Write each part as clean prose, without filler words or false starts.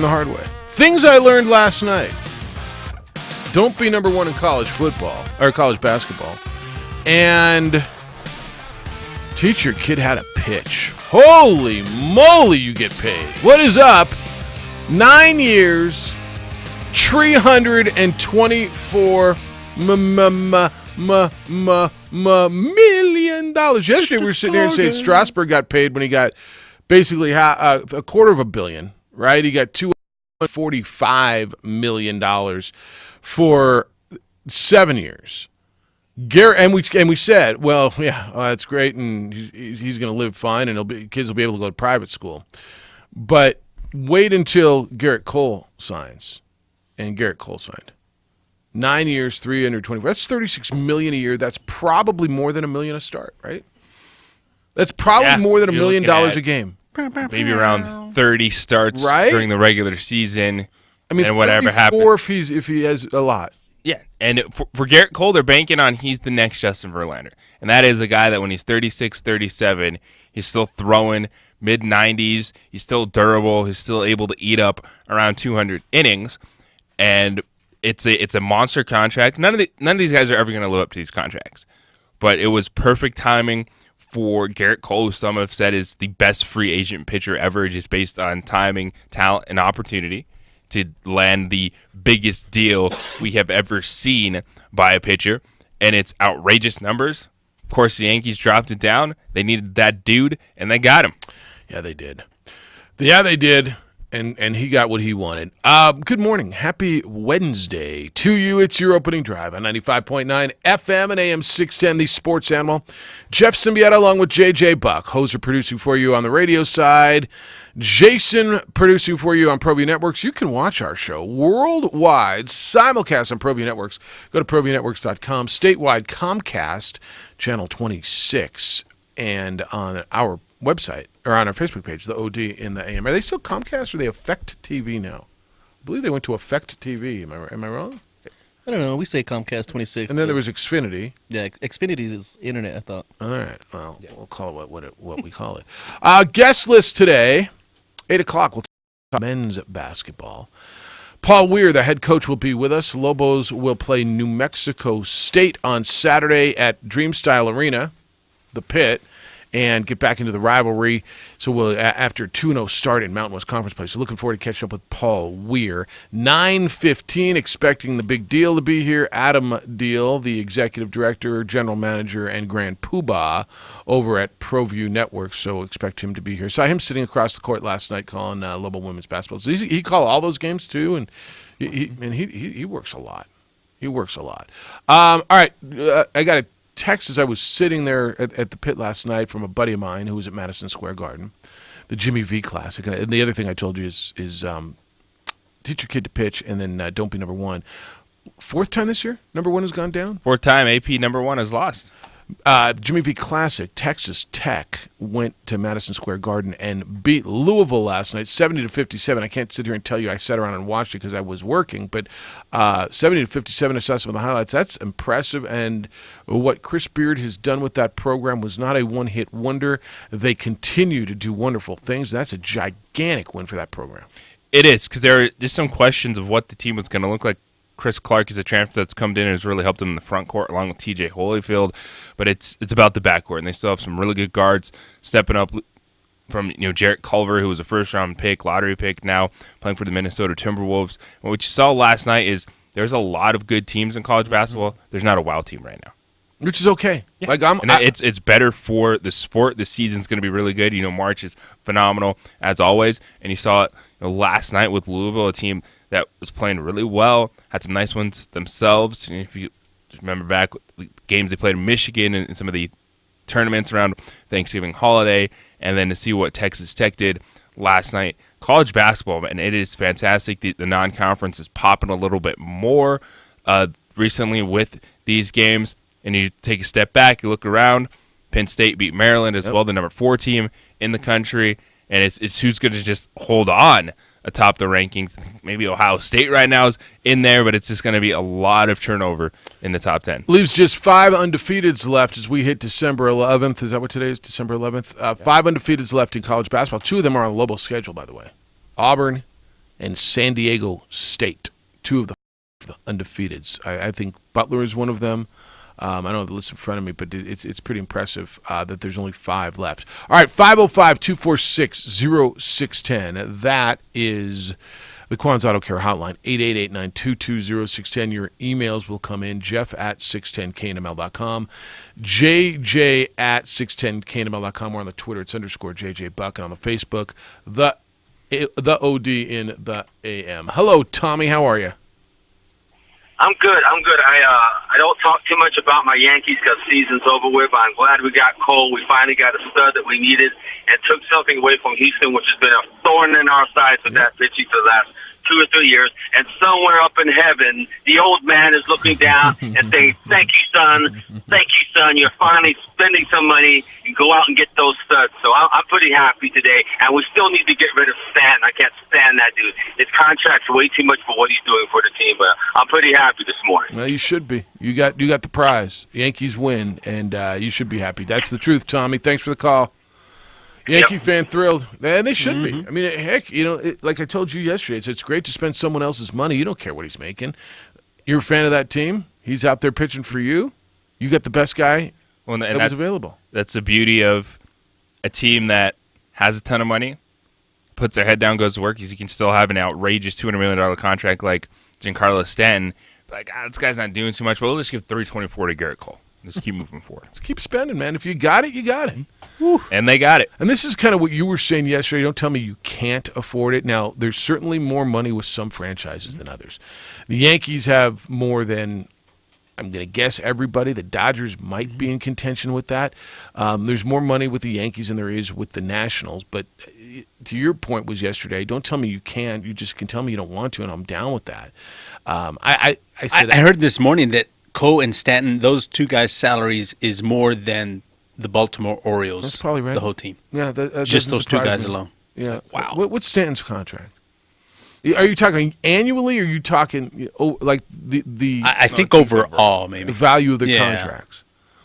the hard way. Things I learned last night. Don't be number one in college football or college basketball. And teach your kid how to pitch. Holy moly, you get paid. What is up? 9 years, $324 million. Yesterday we were sitting here and saying Strasburg got paid when he got basically a $250 million, right? He got $245 million for 7 years. And we said, well, yeah, that's great, and he's going to live fine, and kids will be able to go to private school. But wait until Garrett Cole signs, and Garrett Cole signed 9 years, 320. That's $36 million a year. That's probably more than $1 million a start, right? That's probably more than $1 million a game. Maybe around 30 starts during the regular season. I mean, and whatever happens. Or if he has a lot. Yeah, and for Garrett Cole, they're banking on he's the next Justin Verlander. And that is a guy that when he's 36, 37, he's still throwing mid-90s. He's still durable. He's still able to eat up around 200 innings. And it's a monster contract. None of these guys are ever going to live up to these contracts. But it was perfect timing for Garrett Cole, who some have said is the best free agent pitcher ever, just based on timing, talent, and opportunity to land the biggest deal we have ever seen by a pitcher, and it's outrageous numbers. Of course, the Yankees dropped it down. They needed that dude, and they got him. Yeah, they did. And he got what he wanted. Good morning. Happy Wednesday to you. It's your opening drive on 95.9 FM and AM 610, the sports animal. Jeff Symbieta along with JJ Buck. Hoser producing for you on the radio side. Jason producing for you on ProView Networks. You can watch our show worldwide, simulcast on ProView Networks. Go to ProViewNetworks.com. Statewide Comcast, Channel 26. And on our website, or on our Facebook page, the OD in the AM. Are they still Comcast or are they Effect TV now? I believe they went to Effect TV. Am I wrong? I don't know. We say Comcast 26. And then there was Xfinity. Yeah, Xfinity is internet, I thought. All right. Well, we'll call it what we call it. Guest list today, 8 o'clock, we'll talk men's basketball. Paul Weir, the head coach, will be with us. Lobos will play New Mexico State on Saturday at Dreamstyle Arena, the Pit, and get back into the rivalry. So we'll after 2-0 start in Mountain West Conference play. So looking forward to catching up with Paul Weir. 9:15, expecting the big deal to be here. Adam Deal, the executive director, general manager, and grand poobah over at ProView Networks. So expect him to be here. Saw him sitting across the court last night calling Lobo women's basketball. So he called all those games too, and he works a lot. He works a lot. All right, I got a text as I was sitting there at the Pit last night from a buddy of mine who was at Madison Square Garden, the Jimmy V Classic. And the other thing I told you is teach your kid to pitch, and then don't be number one. Fourth time this year, number one has gone down? Fourth time AP number one has lost. Jimmy V Classic, Texas Tech went to Madison Square Garden and beat Louisville last night, 70-57. I can't sit here and tell you I sat around and watched it because I was working, but 70-57, I saw some of the highlights. That's impressive, and what Chris Beard has done with that program was not a one-hit wonder. They continue to do wonderful things. That's a gigantic win for that program. It is, because there are just some questions of what the team was going to look like. Chris Clark is a transfer that's come in and has really helped them in the front court along with TJ Holyfield, but it's about the backcourt, and they still have some really good guards stepping up from Jarrett Culver, who was a first-round pick, lottery pick, now playing for the Minnesota Timberwolves. And what you saw last night is there's a lot of good teams in college basketball. There's not a wild team right now. Which is okay. Yeah. It's better for the sport. The season's going to be really good. Remarch is phenomenal, as always. And you saw it last night with Louisville, a team that was playing really well, had some nice ones themselves. And if you remember back the games they played in Michigan and some of the tournaments around Thanksgiving holiday, and then to see what Texas Tech did last night. College basketball, and it is fantastic. The non-conference is popping a little bit more recently with these games. And you take a step back, you look around, Penn State beat Maryland as well, the number 4 team in the country, and it's who's going to just hold on atop the rankings. Maybe Ohio State right now is in there, but it's just going to be a lot of turnover in the top 10. Leaves just 5 undefeateds left as we hit December 11th. Is that what today is, December 11th? 5 undefeateds left in college basketball. 2 of them are on Lobo's schedule, by the way. Auburn and San Diego State, two of the undefeateds. I think Butler is one of them. I don't have the list in front of me, but it's pretty impressive that there's only 5 left. All right, 505-246-0610. That is the Quan's Auto Care hotline, 888-922-0610. Your emails will come in, Jeff at 610knml.com, JJ at 610knml.com. We're on the Twitter. It's _JJ Buck. And on the Facebook, the OD in the AM. Hello, Tommy. How are you? I'm good. I don't talk too much about my Yankees because season's over with, but I'm glad we got Cole. We finally got a stud that we needed and took something away from Houston, which has been a thorn in our sides with that pitching for the last 2 or 3 years. And somewhere up in heaven, the old man is looking down and saying, thank you, son. Thank you, son. You're finally spending some money and go out and get those studs. So I'm pretty happy today. And we still need to get rid of Stanton. I can't stand that dude. His contract's way too much for what he's doing for the team, but I'm pretty happy this morning. Well, you should be. You got the prize. Yankees win, and you should be happy. That's the truth, Tommy. Thanks for the call. Yankee fan thrilled, and they should be. I mean, heck, like I told you yesterday, it's great to spend someone else's money. You don't care what he's making. You're a fan of that team. He's out there pitching for you. You got the best guy that was available. That's the beauty of a team that has a ton of money, puts their head down, goes to work. You can still have an outrageous $200 million contract like Giancarlo Stanton. Like, this guy's not doing too much. Well, let's give $324 to Garrett Cole. Just keep moving forward. Let's keep spending, man. If you got it, you got it. Woo. And they got it. And this is kind of what you were saying yesterday. Don't tell me you can't afford it. Now, there's certainly more money with some franchises than others. The Yankees have more than, I'm going to guess, everybody. The Dodgers might be in contention with that. There's more money with the Yankees than there is with the Nationals. But to your point was yesterday, don't tell me you can't. You just can tell me you don't want to, and I'm down with that. I heard this morning that Cole and Stanton, those two guys' salaries is more than the Baltimore Orioles. That's probably right. The whole team. Yeah, that just those two guys me. alone. Yeah. Wow. What's Stanton's contract? Are you talking annually, or are you talking like the? I think overall, maybe the value of their contracts.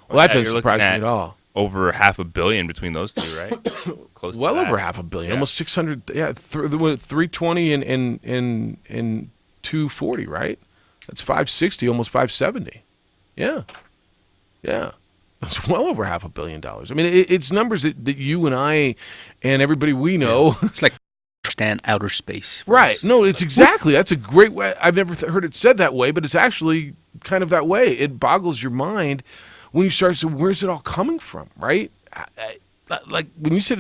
Well, that doesn't surprise me at all. Over $500 million between those two, right? Close. Well to that. over $500 million, almost 600. Yeah, 320 and 240, right? That's 560, almost 570. Yeah. It's well over $500 million. I mean, it's numbers that you and I and everybody we know. it's like stand outer space. Right. No, it's exactly. That's a great way. I've never heard it said that way, but it's actually kind of that way. It boggles your mind when you start to, where's it all coming from, right? Like when you sit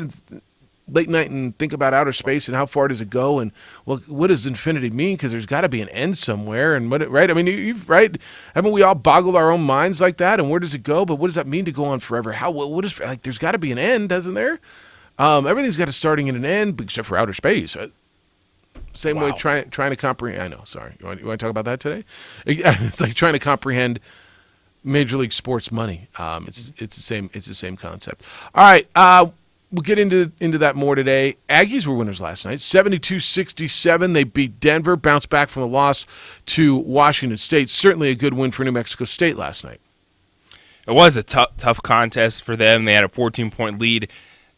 late night and think about outer space and how far does it go, and well, what does infinity mean? Because there's got to be an end somewhere, and right? I mean, you've right? Haven't we all boggled our own minds like that? And where does it go? But what does that mean to go on forever? What is like? There's got to be an end, doesn't there? Everything's got a starting and an end, except for outer space. Same way trying to comprehend. I know. Sorry, you want to talk about that today? It's like trying to comprehend Major League Sports money. It's the same concept. All right. We'll get into that more today. Aggies were winners last night, 72-67. They beat Denver, bounced back from the loss to Washington State. Certainly a good win for New Mexico State last night. It was a tough contest for them. They had a 14-point lead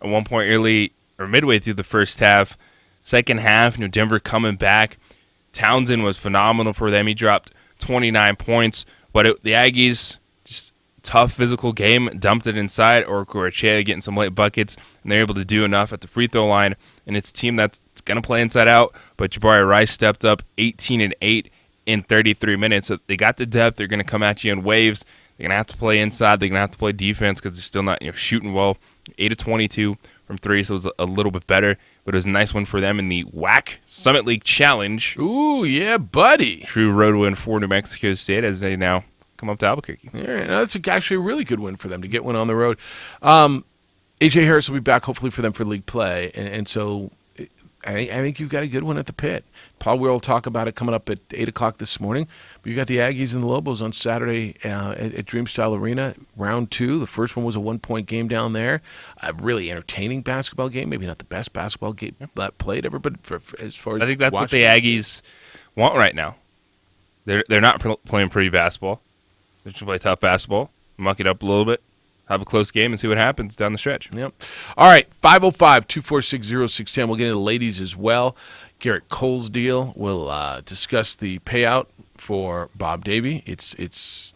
at one point early or midway through the first half. Second half, Denver coming back. Townsend was phenomenal for them. He dropped 29 points. But the Aggies, just tough physical game, dumped it inside. Orchea getting some late buckets, and they're able to do enough at the free throw line. And it's a team that's going to play inside out, but Jabari Rice stepped up 18 and 8 in 33 minutes. So they got the depth. They're going to come at you in waves. They're going to have to play inside. They're going to have to play defense because they're still not shooting well. 8 of 22 from 3, so it was a little bit better. But it was a nice one for them in the WAC Summit League Challenge. Ooh, yeah, buddy. True road win for New Mexico State as they now come up to Albuquerque. All right, that's actually a really good win for them to get one on the road. A.J. Harris will be back hopefully for them for league play, and so I think you've got a good one at the pit. Paul Weir will talk about it coming up at 8 o'clock this morning. But you got the Aggies and the Lobos on Saturday at Dreamstyle Arena, round 2. The first one was a 1-point game down there. A really entertaining basketball game. Maybe not the best basketball game that played ever, but as far as I think that's what the Aggies want right now. They're not playing pretty basketball. They should play tough basketball, muck it up a little bit, have a close game and see what happens down the stretch. Yep. All right, 505-246-0610. We'll get into the ladies as well. Garrett Cole's deal. We'll discuss the payout for Bob Davie. It's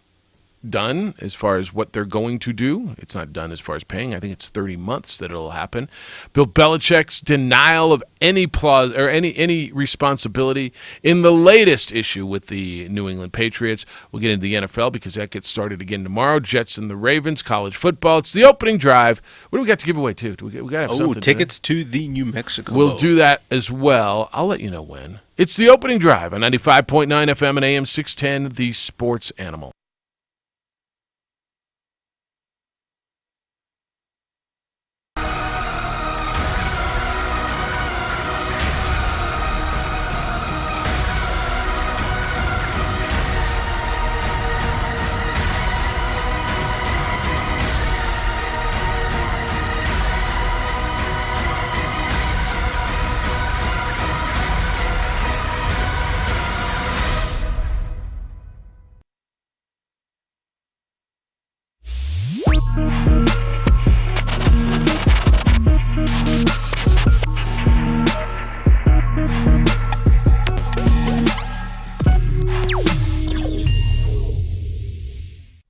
done as far as what they're going to do. It's not done as far as paying. I think it's 30 months that it'll happen. Bill Belichick's denial of any or any responsibility in the latest issue with the New England Patriots. We'll get into the NFL because that gets started again tomorrow. Jets and the Ravens, college football. It's the opening drive. What do we got to give away too? We got to have something. Tickets to the New Mexico We'll Bowl. do that as well. I'll let you know when. It's the opening drive on 95.9 FM and AM 610, the Sports Animal.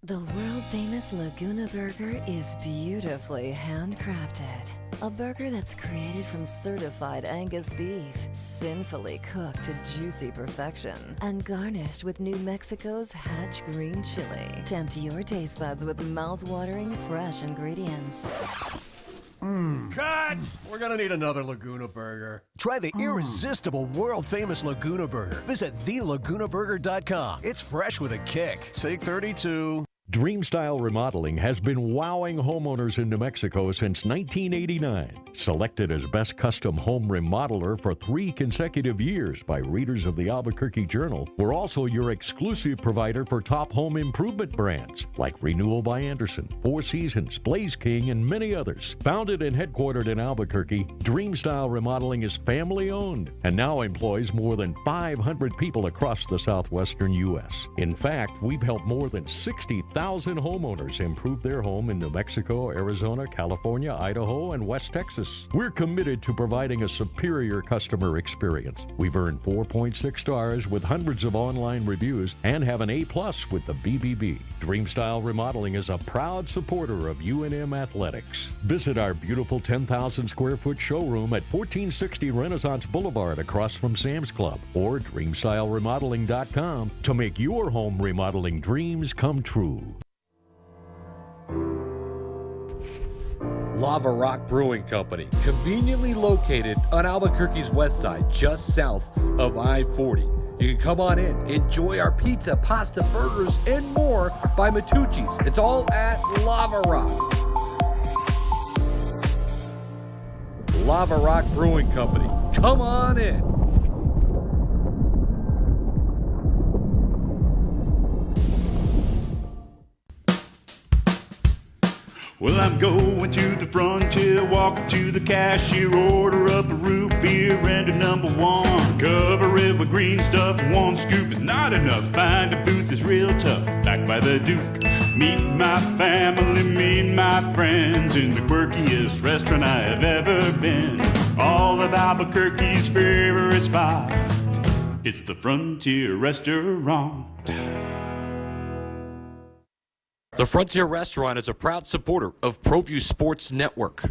The world-famous Laguna Burger is beautifully handcrafted. A burger that's created from certified Angus beef, sinfully cooked to juicy perfection, and garnished with New Mexico's Hatch green chili. Tempt your taste buds with mouth-watering fresh ingredients. Cut! We're gonna need another Laguna Burger. Try the irresistible, world-famous Laguna Burger. Visit thelagunaburger.com. It's fresh with a kick. Take 32. Dreamstyle Remodeling has been wowing homeowners in New Mexico since 1989. Selected as Best Custom Home Remodeler for 3 consecutive years by readers of the Albuquerque Journal, we're also your exclusive provider for top home improvement brands like Renewal by Anderson, Four Seasons, Blaze King, and many others. Founded and headquartered in Albuquerque, Dreamstyle Remodeling is family-owned and now employs more than 500 people across the southwestern U.S. In fact, we've helped more than 60,000 homeowners improve their home in New Mexico, Arizona, California, Idaho, and West Texas. We're committed to providing a superior customer experience. We've earned 4.6 stars with hundreds of online reviews and have an A+ with the BBB. Dreamstyle Remodeling is a proud supporter of UNM Athletics. Visit our beautiful 10,000 square foot showroom at 1460 Renaissance Boulevard across from Sam's Club or DreamstyleRemodeling.com to make your home remodeling dreams come true. Lava Rock Brewing Company, conveniently located on Albuquerque's west side, just south of I-40. You can come on in, enjoy our pizza, pasta, burgers, and more by Matucci's. It's all at Lava Rock. Lava Rock Brewing Company, come on in. Well, I'm going to the frontier, walk up to the cashier, order up a root beer and a number 1. Cover it with green stuff, 1 scoop is not enough. Find a booth is real tough, back by the Duke. Meet my family, meet my friends in the quirkiest restaurant I have ever been. All of Albuquerque's favorite spot, it's the Frontier Restaurant. The Frontier Restaurant is a proud supporter of ProView Sports Network.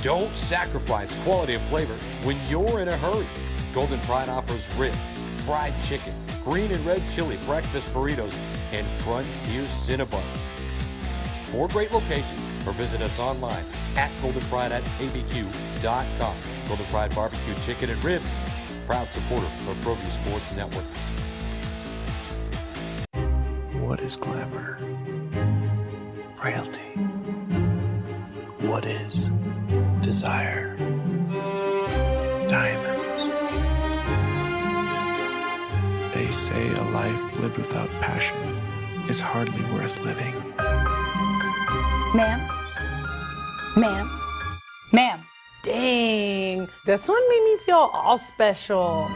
Don't sacrifice quality and flavor when you're in a hurry. Golden Pride offers ribs, fried chicken, green and red chili breakfast burritos, and Frontier Cinnabons. 4 great locations, or visit us online at goldenpride@abq.com. Golden Pride Barbecue Chicken and Ribs, proud supporter of ProView Sports Network. What is glamour? Frailty. What is desire? Diamonds. They say a life lived without passion is hardly worth living. Ma'am? Ma'am? Ma'am? Dang, this one made me feel all special.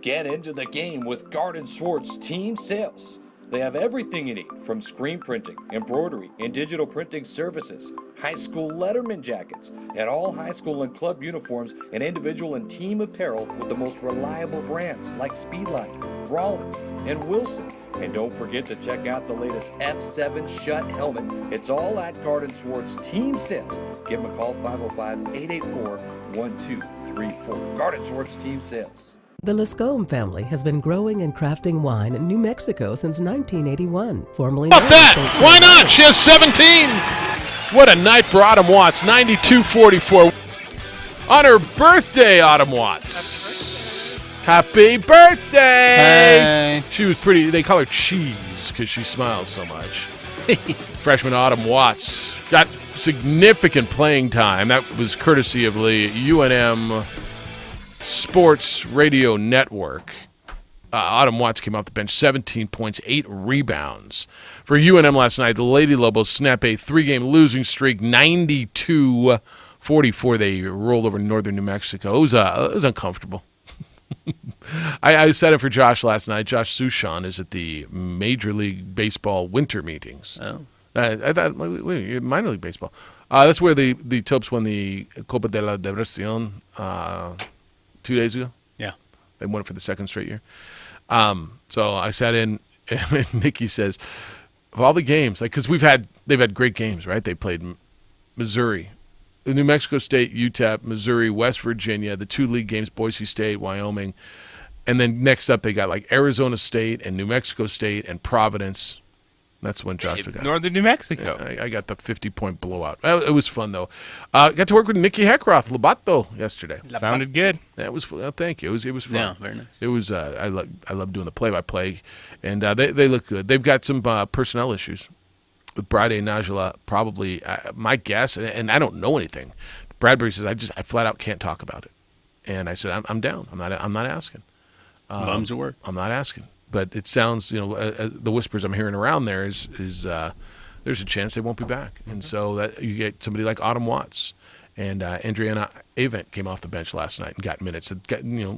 Get into the game with Garden Swartz Team Sales. They have everything you need, from screen printing, embroidery, and digital printing services, high school letterman jackets, and all high school and club uniforms, and individual and team apparel with the most reliable brands like Speedline, Rollins, and Wilson. And don't forget to check out the latest F7 Shut helmet. It's all at Garden Swartz Team Sales. Give them a call, 505-884-1234. Garden Swartz Team Sales. The Lascombe family has been growing and crafting wine in New Mexico since 1981, formerly known About as that? St. Why not? She has 17. What a night for Autumn Watts. 92-44. On her birthday, Autumn Watts. Happy birthday! Hey. She was pretty. They call her Cheese because she smiles so much. Freshman Autumn Watts got significant playing time. That was courtesy of the UNM Sports Radio Network. Autumn Watts came off the bench, 17 points, 8 rebounds. For UNM last night, the Lady Lobos snap a 3-game losing streak, 92-44. They rolled over Northern New Mexico. It was uncomfortable. I said it for Josh last night. Josh Sushan is at the Major League Baseball winter meetings. Oh. I thought, wait, minor league baseball. That's where the Topes won the Copa de la Diversión 2 days ago. Yeah. They won it for the second straight year. So I sat in, and Nikki says, of all the games, like, because they've had great games, right? They played Missouri, New Mexico State, UTEP, Missouri, West Virginia, the 2 league games, Boise State, Wyoming, and then next up they got like Arizona State and New Mexico State and Providence. That's when Josh took out. Northern New Mexico. Yeah, I got the 50-point blowout. It was fun, though. Got to work with Nikki Heckroth, Labato, yesterday. Sounded good. Yeah, it was fun. Thank you. It was fun. Yeah, very nice. It was. I love doing the play-by-play, and they look good. They've got some personnel issues with Brade and Najla. Probably my guess, and I don't know anything. Bradbury says I flat out can't talk about it, and I said I'm down. I'm not asking. Bums at work. I'm not asking. But it sounds, the whispers I'm hearing around there is there's a chance they won't be back. And so that you get somebody like Autumn Watts and Andriana Avent came off the bench last night and got minutes.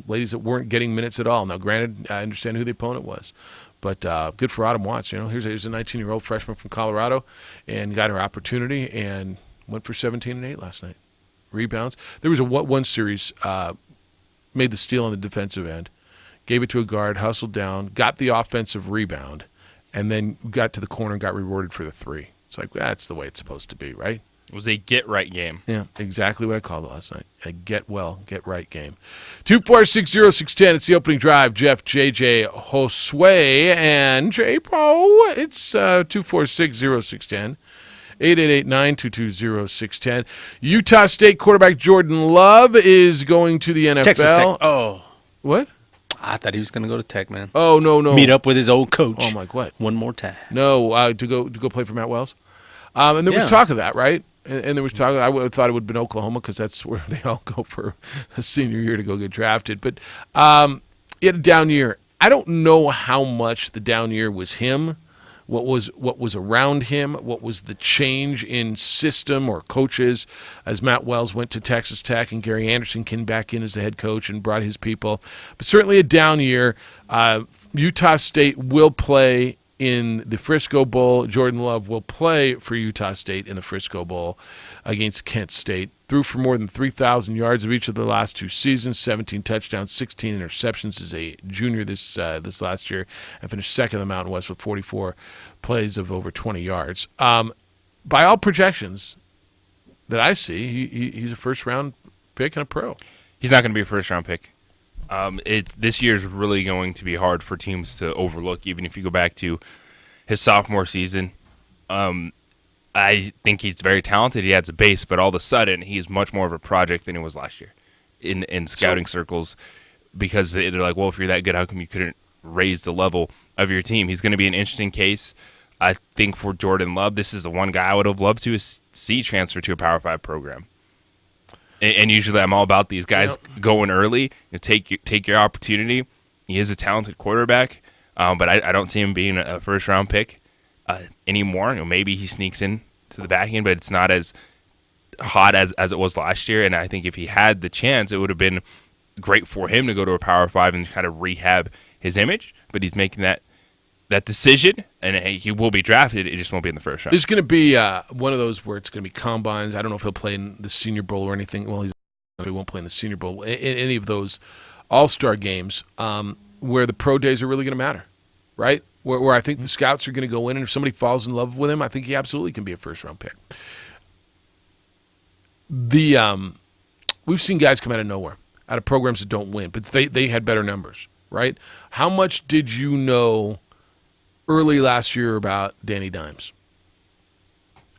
Ladies that weren't getting minutes at all. Now, granted, I understand who the opponent was. But good for Autumn Watts. Here's a 19-year-old freshman from Colorado and got her opportunity and went for 17 and 8 last night. Rebounds. There was one series, made the steal on the defensive end. Gave it to a guard, hustled down, got the offensive rebound, and then got to the corner and got rewarded for the 3. It's like, that's the way it's supposed to be, right? It was a get-right game. Yeah, exactly what I called it last night. A get-well, get-right game. 2460610, it's the opening drive. Jeff, JJ, Josue, and J-Pro. It's 2460610. 888-922-0610. Utah State quarterback Jordan Love is going to the NFL. Texas Tech. Oh. What? I thought he was going to go to Tech, man. Oh, no. Meet up with his old coach. Oh, my God. One more time. No, to go play for Matt Wells. And there was talk of that, right? And there was talk. I thought it would have been Oklahoma because that's where they all go for a senior year to go get drafted. But he had a down year. I don't know how much the down year was him. What was around him? What was the change in system or coaches as Matt Wells went to Texas Tech and Gary Anderson came back in as the head coach and brought his people? But certainly a down year. Utah State will play in the Frisco Bowl. Jordan Love will play for Utah State in the Frisco Bowl against Kent State. Threw for more than 3,000 yards of each of the last 2 seasons, 17 touchdowns, 16 interceptions as a junior this last year, and finished second in the Mountain West with 44 plays of over 20 yards. By all projections that I see, he's a first-round pick and a pro. He's not going to be a first-round pick. This year's really going to be hard for teams to overlook, even if you go back to his sophomore season. I think he's very talented. He has a base, but all of a sudden he's much more of a project than he was last year in scouting circles, because they're like, well, if you're that good, how come you couldn't raise the level of your team? He's going to be an interesting case. I think for Jordan Love, this is the one guy I would have loved to see transfer to a Power 5 program. And usually I'm all about these guys going early. Take your opportunity. He is a talented quarterback, but I don't see him being a first-round pick anymore. Maybe he sneaks in to the back end, but it's not as hot as it was last year. And I think if he had the chance, it would have been great for him to go to a Power 5 and kind of rehab his image, but he's making that decision, and he will be drafted. It just won't be in the first round. It's going to be one of those where it's going to be combines. I don't know if he'll play in the Senior Bowl or anything. Well, he won't play in the Senior Bowl. In any of those all-star games where the pro days are really going to matter, right? Where I think the scouts are going to go in, and if somebody falls in love with him, I think he absolutely can be a first-round pick. We've seen guys come out of nowhere, out of programs that don't win, but they had better numbers, right? How much did you know early last year about Danny Dimes?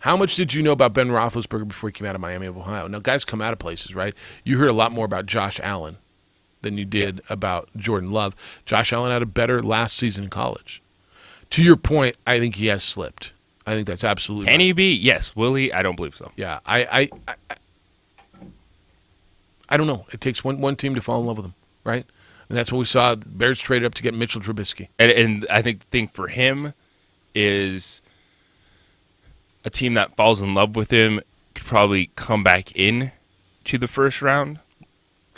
How much did you know about Ben Roethlisberger before he came out of Miami of Ohio? Now, guys come out of places, right? You heard a lot more about Josh Allen than you did about Jordan Love. Josh Allen had a better last season in college. To your point, I think he has slipped. I think that's absolutely Can right. he be? Yes. Will he? I don't believe so. Yeah, I don't know. It takes one team to fall in love with him, right? And that's what we saw. The Bears traded up to get Mitchell Trubisky. And I think the thing for him is a team that falls in love with him could probably come back in to the first round.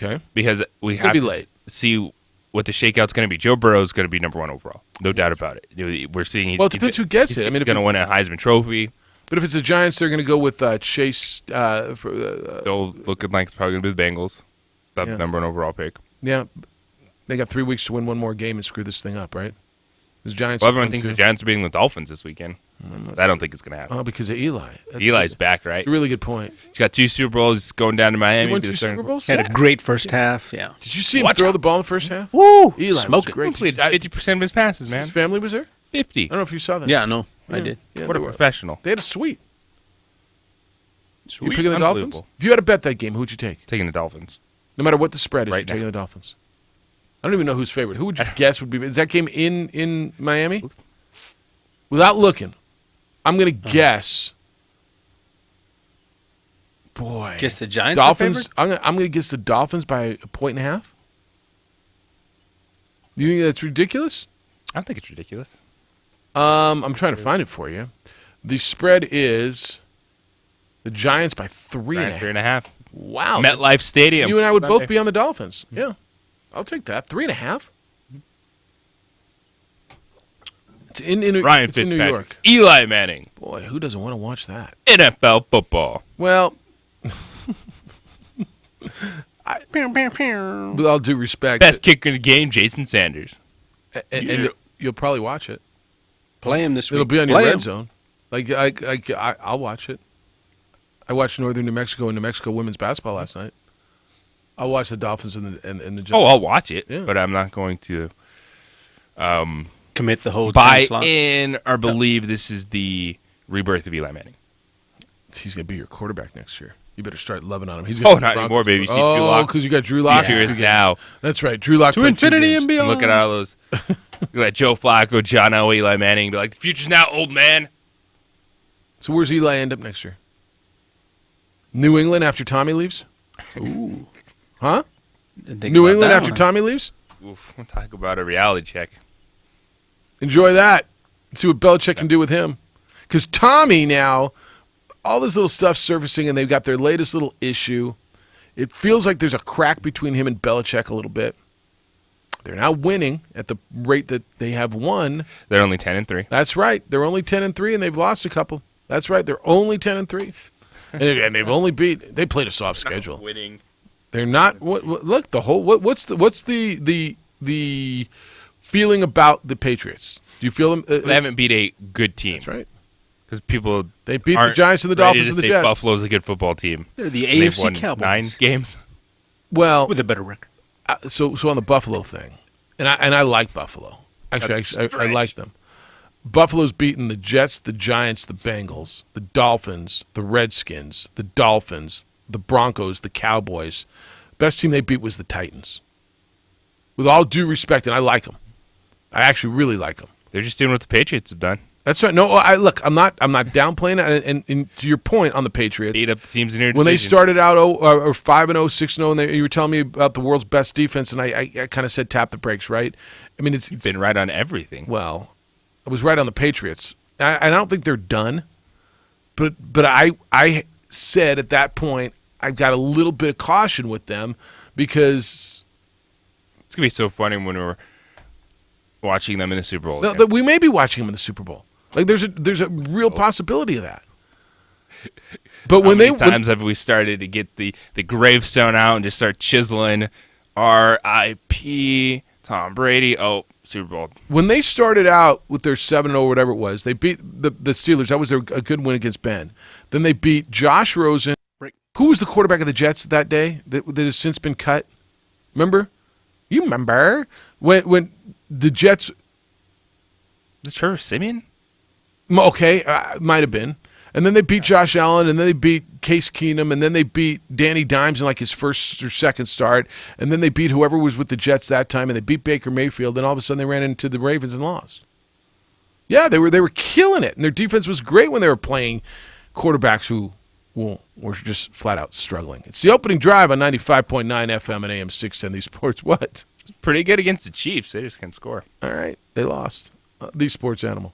Okay. Because we It'll have be to late. see what the shakeout's going to be. Joe Burrow is going to be number 1 overall. No doubt about it. We're seeing Well, it depends who gets it. I mean, he's if going to it's- win a Heisman Trophy. But if it's the Giants, they're going to go with Chase. Still looking like it's probably going to be the Bengals. That's Yeah. the number 1 overall pick. Yeah, they got 3 weeks to win one more game and screw this thing up, right? The Giants. Well, everyone thinks the Giants are beating the Dolphins this weekend. I don't think it's going to happen. Oh, because of Eli. Eli's back, right? It's a really good point. He's got 2 Super Bowls. He's going down to Miami. He won to 2 the starting- Super Bowls? Had a great first half. Yeah. Did you see him throw the ball in the first half? Woo! Eli was Smoking. great. Completed 50% of his passes, man. His family was there? 50. I don't know if you saw that. Yeah, no, I did. Yeah, What a they were- professional. They had a suite. Sweet. You picking the Dolphins? Unbelievable. If you had to bet that game, who would you take? Taking the Dolphins. No matter what the spread is, Right you're taking now. the Dolphins. I don't even know who's favorite. Who would you guess would be? Is that game in Miami? Without looking, I'm going to guess. Boy, Guess the Giants are Dolphins. favored? I'm going to guess the Dolphins by 1.5. You think that's ridiculous? I don't think it's ridiculous. I'm trying to find it for you. The spread is the Giants by 3.5. 3.5. Wow. MetLife Stadium. You and I would Sunday. both be on the Dolphins. Yeah. I'll take that. 3.5. It's in Ryan it's in Fitzpatrick. New York. Eli Manning. Boy, who doesn't want to watch that? NFL football. Well, with all due respect, Best kicker in the game, Jason Sanders. and you'll probably watch it. Play him this week. It'll be on your Play red him. zone. I'll watch it. I watched Northern New Mexico and New Mexico women's basketball last night. I'll watch the Dolphins and the Giants. Oh, I'll watch it, Yeah. but I'm not going to Commit the whole buy time slot. in or believe this is the rebirth of Eli Manning. He's going to be your quarterback next year. You better start loving on him. He's Oh, gonna be not Broncos anymore, baby. You see Drew Oh, Lock? because you got Drew Lock. Here is Two games. now. That's right. Drew Lock To played 2 infinity games. and beyond. Look at all those. Look at Joe Flacco, John Elway, Eli Manning. Be like, the future's now, old man. So where's Eli end up next year? New England after Tommy leaves? Ooh. Huh? Didn't think New about England that after one. Tommy leaves? Oof, we'll talk about a reality check. Enjoy that. See what Belichick can do with him. Because Tommy now, all this little stuff surfacing, and they've got their latest little issue. It feels like there's a crack between him and Belichick a little bit. They're now winning at the rate that they have won. They're only 10-3. That's right. They're only 10-3, and they've lost a couple. That's right. They're only 10-3, and they've only beat. They played a soft schedule. Winning. They're not. Look, the whole. What's the feeling about the Patriots? Do you feel them? They haven't beat a good team. That's right. Because people They beat the aren't Giants and the ready Dolphins to and the say Jets. Buffalo's a good football team. They're the And they've AFC won Cowboys. 9 games. Well, with a better record. so on the Buffalo thing, and I like Buffalo. Actually, I like them. Buffalo's beaten the Jets, the Giants, the Bengals, the Dolphins, the Redskins, the Dolphins, the Broncos, the Cowboys. Best team they beat was the Titans. With all due respect, and I like them. I actually really like them. They're just doing what the Patriots have done. That's right. No, I'm not downplaying it. And to your point on the Patriots, Beat up the teams in your when they division. started out 5-0, 6-0, and you were telling me about the world's best defense, and I kind of said tap the brakes, right? I mean, it's been right on everything. Well, I was right on the Patriots. I don't think they're done, but I said at that point I got a little bit of caution with them because It's going to be so funny when we're watching them in the Super Bowl. No, again. we may be watching them in the Super Bowl. Like there's a real possibility of that. But How many times have we started to get the gravestone out and just start chiseling R.I.P. Tom Brady? Oh, Super Bowl. When they started out with their 7-0, whatever it was, they beat the Steelers. That was a good win against Ben. Then they beat Josh Rosen. Who was the quarterback of the Jets that day that has since been cut? Remember? You remember when the Jets? Is it Trevor Siemian? Okay, might have been. And then they beat Josh Allen, and then they beat Case Keenum, and then they beat Danny Dimes in like his first or second start, and then they beat whoever was with the Jets that time, and they beat Baker Mayfield, and all of a sudden they ran into the Ravens and lost. Yeah, they were killing it, and their defense was great when they were playing quarterbacks who were just flat out struggling. It's the opening drive on 95.9 FM and AM 610. These Sports, what? It's pretty good against the Chiefs. They just can't score. All right, they lost. The Sports Animal.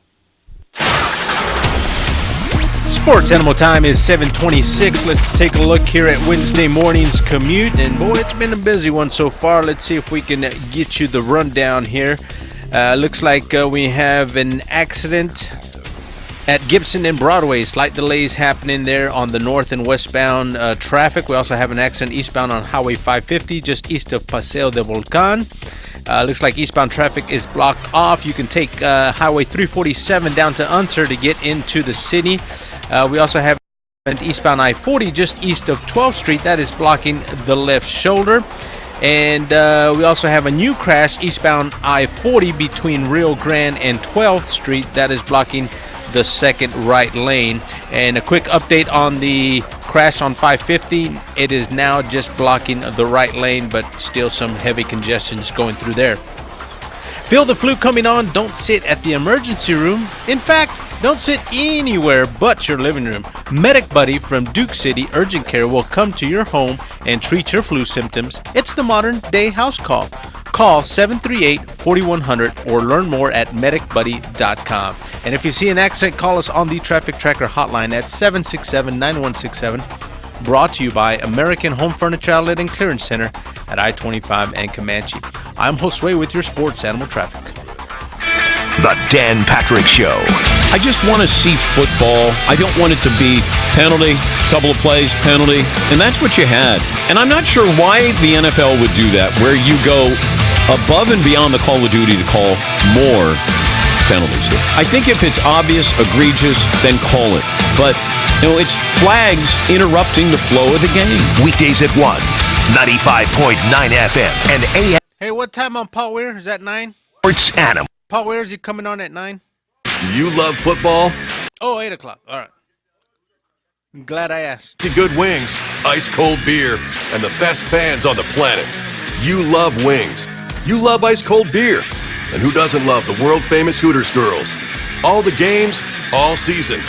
Sports Animal time is 7:26. Let's take a look here at Wednesday morning's commute. And boy, it's been a busy one so far. Let's see if we can get you the rundown here. Looks like we have an accident at Gibson and Broadway. Slight delays happening there on the north and westbound traffic. We also have an accident eastbound on Highway 550 just east of Paseo de Volcan. Looks like eastbound traffic is blocked off. You can take Highway 347 down to Unser to get into the city. We also have an eastbound I-40 just east of 12th Street. That is blocking the left shoulder. And we also have a new crash eastbound I-40 between Rio Grande and 12th Street. That is blocking the second right lane. And a quick update on the crash on 550. It is now just blocking the right lane, but still some heavy congestion is going through there. Feel the flu coming on? Don't sit at the emergency room. In fact, don't sit anywhere but your living room. Medic Buddy from Duke City Urgent Care will come to your home and treat your flu symptoms. It's the modern day house call. Call 738-4100 or learn more at medicbuddy.com. And if you see an accident, call us on the Traffic Tracker hotline at 767-9167. Brought to you by American Home Furniture Outlet and Clearance Center at I-25 and Comanche. I'm Josue with your Sports Animal Traffic. The Dan Patrick Show. I just want to see football. I don't want it to be penalty, couple of plays, penalty, and that's what you had. And I'm not sure why the NFL would do that, where you go above and beyond the Call of Duty to call more penalties. I think if it's obvious, egregious, then call it. But, it's flags interrupting the flow of the game. Weekdays at 1, 95.9 FM and AM. Hey, what time on Paul Weir? Is that 9? Sports Animal. Paul Weir, is he coming on at 9? Do you love football? Oh, 8 o'clock. All right. I'm glad I asked. To good wings, ice cold beer, and the best fans on the planet. You love wings. You love ice cold beer. And who doesn't love the world famous Hooters girls? All the games, all season.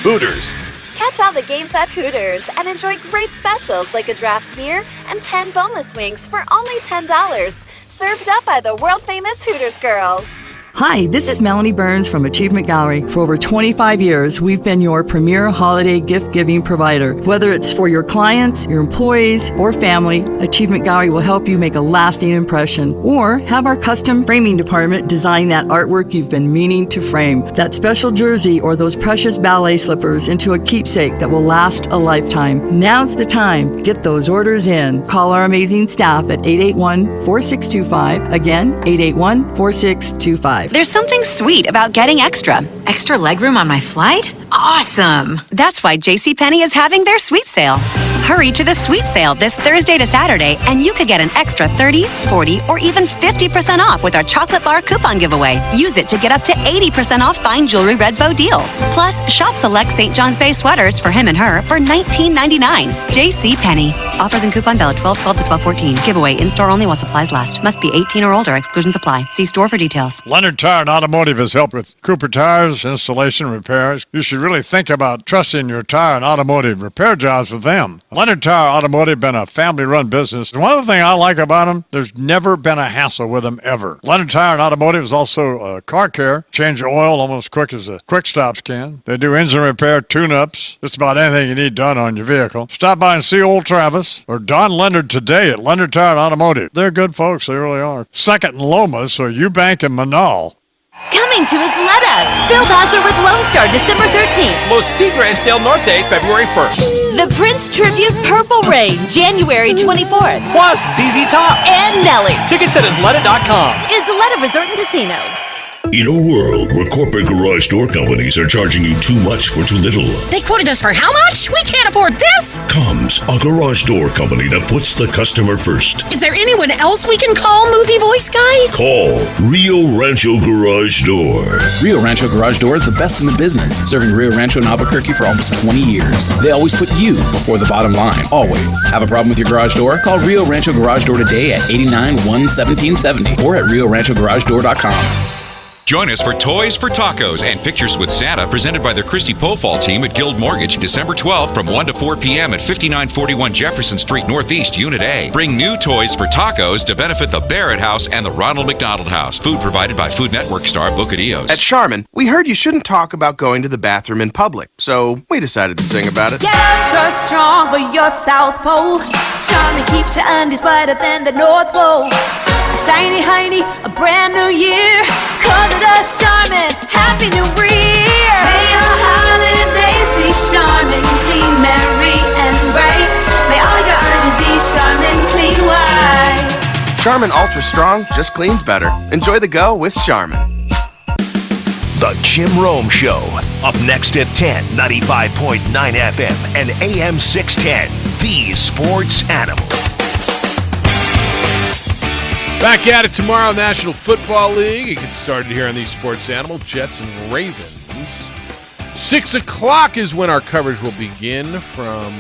Hooters. Catch all the games at Hooters and enjoy great specials like a draft beer and 10 boneless wings for only $10. Served up by the world famous Hooters girls. Hi, this is Melanie Burns from Achievement Gallery. For over 25 years, we've been your premier holiday gift-giving provider. Whether it's for your clients, your employees, or family, Achievement Gallery will help you make a lasting impression. Or have our custom framing department design that artwork you've been meaning to frame. That special jersey or those precious ballet slippers into a keepsake that will last a lifetime. Now's the time. Get those orders in. Call our amazing staff at 881-4625. Again, 881-4625. There's something sweet about getting extra. Extra legroom on my flight? Awesome! That's why JCPenney is having their sweet sale. Hurry to the sweet sale this Thursday to Saturday, and you could get an extra 30, 40, or even 50% off with our chocolate bar coupon giveaway. Use it to get up to 80% off fine jewelry red bow deals. Plus, shop select St. John's Bay sweaters for him and her for $19.99. JCPenney. Offers and coupon valid 12/12 to 12/14. Giveaway in-store only while supplies last. Must be 18 or older. Exclusions apply. See store for details. Leonard Tire and Automotive has helped with Cooper tires, installation, repairs. You should really think about trusting your tire and automotive repair jobs with them. Leonard Tire Automotive been a family-run business. One of the things I like about them, there's never been a hassle with them ever. Leonard Tire Automotive is also car care. Change your oil almost quick as the quick stops can. They do engine repair, tune-ups, just about anything you need done on your vehicle. Stop by and see old Travis or Don Leonard today at Leonard Tire Automotive. They're good folks, they really are. Second in Loma, so Eubank and Manal. Coming to Isleta, Phil Bowser with Lone Star, December 13th. Los Tigres del Norte, February 1st. The Prince Tribute Purple Rain, January 24th. Plus ZZ Top and Nelly. Tickets at Isleta.com. Isleta Resort and Casino. In a world where corporate garage door companies are charging you too much for too little, They quoted us for how much? We can't afford this. comes a garage door company that puts the customer first. Is there anyone else we can call, movie voice guy? Call Rio Rancho Garage Door. Rio Rancho Garage Door is the best in the business, serving Rio Rancho and Albuquerque for almost 20 years. They always put you before the bottom line, always. Have a problem with your garage door? Call Rio Rancho Garage Door today at 891-1770 or at RioRanchoGarageDoor.com. Join us for Toys for Tacos and Pictures with Santa, presented by the Christy Pofall team at Guild Mortgage, December 12th from 1 to 4 p.m. at 5941 Jefferson Street Northeast, Unit A. Bring new toys for tacos to benefit the Barrett House and the Ronald McDonald House. Food provided by Food Network star Bocadillos. At Charmin, we heard you shouldn't talk about going to the bathroom in public, so we decided to sing about it. Get extra strong for your South Pole. Charmin keeps your undies whiter than the North Pole. A shiny hiney, a brand new year. Call it a Charmin, Happy New Year. May your holidays be Charmin, clean, merry, and bright. May all your undies be Charmin, clean white. Charmin Ultra Strong just cleans better. Enjoy the go with Charmin. The Jim Rome Show. Up next at 10, 95.9 FM and AM 610. The Sports Animal. Back at it tomorrow, National Football League. It gets started here on the Sports Animal. Jets and Ravens. 6 o'clock is when our coverage will begin from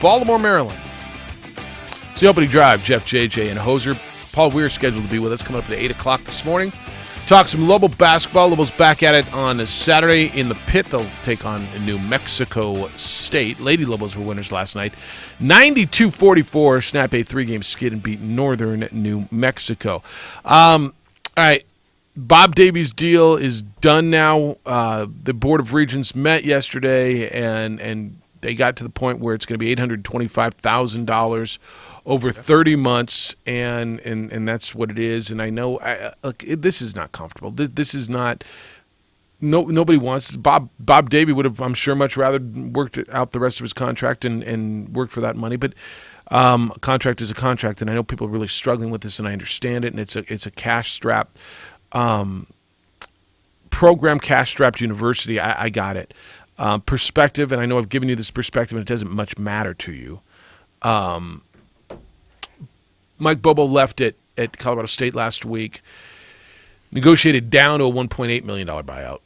Baltimore, Maryland. It's the opening drive. Jeff, JJ, and Hoser. Paul Weir scheduled to be with us coming up at 8 o'clock this morning. Talk some Lobo basketball. Lobos back at it on Saturday in the pit. They'll take on New Mexico State. Lady Lobos were winners last night. 92-44, snap a 3-game skid and beat Northern New Mexico. All right, Bob Davies' deal is done now. The Board of Regents met yesterday, and they got to the point where it's going to be $825,000 over 30 months, and that's what it is. And I know, look, this is not comfortable. This is not. Nobody wants this. Bob Davey would have, I'm sure, much rather worked out the rest of his contract and worked for that money. But a contract is a contract, and I know people are really struggling with this, and I understand it. And it's a cash strap program, cash strapped university. I got it. Perspective, and I know I've given you this perspective, and it doesn't much matter to you. Mike Bobo left at Colorado State last week, negotiated down to a $1.8 million buyout.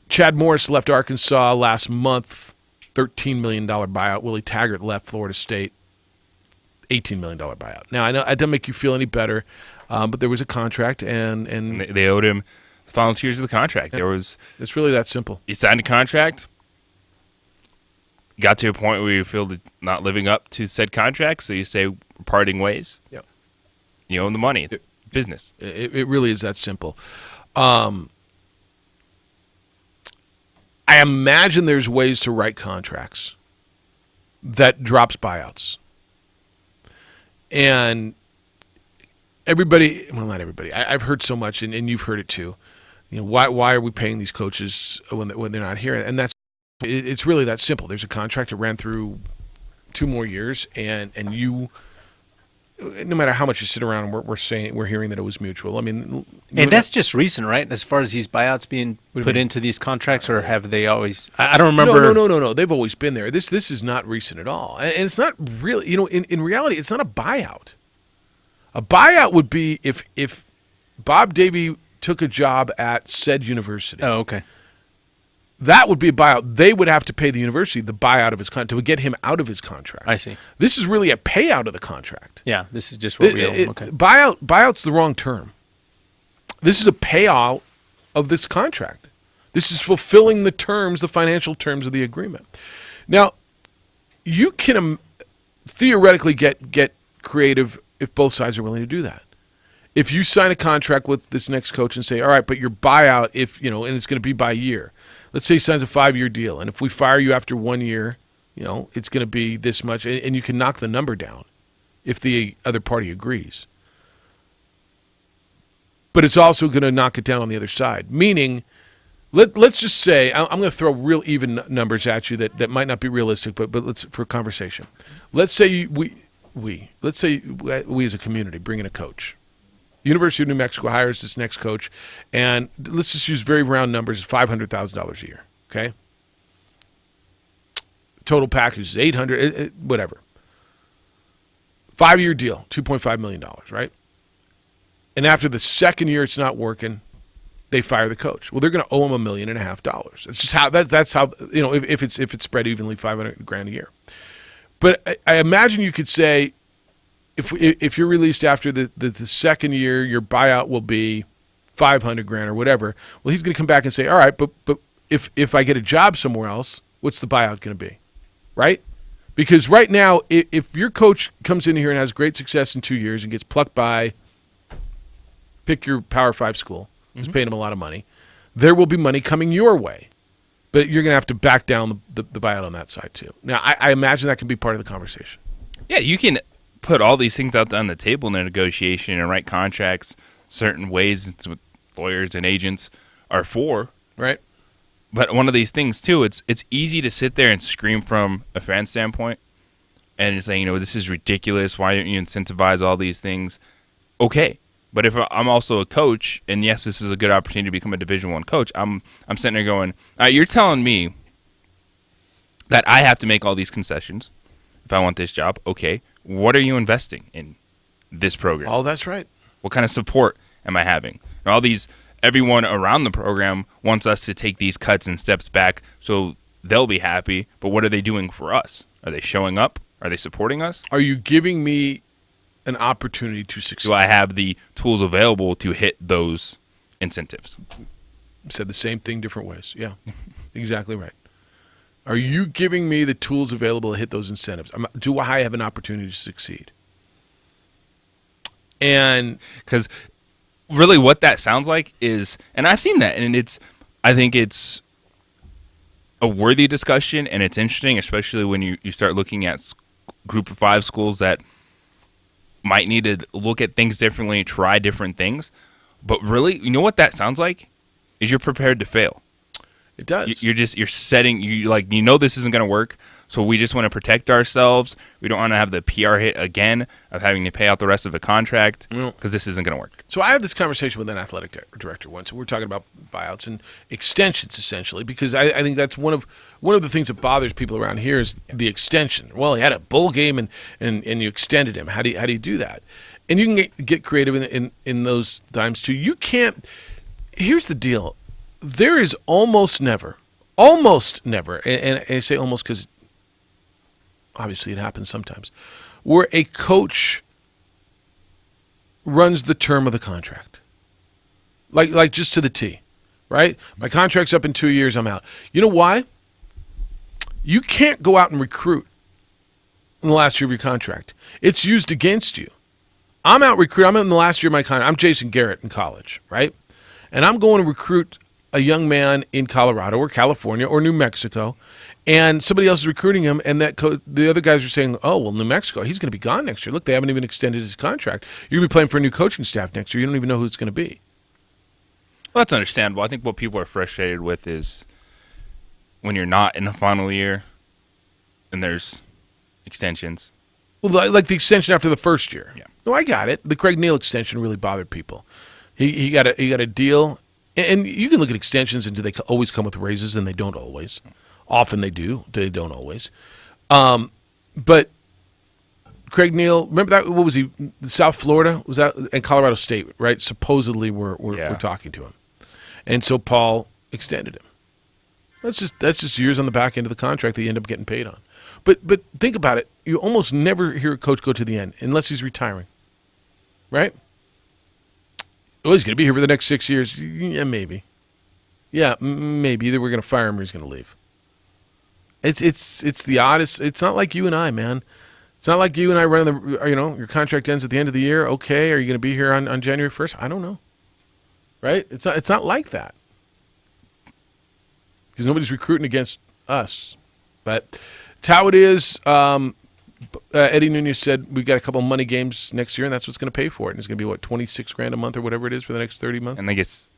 Chad Morris left Arkansas last month, $13 million buyout. Willie Taggart left Florida State, $18 million buyout. Now, I know it doesn't make you feel any better, but there was a contract, and they owed him the final 2 years of the contract. It's really that simple. You signed a contract, got to a point where you feel not living up to said contract, so you say we're parting ways. Yep. You own the money. It's business. It really is that simple. I imagine there's ways to write contracts that drops buyouts. And everybody, well, not everybody. I've heard so much, and you've heard it too. You know, why are we paying these coaches when they're not here? And it's really that simple. There's a contract that ran through 2 more years, and you, no matter how much you sit around, we're hearing that it was mutual. I mean, and that's just recent, right? As far as these buyouts being put into these contracts, or have they always? I don't remember. No. They've always been there. This is not recent at all, and it's not really. You know, in reality, it's not a buyout. A buyout would be if Bob Davey took a job at said university. Oh, okay. That would be a buyout. They would have to pay the university the buyout of his contract to get him out of his contract. I see. This is really a payout of the contract. Yeah, this is just what we owe. Okay. Buyout's the wrong term. This is a payout of this contract. This is fulfilling the terms, the financial terms of the agreement. Now, you can theoretically get creative if both sides are willing to do that. If you sign a contract with this next coach and say, all right, but your buyout, and it's going to be by year. Let's say he signs a 5-year deal, and if we fire you after 1 year, it's going to be this much, and you can knock the number down if the other party agrees. But it's also going to knock it down on the other side, meaning let's just say, I'm going to throw real even numbers at you that might not be realistic, but let's for conversation. Let's say we as a community bring in a coach. University of New Mexico hires this next coach, and let's just use very round numbers, $500,000 a year, okay? Total package is $800,000, whatever. 5-year deal, $2.5 million, right? And after the second year it's not working, they fire the coach. Well, they're going to owe him $1.5 million. It's just how that's how, if it's spread evenly, $500,000 a year. But I imagine you could say, if you're released after the second year, your buyout will be $500,000 or whatever. Well, he's going to come back and say, all right, but if I get a job somewhere else, what's the buyout going to be, right? Because right now, if your coach comes in here and has great success in 2 years and gets plucked by, pick your Power 5 school, who's paying him a lot of money, there will be money coming your way. But you're going to have to back down the buyout on that side too. Now, I imagine that can be part of the conversation. Yeah, you can put all these things out on the table in a negotiation and write contracts certain ways. It's what lawyers and agents are for. Right. But one of these things, too, it's easy to sit there and scream from a fan standpoint and say, this is ridiculous. Why don't you incentivize all these things? Okay. But if I'm also a coach, and yes, this is a good opportunity to become a Division I coach, I'm sitting there going, all right, you're telling me that I have to make all these concessions if I want this job. Okay. What are you investing in this program? Oh, that's right. What kind of support am I having? And everyone around the program wants us to take these cuts and steps back so they'll be happy. But what are they doing for us? Are they showing up? Are they supporting us? Are you giving me an opportunity to succeed? Do I have the tools available to hit those incentives? Said the same thing different ways. Yeah, exactly right. Are you giving me the tools available to hit those incentives? Do I have an opportunity to succeed? And because really what that sounds like is, and I've seen that, and I think it's a worthy discussion, and it's interesting, especially when you start looking at group of 5 schools that might need to look at things differently, try different things. But really, you know what that sounds like? Is you're prepared to fail. It does. You're setting, this isn't going to work, so we just want to protect ourselves. We don't want to have the PR hit again of having to pay out the rest of the contract because this isn't going to work. So I had this conversation with an athletic director once, and we were talking about buyouts and extensions essentially, because I think that's one of the things that bothers people around here is the extension. Well, he had a bowl game and you extended him. How do you do that? And you can get creative in those times too. You can't. Here's the deal. There is almost never, and I say almost because obviously it happens sometimes, where a coach runs the term of the contract. Like just to the T, right? My contract's up in 2 years, I'm out. You know why? You can't go out and recruit in the last year of your contract. It's used against you. I'm out recruiting. I'm in the last year of my contract. I'm Jason Garrett in college, right? And I'm going to recruit a young man in Colorado or California or New Mexico, and somebody else is recruiting him, and the other guys are saying, oh, well, New Mexico, he's going to be gone next year. Look, they haven't even extended his contract. You're going to be playing for a new coaching staff next year. You don't even know who it's going to be. Well, that's understandable. I think what people are frustrated with is when you're not in the final year and there's extensions. Well, like the extension after the first year. Yeah. No, I got it. The Craig Neal extension really bothered people. He got a deal. And you can look at extensions, and do they always come with raises? And they don't always. Often they do. They don't always. But Craig Neal, remember that? What was he? South Florida was that, and Colorado State, right? Supposedly we're talking to him, and so Paul extended him. That's just years on the back end of the contract that you end up getting paid on. But think about it. You almost never hear a coach go to the end unless he's retiring, right? Oh, he's going to be here for the next 6 years. Yeah, maybe. Yeah, maybe. Either we're going to fire him or he's going to leave. It's the oddest. It's not like you and I, man. It's not like you and I running your contract ends at the end of the year. Okay, are you going to be here on January 1st? I don't know. Right? It's not like that. Because nobody's recruiting against us. But it's how it is. Eddie Nunez said we've got a couple of money games next year, and that's what's going to pay for it. And it's going to be, $26,000 a month or whatever it is for the next 30 months? And I guess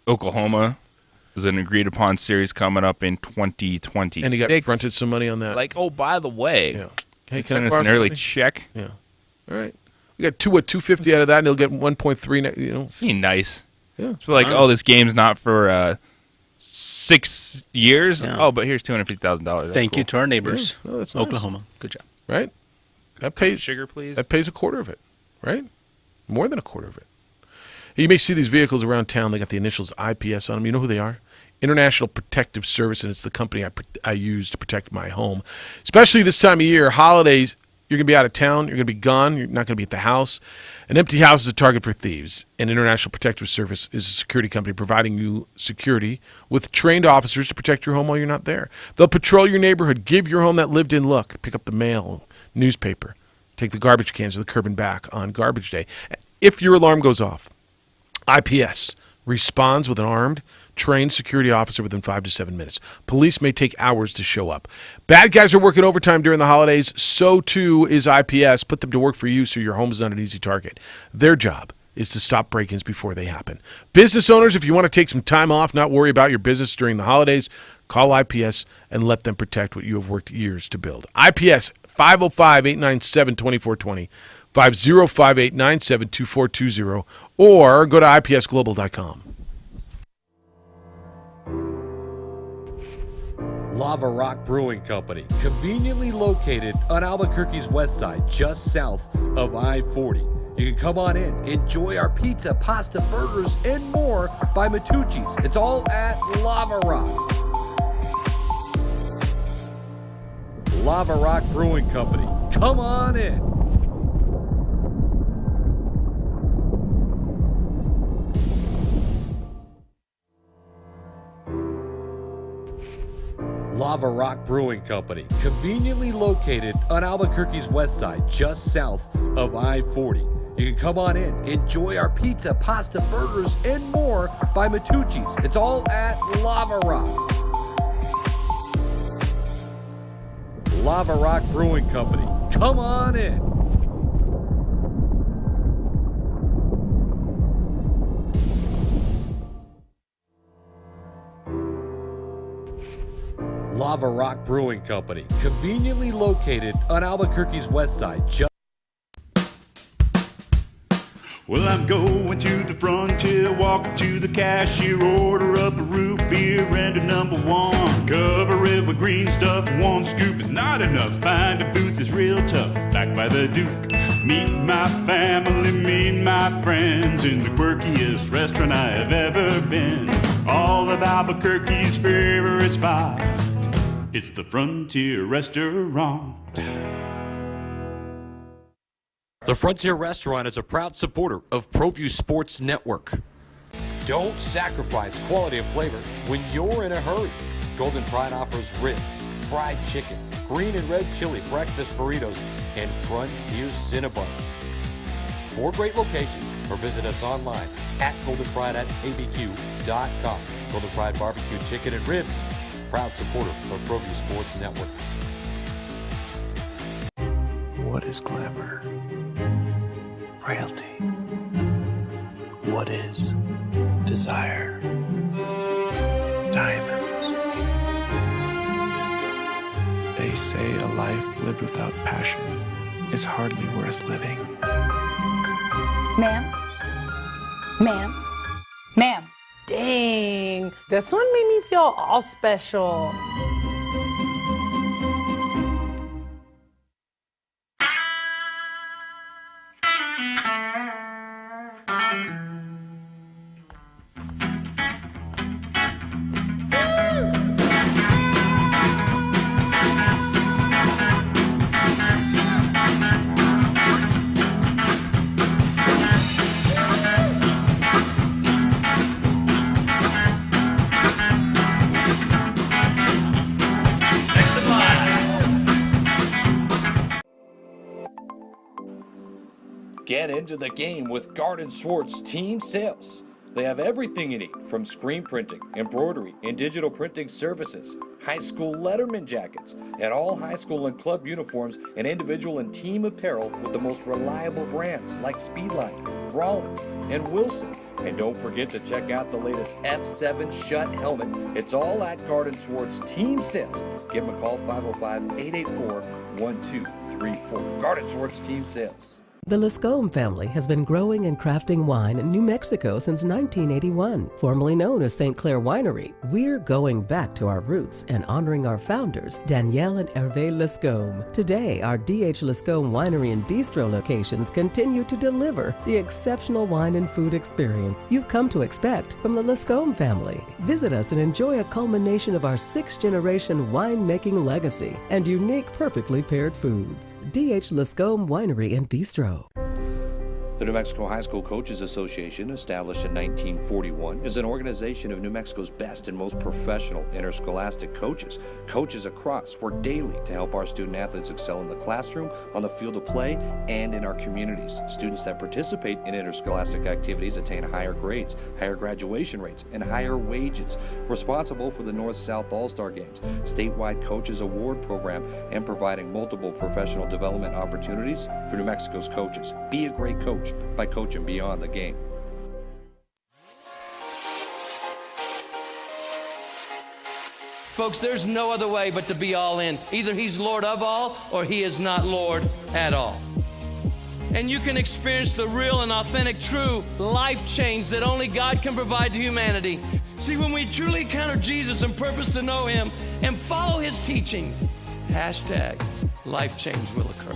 Oklahoma was an agreed-upon series coming up in 2026. And he got fronted some money on that. Like, oh, by the way, hey, send us an early check. Yeah. All right. We got $250 out of that, and he'll get 1.3. Be nice. Yeah. It's like, this game's not for 6 years. Yeah. Oh, but here's $250,000. Thank you to our neighbors. Yeah. Oh, that's nice. Oklahoma. Good job. Right? That pays sugar, please. That pays a quarter of it, right? More than a quarter of it. You may see these vehicles around town. They got the initials IPS on them. You know who they are? International Protective Service, and it's the company I use to protect my home. Especially this time of year, holidays, you're going to be out of town. You're going to be gone. You're not going to be at the house. An empty house is a target for thieves. And International Protective Service is a security company providing you security with trained officers to protect your home while you're not there. They'll patrol your neighborhood, give your home that lived-in look, pick up the mail, newspaper, take the garbage cans to the curb and back on garbage day. If your alarm goes off, IPS responds with an armed, trained security officer within 5 to 7 minutes. Police may take hours to show up. Bad guys are working overtime during the holidays. So too is IPS. Put them to work for you so your home is not an easy target. Their job is to stop break-ins before they happen. Business owners, if you want to take some time off, not worry about your business during the holidays, call IPS and let them protect what you have worked years to build. IPS, 505-897-2420, 505-897-2420, or go to ipsglobal.com. Lava Rock Brewing Company, conveniently located on Albuquerque's west side, just south of I-40. You can come on in, enjoy our pizza, pasta, burgers, and more by Matucci's. It's all at Lava Rock. Lava Rock Brewing Company, come on in. Lava Rock Brewing Company, conveniently located on Albuquerque's west side, just south of I-40. You can come on in, enjoy our pizza, pasta, burgers, and more by Matucci's. It's all at Lava Rock. Lava Rock Brewing Company, come on in. Lava Rock Brewing Company, conveniently located on Albuquerque's west side. Well, I'm going to the frontier, walk up to the cashier, order up a root beer and a number one. Cover it with green stuff, one scoop is not enough. Find a booth is real tough, back by the Duke. Meet my family, meet my friends in the quirkiest restaurant I have ever been. All of Albuquerque's favorite spot, it's the Frontier Restaurant. The Frontier Restaurant is a proud supporter of ProView Sports Network. Don't sacrifice quality and flavor when you're in a hurry. Golden Pride offers ribs, fried chicken, green and red chili breakfast burritos, and Frontier Cinnabons. 4 great locations, or visit us online at goldenpride@abq.com. Golden Pride Barbecue Chicken and Ribs, proud supporter of ProView Sports Network. What is glamour? Frailty. What is desire? Diamonds. They say a life lived without passion is hardly worth living. Ma'am? Ma'am? Ma'am? Dang, this one made me feel all special. Get into the game with Garden Swartz Team Sales. They have everything you need, from screen printing, embroidery, and digital printing services, high school letterman jackets, and all high school and club uniforms and individual and team apparel with the most reliable brands like Speedline, Rollins, and Wilson. And don't forget to check out the latest F7 Shut helmet. It's all at Garden Swartz Team Sales. Give them a call, 505-884-1234. Garden Swartz Team Sales. The Lascombe family has been growing and crafting wine in New Mexico since 1981. Formerly known as St. Clair Winery, we're going back to our roots and honoring our founders, Danielle and Hervé Lascombe. Today, our D.H. Lascombe Winery and Bistro locations continue to deliver the exceptional wine and food experience you've come to expect from the Lascombe family. Visit us and enjoy a culmination of our 6th-generation winemaking legacy and unique, perfectly paired foods. D.H. Lascombe Winery and Bistro. The New Mexico High School Coaches Association, established in 1941, is an organization of New Mexico's best and most professional interscholastic coaches. Coaches across work daily to help our student athletes excel in the classroom, on the field of play, and in our communities. Students that participate in interscholastic activities attain higher grades, higher graduation rates, and higher wages. Responsible for the North-South All-Star Games, statewide Coaches Award Program, and providing multiple professional development opportunities for New Mexico's coaches. Be a great coach by coaching beyond the game. Folks, there's no other way but to be all in. Either he's Lord of all or he is not Lord at all. And you can experience the real and authentic, true life change that only God can provide to humanity. See, when we truly encounter Jesus and purpose to know him and follow his teachings, hashtag life change will occur.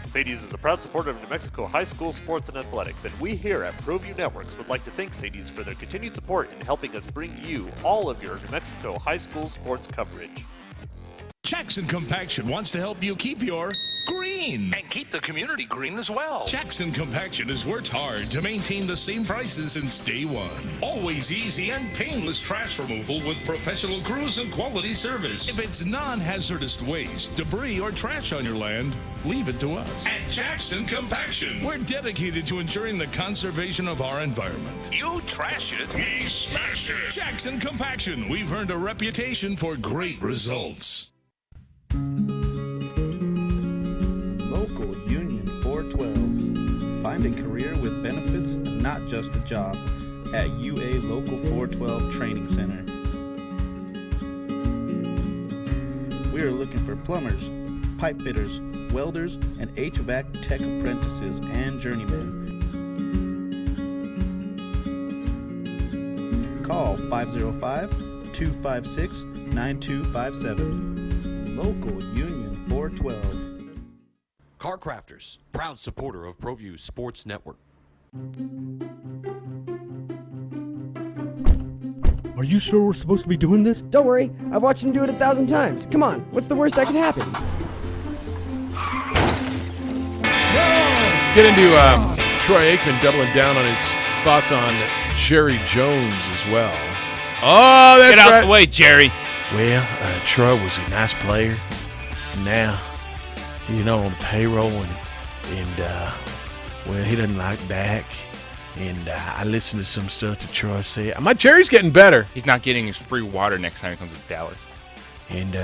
Sadie's is a proud supporter of New Mexico high school sports and athletics, and we here at ProView Networks would like to thank Sadie's for their continued support in helping us bring you all of your New Mexico high school sports coverage. Jackson Compaction wants to help you keep your green. And keep the community green as well. Jackson Compaction has worked hard to maintain the same prices since day one. Always easy and painless trash removal with professional crews and quality service. If it's non-hazardous waste, debris, or trash on your land, leave it to us. At Jackson Compaction, we're dedicated to ensuring the conservation of our environment. You trash it, we smash it. Jackson Compaction, we've earned a reputation for great results. Local Union 412. Find a career with benefits and not just a job at UA Local 412 Training Center. We are looking for plumbers, pipe fitters, welders, and HVAC tech apprentices and journeymen. Call 505-256-9257. Local Union 412. Car Crafters, proud supporter of ProView Sports Network. Are you sure we're supposed to be doing this? Don't worry, I've watched him do it 1,000 times. Come on, what's the worst that can happen? Get into Troy Aikman doubling down on his thoughts on Jerry Jones as well. Oh, that's Get out right. the way, Jerry. Well, Troy was a nice player. Now, on the payroll, and well, he doesn't like Dak. And I listened to some stuff that Troy said. My Jerry's getting better. He's not getting his free water next time he comes to Dallas. And,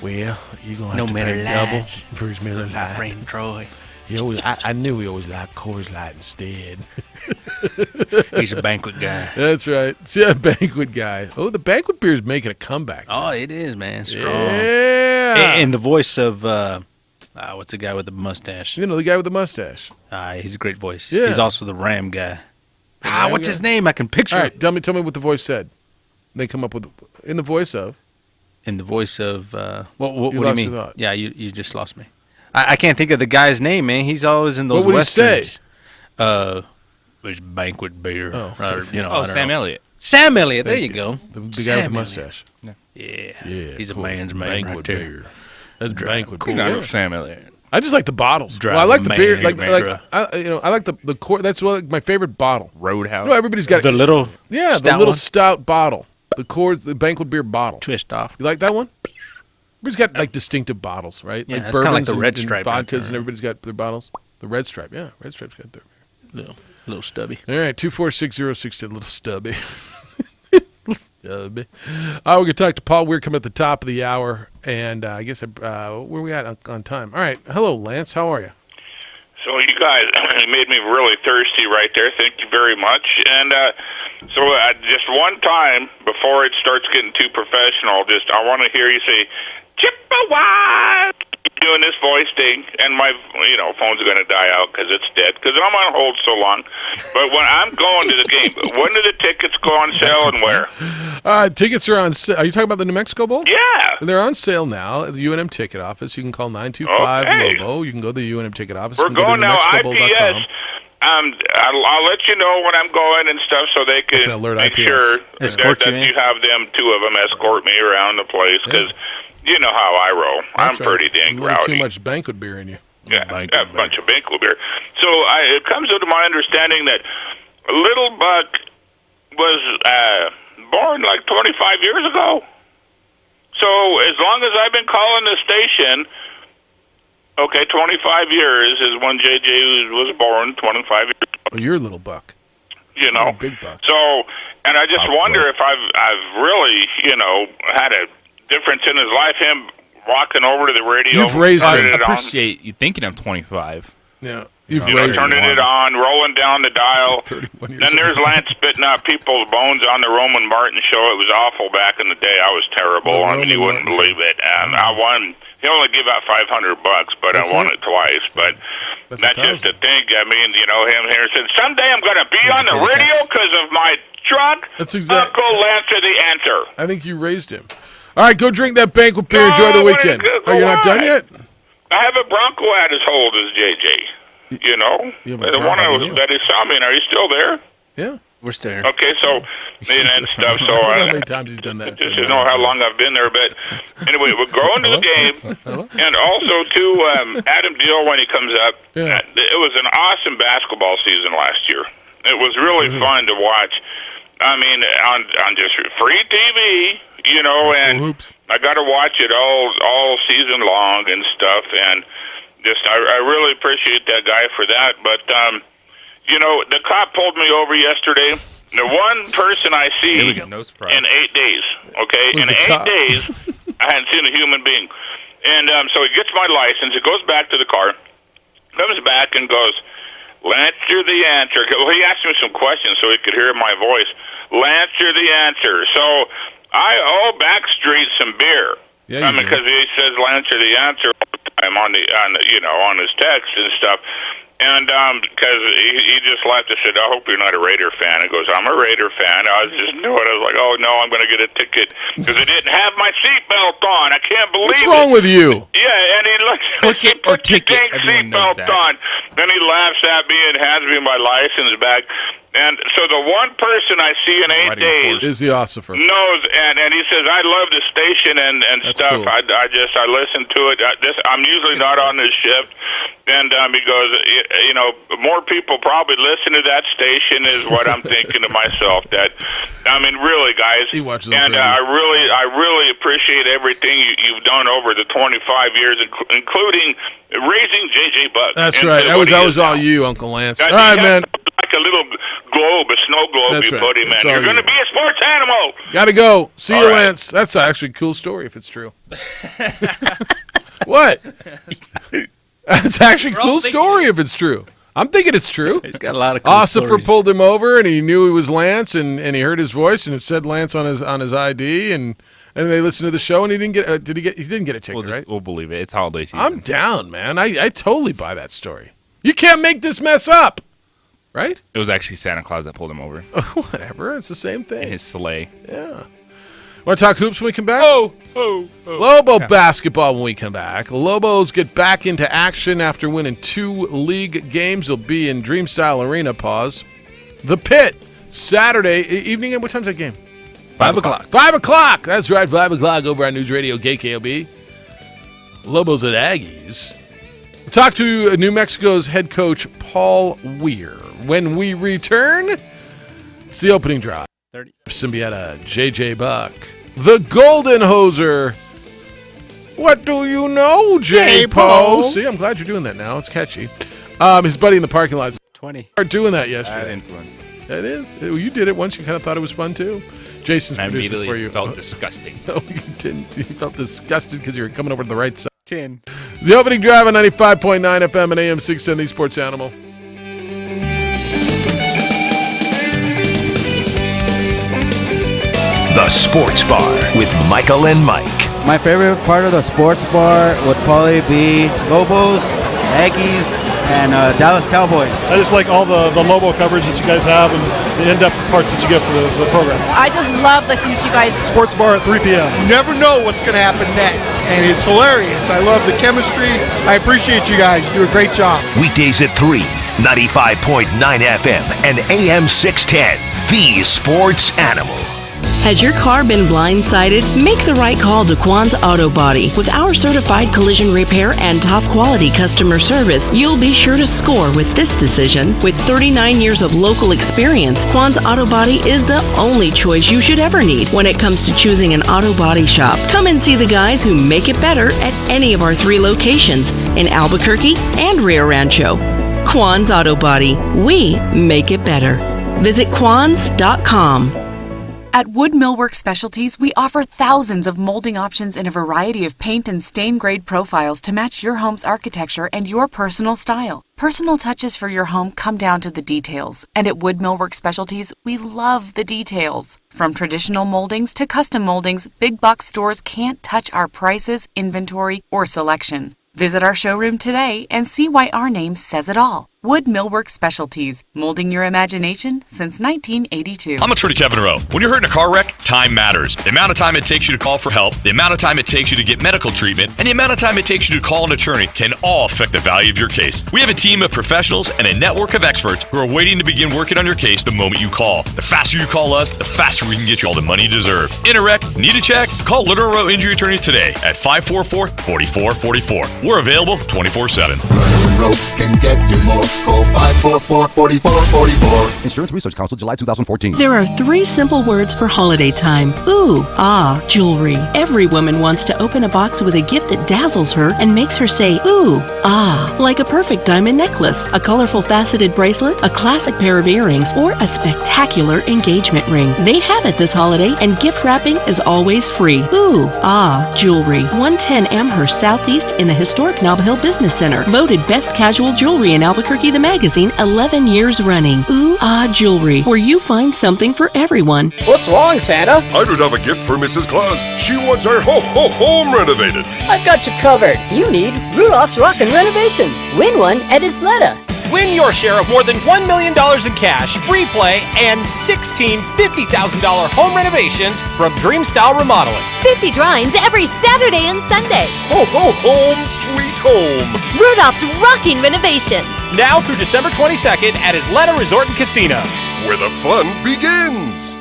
well, you're going to No have to Miller pay Lite. double for his Miller Lite. Friend Troy. I knew he always liked Coors Light instead. He's a banquet guy. That's right. See, a banquet guy. Oh, the banquet beer is making a comeback. Oh, it is, man. Strong. Yeah. And the voice of, what's the guy with the mustache? The guy with the mustache. He's a great voice. Yeah. He's also the Ram guy. Ram What's guy? his name? I can picture All it. right, tell me what the voice said. They come up with, in the voice of. In the voice of, what You do you lost mean? your thought. Yeah, you just lost me. I can't think of the guy's name, man. He's always in those What would he say? westerns. There's banquet beer. Oh, I don't Sam know. Elliott. Sam Elliott. There Thank you go. The guy with Sam the mustache. Elliott. Yeah. Yeah. He's a cool. man's man Banquet right there. beer. That's banquet Cool beer. guy, Sam Elliott. I just like the bottles. Drive Well, I like the man, beer. man, I like the core. That's my favorite bottle. Roadhouse. Everybody's got The little the stout little one? stout bottle. The banquet beer bottle. Twist off. You like that one? Everybody's got like distinctive bottles, right? Yeah, like it's kinda like bourbons the Red and Stripe vodkas, out there, and right? everybody's got their bottles. The Red Stripe, yeah, Red Stripe's got their little stubby. All right, 24606, a little stubby. Stubby. We're going to talk to Paul Weir coming at the top of the hour, and I guess where we at on time? All right, hello, Lance. How are you? So you guys made me really thirsty right there. Thank you very much. And so just one time before it starts getting too professional, I want to hear you say, Chippewa! Doing this voice thing, and my phone's going to die out because it's dead, because I'm on hold so long. But when I'm going to the game, when do the tickets go on sale and where? Tickets are on sale. Are you talking about the New Mexico Bowl? Yeah. They're on sale now at the UNM ticket office. You can call 925-LOBO. You can go to the UNM ticket office. We're You can going go to now, newmexicobowl.com. IPS. I'll let you know when I'm going and stuff, so they can alert make IPS. sure Escort that you have them, two of them, escort me around the place, because you know how I roll. That's I'm right. pretty dang A little rowdy. too much banquet beer in you. Yeah, a bunch of Banquet beer. So it comes to my understanding that Little Buck was born like 25 years ago. So as long as I've been calling the station, 25 years is when JJ was born, 25 years ago. Well, you're a little buck. You know, big buck. So, and I just wonder if I've really, had a difference in his life. Him walking over to the radio, You've raised I him. appreciate you thinking I'm 25. Yeah, you've raised turning it on, rolling down the dial. 31 years Then there's old. Lance spitting out people's bones on the Roman Martin show. It was awful back in the day. I was terrible. I mean, you wouldn't believe it. And I won. He only gave out $500, but That's I won it. it twice. But that's just a thing. I mean, him here said, someday I'm going to be on the radio because of my truck. That's exactly. Uncle Lance is the answer. I think you raised him. All right, go drink that banquet beer. Enjoy the weekend. Oh, you're not done yet? I have a Bronco at as old as JJ. You have a The one Bronco, that he saw me in. Are you still there? Yeah. We're still here. Okay, so and stuff. So I don't know how many times he's done that. just to know how long I've been there. But anyway, we're going to the game, and also to Adam Deal when he comes up. Yeah. It was an awesome basketball season last year. It was really fun to watch. I mean, on just free TV, and I got to watch it all season long and stuff. And just I really appreciate that guy for that. But the cop pulled me over yesterday. The one person I see No surprise. in 8 days, okay? Who's In the 8 cop? days, I hadn't seen a human being. And so he gets my license. He goes back to the car, comes back and goes, Lance, you're the answer. Well, he asked me some questions so he could hear my voice. Lance, you're the answer. So I owe Backstreet some beer. Yeah, you do. Because he says Lance, you're the answer all the time on his text and stuff. And because he just laughed and said, I hope you're not a Raider fan. He goes, I'm a Raider fan. I just knew it. I was like, oh, no, I'm going to get a ticket because I didn't have my seatbelt on. I can't believe What's it. wrong with you? Yeah, and he looks Click it or put your ticket. dang Everyone knows seatbelt that. on. Then he laughs at me and hands me my license back. And so the one person I see in 8 days Is the ossifer. knows, and he says, I love the station and That's stuff. cool. I listen to it. I'm usually not on this shift. And he goes, more people probably listen to that station is what I'm thinking to myself. That, I mean, really, guys. He watches on and radio. I really appreciate everything you've done over the 25 years, including raising JJ Buck. That's into right. That what was he is all now. you, Uncle Lance. I All mean, right, that's man. like a little globe, a snow globe That's you right. put him in. It's all You're going to you. be a sports animal. Gotta go. See All you, right. Lance. That's actually a cool story if it's true. What? That's actually a cool story if it's true. I'm thinking it's true. He's got a lot of cool Ossifer stories. pulled him over, and he knew he was Lance, and he heard his voice, and it said Lance on his ID, and they listened to the show, and he didn't get. He didn't get a ticket, right? We'll believe it. It's holiday season. I'm down, man. I totally buy that story. You can't make this mess up, right? It was actually Santa Claus that pulled him over Whatever. It's the same in thing. his sleigh. Yeah. Want to talk hoops when we come back? Oh. Lobo basketball when we come back. Lobos get back into action after winning 2 league games. They'll be in Dreamstyle Arena. Pause. The Pit, Saturday evening. What time's that game? 5 o'clock. 5 o'clock. That's right, 5 o'clock over on News Radio KKOB. Lobos at Aggies. We'll talk to New Mexico's head coach, Paul Weir. When we return, it's the opening drive. 30. Symbieta, JJ Buck, the Golden Hoser, What do you know, J-Po? See, I'm glad you're doing that now. It's catchy. His buddy in the parking lot. 20. Started doing that yesterday. Bad influence. It is. You did it once. You kind of thought it was fun, too. Jason's I producing immediately for you. felt disgusting. No, you didn't. You felt disgusted because you were coming over to the right side. 10. The opening drive on 95.9 FM and AM 610, the Sports Animal. The Sports Bar with Michael and Mike. My favorite part of the sports bar would probably be Lobos, Aggies, and Dallas Cowboys. I just like all the Lobo coverage that you guys have and the in-depth parts that you give to the program. I just love listening to you guys. Sports bar at 3 p.m. You never know what's going to happen next, and it's hilarious. I love the chemistry. I appreciate you guys. You do a great job. Weekdays at 3, 95.9 FM and AM 610, the Sports Animal. Has your car been blindsided? Make the right call to Quan's Auto Body. With our certified collision repair and top quality customer service, you'll be sure to score with this decision. With 39 years of local experience, Quan's Auto Body is the only choice you should ever need when it comes to choosing an auto body shop. Come and see the guys who make it better at any of our 3 locations in Albuquerque and Rio Rancho. Quan's Auto Body. We make it better. Visit quans.com. At Wood Millwork Specialties, we offer thousands of molding options in a variety of paint and stain grade profiles to match your home's architecture and your personal style. Personal touches for your home come down to the details, and at Wood Millwork Specialties, we love the details. From traditional moldings to custom moldings, big box stores can't touch our prices, inventory, or selection. Visit our showroom today and see why our name says it all. Wood Millwork Specialties, molding your imagination since 1982. I'm attorney Kevin Rowe. When you're hurt in a car wreck, time matters. The amount of time it takes you to call for help, the amount of time it takes you to get medical treatment, and the amount of time it takes you to call an attorney can all affect the value of your case. We have a team of professionals and a network of experts who are waiting to begin working on your case the moment you call. The faster you call us, the faster we can get you all the money you deserve. In a wreck, need a check? Call Little Rowe Injury Attorney today at 544-4444. We're available 24/7. Rowe can get you more. Call 544-4444. Insurance Research Council, July 2014. There are 3 simple words for holiday time. Ooh, ah, jewelry. Every woman wants to open a box with a gift that dazzles her and makes her say, ooh, ah, like a perfect diamond necklace, a colorful faceted bracelet, a classic pair of earrings, or a spectacular engagement ring. They have it this holiday, and gift wrapping is always free. Ooh, ah, jewelry. 110 Amherst Southeast in the historic Nob Hill Business Center. Voted best casual jewelry in Albuquerque, the magazine, 11 years running. Ooh, ah, jewelry, where you find something for everyone. What's wrong, Santa? I don't have a gift for Mrs. Claus. She wants her home renovated. I've got you covered. You need Rudolph's Rockin' Renovations. Win one at Isleta. Win your share of more than $1 million in cash, free play, and 16 $50,000 home renovations from Dreamstyle Remodeling. 50 drawings every Saturday and Sunday. Home, sweet home. Rudolph's Rocking Renovations. Now through December 22nd at Isleta Resort and Casino. Where the fun begins.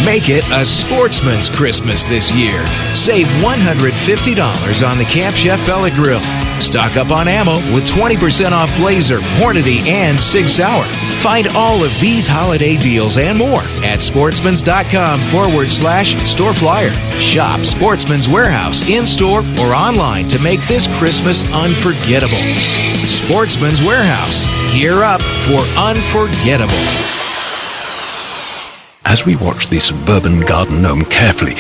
Make it a sportsman's Christmas this year. Save $150 on the Camp Chef Pellet Grill. Stock up on ammo with 20% off Blazer, Hornady, and Sig Sauer. Find all of these holiday deals and more at sportsmans.com/store flyer. Shop Sportsman's Warehouse in-store or online to make this Christmas unforgettable. Sportsman's Warehouse. Gear up for unforgettable. As we watch the suburban garden gnome carefully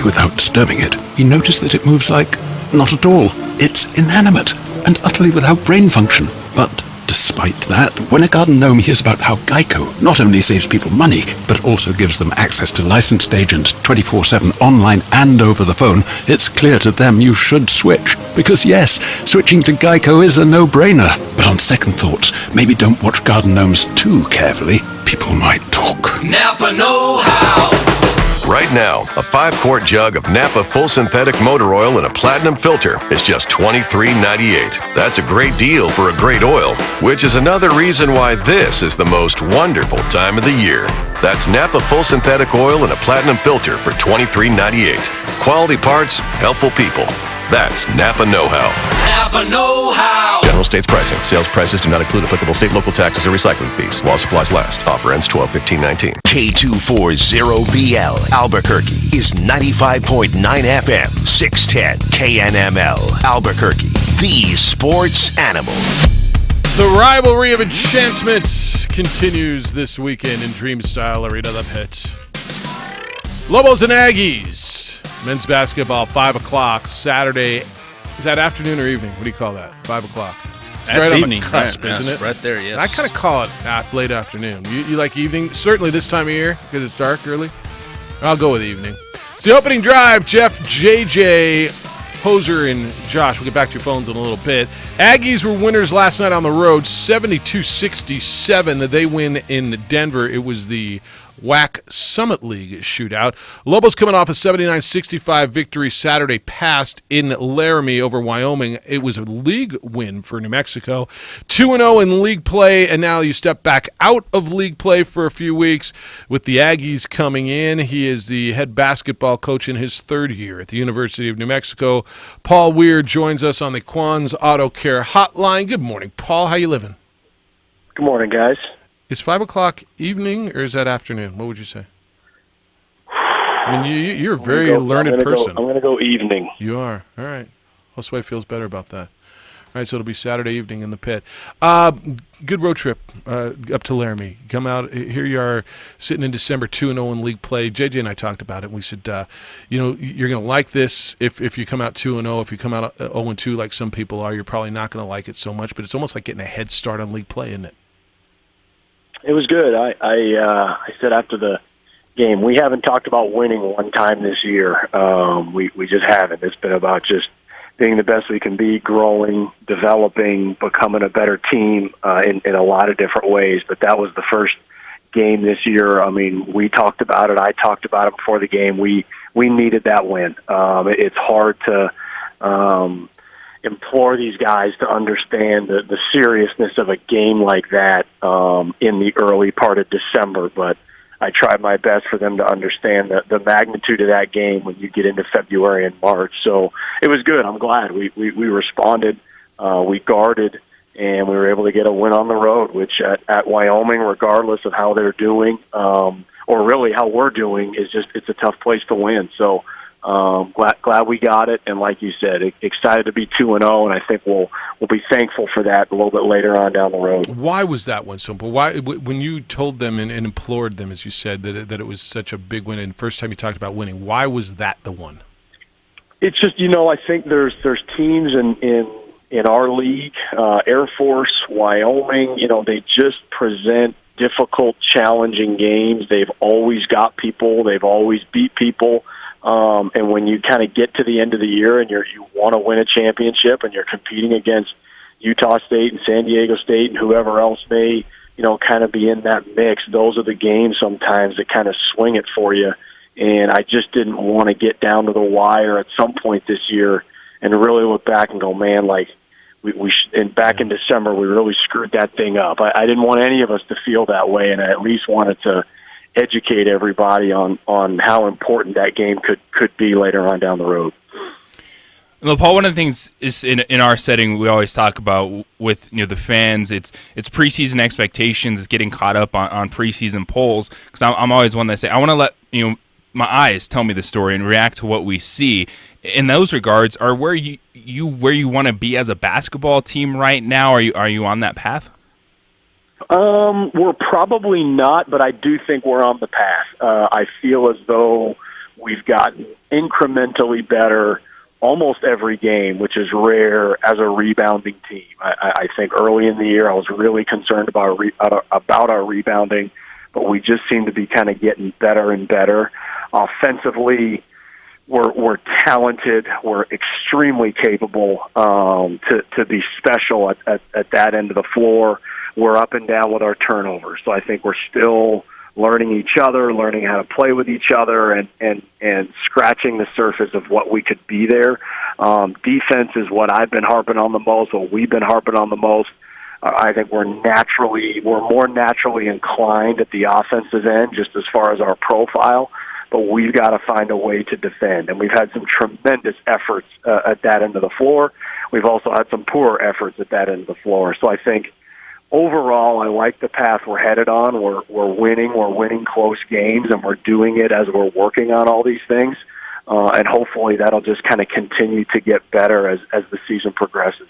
without disturbing it, we notice that it moves like not at all. It's inanimate and utterly without brain function. But despite that, when a garden gnome hears about how Geico not only saves people money, but also gives them access to licensed agents 24/7 online and over the phone, it's clear to them you should switch. Because yes, switching to Geico is a no-brainer. But on second thoughts, maybe don't watch garden gnomes too carefully. People might talk. Napa know-how. Right now, a 5-quart jug of Napa full synthetic motor oil and a platinum filter is just $23.98. That's a great deal for a great oil, which is another reason why this is the most wonderful time of the year. That's Napa full synthetic oil and a platinum filter for $23.98. Quality parts, helpful people. That's Napa know-how. Napa know-how. General states pricing. Sales prices do not include applicable state, local taxes, or recycling fees. While supplies last. Offer ends 12/15/19. K240BL Albuquerque is 95.9 FM, 610 KNML, Albuquerque, the sports animal. The rivalry of enchantment continues this weekend in Dreamstyle Arena, the Pit. Lobos and Aggies. Men's basketball, 5 o'clock, Saturday. Is that afternoon or evening? What do you call that? 5 o'clock. It's That's right evening, on the cusp, right? isn't Yes, it? right there, yes. I kind of call it late afternoon. You like evening? Certainly this time of year because it's dark early. I'll go with evening. It's the opening drive. Jeff, JJ, Hoser, and Josh. We'll get back to your phones in a little bit. Aggies were winners last night on the road, 72-67. They win in Denver. It was the WAC Summit League shootout. Lobos coming off a 79-65 victory Saturday past in Laramie over Wyoming. It was a league win for New Mexico. 2-0 in league play, and now you step back out of league play for a few weeks with the Aggies coming in. He is the head basketball coach in his third year at the University of New Mexico. Paul Weir joins us on the Quan's Auto Care Hotline. Good morning, Paul. How you living? Good morning, guys. Is 5 o'clock evening or is that afternoon? What would you say? I mean, you're a very learned person. I'm going to go evening. You are. All right. Josue feels better about that. All right, so it'll be Saturday evening in the Pit. Good road trip up to Laramie. Come out. Here you are sitting in December 2-0 in league play. JJ and I talked about it. And we said, you're going to like this if you come out 2-0. If you come out 0-2 like some people are, you're probably not going to like it so much. But it's almost like getting a head start on league play, isn't it? It was good. I said after the game, we haven't talked about winning one time this year. We just haven't. It's been about just being the best we can be, growing, developing, becoming a better team in a lot of different ways. But that was the first game this year. I mean, we talked about it. I talked about it before the game. We needed that win. It's hard to implore these guys to understand the seriousness of a game like that in the early part of December, but I tried my best for them to understand the magnitude of that game when you get into February and March. So it was good. I'm glad we responded, we guarded, and we were able to get a win on the road, which at Wyoming, regardless of how they're doing, or really how we're doing, it's a tough place to win. So glad we got it, and like you said, excited to be 2-0, and I think we'll be thankful for that a little bit later on down the road. Why was that one so important? Why, when you told them and implored them, as you said, that it was such a big win, and first time you talked about winning, why was that the one? It's just, I think there's teams in our league, Air Force, Wyoming, they just present difficult, challenging games. They've always got people. They've always beat people. And when you kind of get to the end of the year and you want to win a championship and you're competing against Utah State and San Diego State and whoever else may, kind of be in that mix, those are the games sometimes that kind of swing it for you. And I just didn't want to get down to the wire at some point this year and really look back and go, man, like and back in December, we really screwed that thing up. I didn't want any of us to feel that way, and I at least wanted to educate everybody on how important that game could be later on down the road. Well, Paul, one of the things is in our setting we always talk about with the fans. It's preseason expectations. It's getting caught up on preseason polls, because I'm always one that say I want to let my eyes tell me the story and react to what we see. In those regards, are where you want to be as a basketball team right now? Are you on that path? We're probably not, but I do think we're on the path. I feel as though we've gotten incrementally better almost every game, which is rare as a rebounding team. I think early in the year I was really concerned about our rebounding, but we just seem to be kind of getting better and better. Offensively, we're talented. We're extremely capable to be special at that end of the floor. We're up and down with our turnovers. So I think we're still learning each other, learning how to play with each other, and scratching the surface of what we could be there. Defense is what I've been harping on the most, what we've been harping on the most. I think we're more naturally inclined at the offensive end, just as far as our profile, but we've got to find a way to defend. And we've had some tremendous efforts at that end of the floor. We've also had some poor efforts at that end of the floor. So I think overall, I like the path we're headed on. We're winning close games, and we're doing it as we're working on all these things. and hopefully that'll just kind of continue to get better as the season progresses.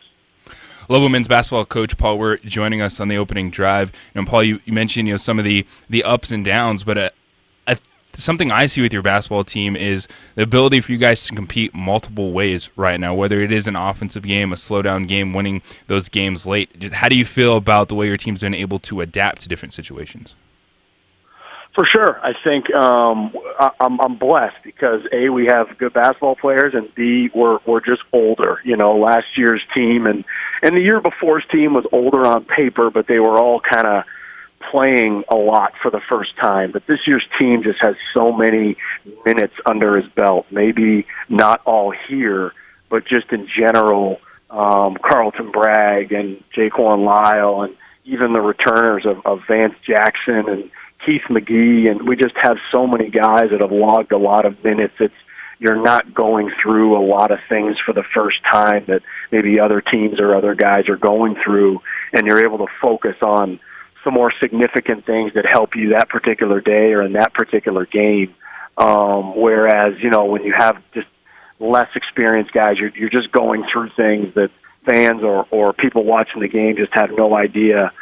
Lobo men's basketball coach Paul Weir joining us on the opening drive. Paul, you mentioned some of the ups and downs, but something I see with your basketball team is the ability for you guys to compete multiple ways right now, whether it is an offensive game, a slowdown game, winning those games late. How do you feel about the way your team's been able to adapt to different situations? For sure. I think I'm blessed because, A, we have good basketball players, and B, we're just older. Last year's team and the year before's team was older on paper, but they were all kind of playing a lot for the first time. But this year's team just has so many minutes under his belt. Maybe not all here, but just in general, Carlton Bragg and Jaquan Lyle and even the returners of Vance Jackson and Keith McGee, and we just have so many guys that have logged a lot of minutes. You're not going through a lot of things for the first time that maybe other teams or other guys are going through, and you're able to focus on some more significant things that help you that particular day or in that particular game. Whereas, when you have just less experienced guys, you're just going through things that fans or people watching the game just have no idea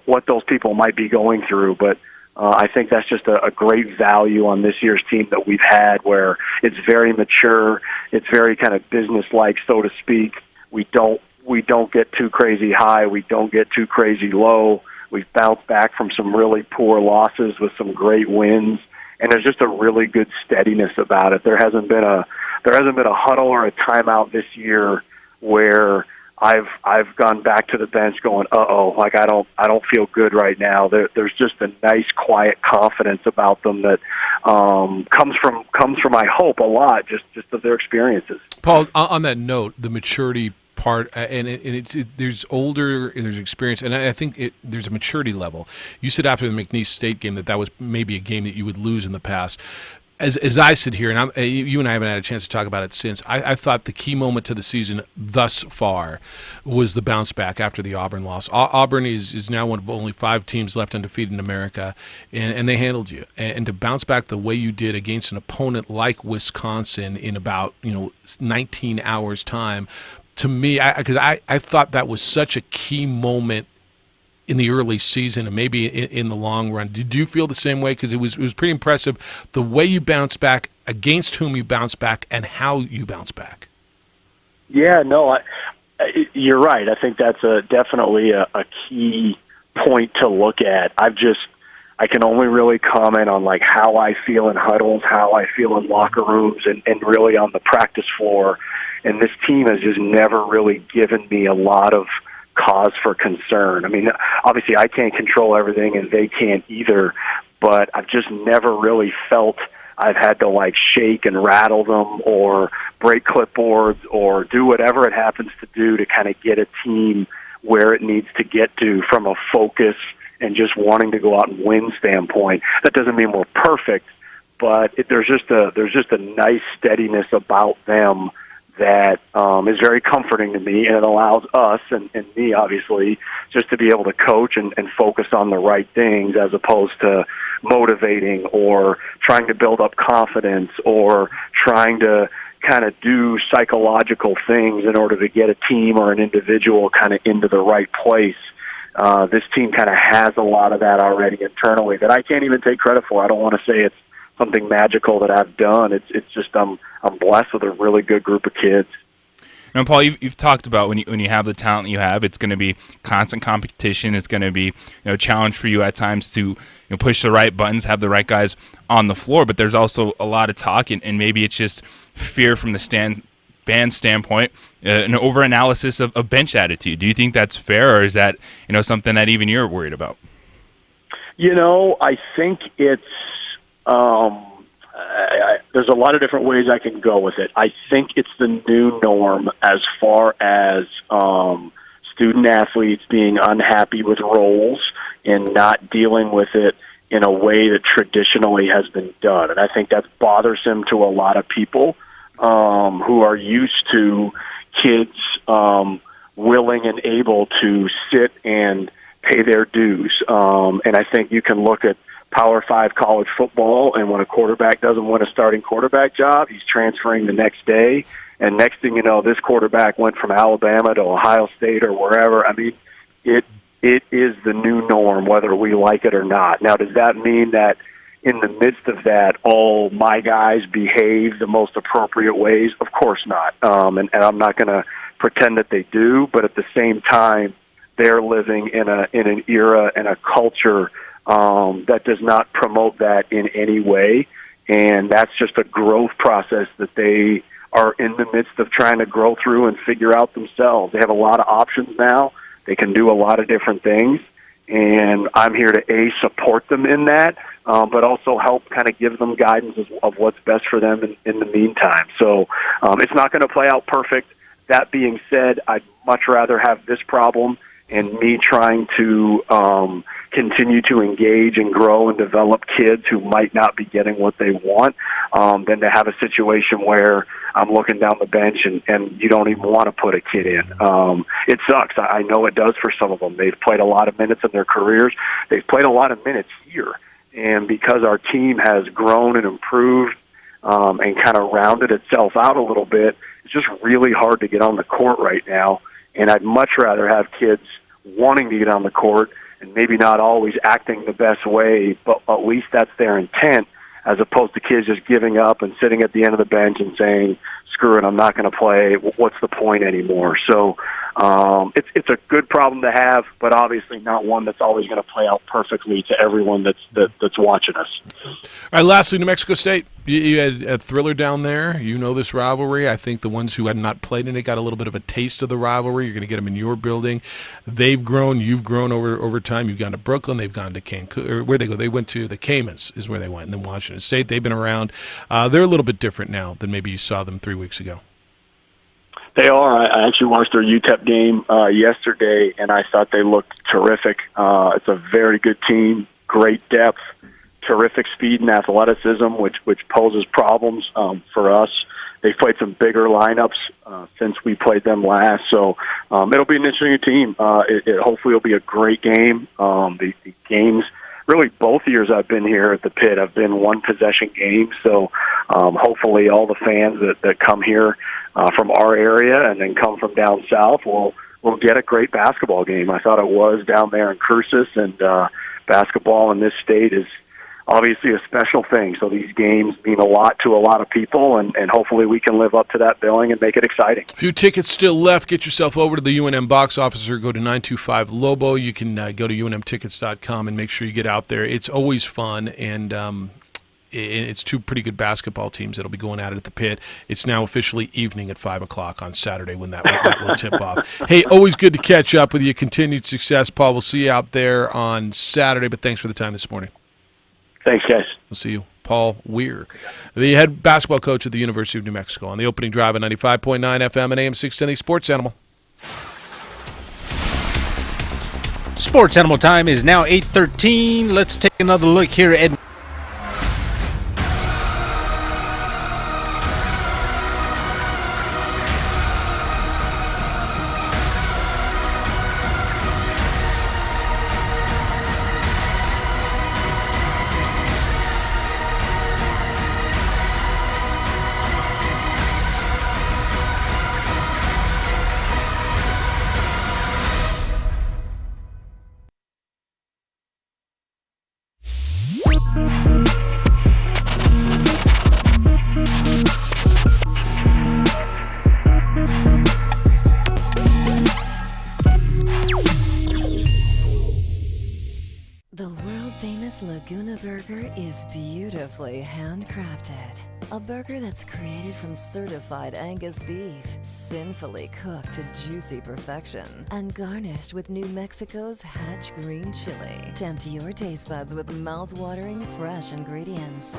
what those people might be going through. But I think that's just a great value on this year's team that we've had, where it's very mature, it's very kind of business-like, so to speak. We don't get too crazy high, we don't get too crazy low. We've bounced back from some really poor losses with some great wins, and there's just a really good steadiness about it. There hasn't been a huddle or a timeout this year where I've gone back to the bench going, like I don't feel good right now. There's just a nice, quiet confidence about them that comes from I hope a lot just of their experiences. Paul, on that note, the maturity part, there's older, there's experience, and I think there's a maturity level. You said after the McNeese State game that was maybe a game that you would lose in the past. As I sit here, and you and I haven't had a chance to talk about it since, I thought the key moment to the season thus far was the bounce back after the Auburn loss. Auburn is now one of only 5 teams left undefeated in America, and they handled you. And to bounce back the way you did against an opponent like Wisconsin in about 19 hours' time, to me, because I thought that was such a key moment in the early season and maybe in the long run. Did you feel the same way? Because it was pretty impressive the way you bounced back, against whom you bounced back, and how you bounced back. Yeah, no, you're right. I think that's definitely a key point to look at. I can only really comment on like how I feel in huddles, how I feel in locker rooms, and really on the practice floor. And this team has just never really given me a lot of cause for concern. I mean, obviously I can't control everything and they can't either, but I've just never really felt I've had to like shake and rattle them or break clipboards or do whatever it happens to do to kind of get a team where it needs to get to from a focus and just wanting to go out and win standpoint. That doesn't mean we're perfect, but there's just a nice steadiness about them that is very comforting to me, and it allows us and me, obviously, just to be able to coach and focus on the right things as opposed to motivating or trying to build up confidence or trying to kind of do psychological things in order to get a team or an individual kind of into the right place. This team kind of has a lot of that already internally that I can't even take credit for. I don't want to say it's something magical that I've done. It's just I'm blessed with a really good group of kids. Now, Paul, you've talked about when you have the talent you have, it's going to be constant competition. It's going to be a challenge for you at times to push the right buttons, have the right guys on the floor. But there's also a lot of talk, and maybe it's just fear from the fan standpoint, an overanalysis of bench attitude. Do you think that's fair, or is that something that even you're worried about? I think it's. There's a lot of different ways I can go with it. I think it's the new norm as far as student athletes being unhappy with roles and not dealing with it in a way that traditionally has been done. And I think that's bothersome to a lot of people who are used to kids willing and able to sit and pay their dues. And I think you can look at Power 5 college football, and when a quarterback doesn't win a starting quarterback job, he's transferring the next day. And next thing you know, this quarterback went from Alabama to Ohio State or wherever. I mean, it is the new norm, whether we like it or not. Now, does that mean that in the midst of that, all my guys behave the most appropriate ways? Of course not. And I'm not going to pretend that they do, but at the same time, they're living in an era and a culture that does not promote that in any way. And that's just a growth process that they are in the midst of trying to grow through and figure out themselves. They have a lot of options now. They can do a lot of different things. And I'm here to, support them in that, but also help kind of give them guidance of what's best for them in the meantime. So it's not going to play out perfect. That being said, I'd much rather have this problem and me trying to continue to engage and grow and develop kids who might not be getting what they want than to have a situation where I'm looking down the bench and you don't even want to put a kid in. It sucks. I know it does for some of them. They've played a lot of minutes in their careers. They've played a lot of minutes here. And because our team has grown and improved and kind of rounded itself out a little bit, it's just really hard to get on the court right now. And I'd much rather have kids wanting to get on the court and maybe not always acting the best way, but at least that's their intent, as opposed to kids just giving up and sitting at the end of the bench and saying, screw it, I'm not going to play. What's the point anymore? So it's a good problem to have, but obviously not one that's always going to play out perfectly to everyone that's watching us. All right, lastly, New Mexico State. You had a thriller down there. You know this rivalry. I think the ones who had not played in it got a little bit of a taste of the rivalry. You're going to get them in your building. They've grown. You've grown over time. You've gone to Brooklyn. They've gone to Cancun. Or where'd they go? They went to the Caymans is where they went, and then Washington State. They've been around. They're a little bit different now than maybe you saw them 3 weeks ago. They are. I actually watched their UTEP game yesterday, and I thought they looked terrific. It's a very good team, great depth, terrific speed and athleticism, which poses problems for us. They've played some bigger lineups since we played them last, so it'll be an interesting team. It hopefully will be a great game. The games, really both years I've been here at the Pit, have been one-possession games, so hopefully all the fans that come here from our area and then come from down south will get a great basketball game. I thought it was down there in Cruces, and basketball in this state is obviously a special thing. So these games mean a lot to a lot of people, and hopefully we can live up to that billing and make it exciting. A few tickets still left. Get yourself over to the UNM box office or go to 925-LOBO. You can go to unmtickets.com and make sure you get out there. It's always fun, and it's two pretty good basketball teams that'll be going at it at the Pit. It's now officially evening at 5 o'clock on Saturday when that will tip off. Hey, always good to catch up with you. Continued success, Paul. We'll see you out there on Saturday, but thanks for the time this morning. Thanks, guys. We'll see you. Paul Weir, the head basketball coach at the University of New Mexico, on the opening drive at 95.9 FM and AM 610, the Sports Animal. Sports Animal time is now 8:13. Let's take another look here at Laguna Burger is beautifully handcrafted. A burger that's created from certified Angus beef, sinfully cooked to juicy perfection, and garnished with New Mexico's Hatch green chili. Tempt your taste buds with mouth-watering fresh ingredients.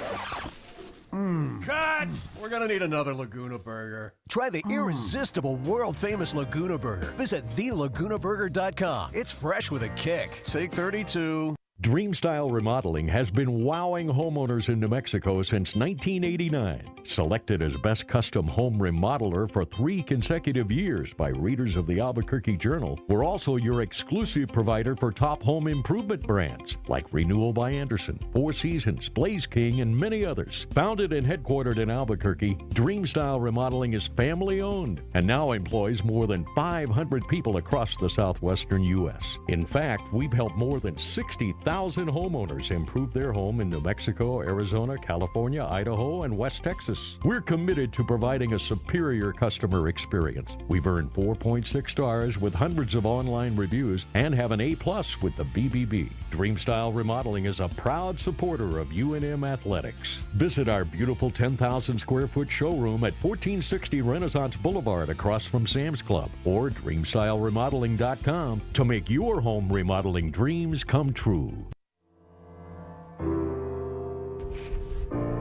Cut! We're gonna need another Laguna Burger. Try the irresistible, world-famous Laguna Burger. Visit thelagunaburger.com. It's fresh with a kick. Take 32. Dreamstyle Remodeling has been wowing homeowners in New Mexico since 1989. Selected as Best Custom Home Remodeler for 3 consecutive years by readers of the Albuquerque Journal, we're also your exclusive provider for top home improvement brands like Renewal by Anderson, Four Seasons, Blaze King, and many others. Founded and headquartered in Albuquerque, Dreamstyle Remodeling is family-owned and now employs more than 500 people across the southwestern U.S. In fact, we've helped more than 60,000 homeowners improve their home in New Mexico, Arizona, California, Idaho, and West Texas. We're committed to providing a superior customer experience. We've earned 4.6 stars with hundreds of online reviews and have an A+ with the BBB. Dreamstyle Remodeling is a proud supporter of UNM Athletics. Visit our beautiful 10,000 square foot showroom at 1460 Renaissance Boulevard across from Sam's Club or dreamstyleremodeling.com to make your home remodeling dreams come true.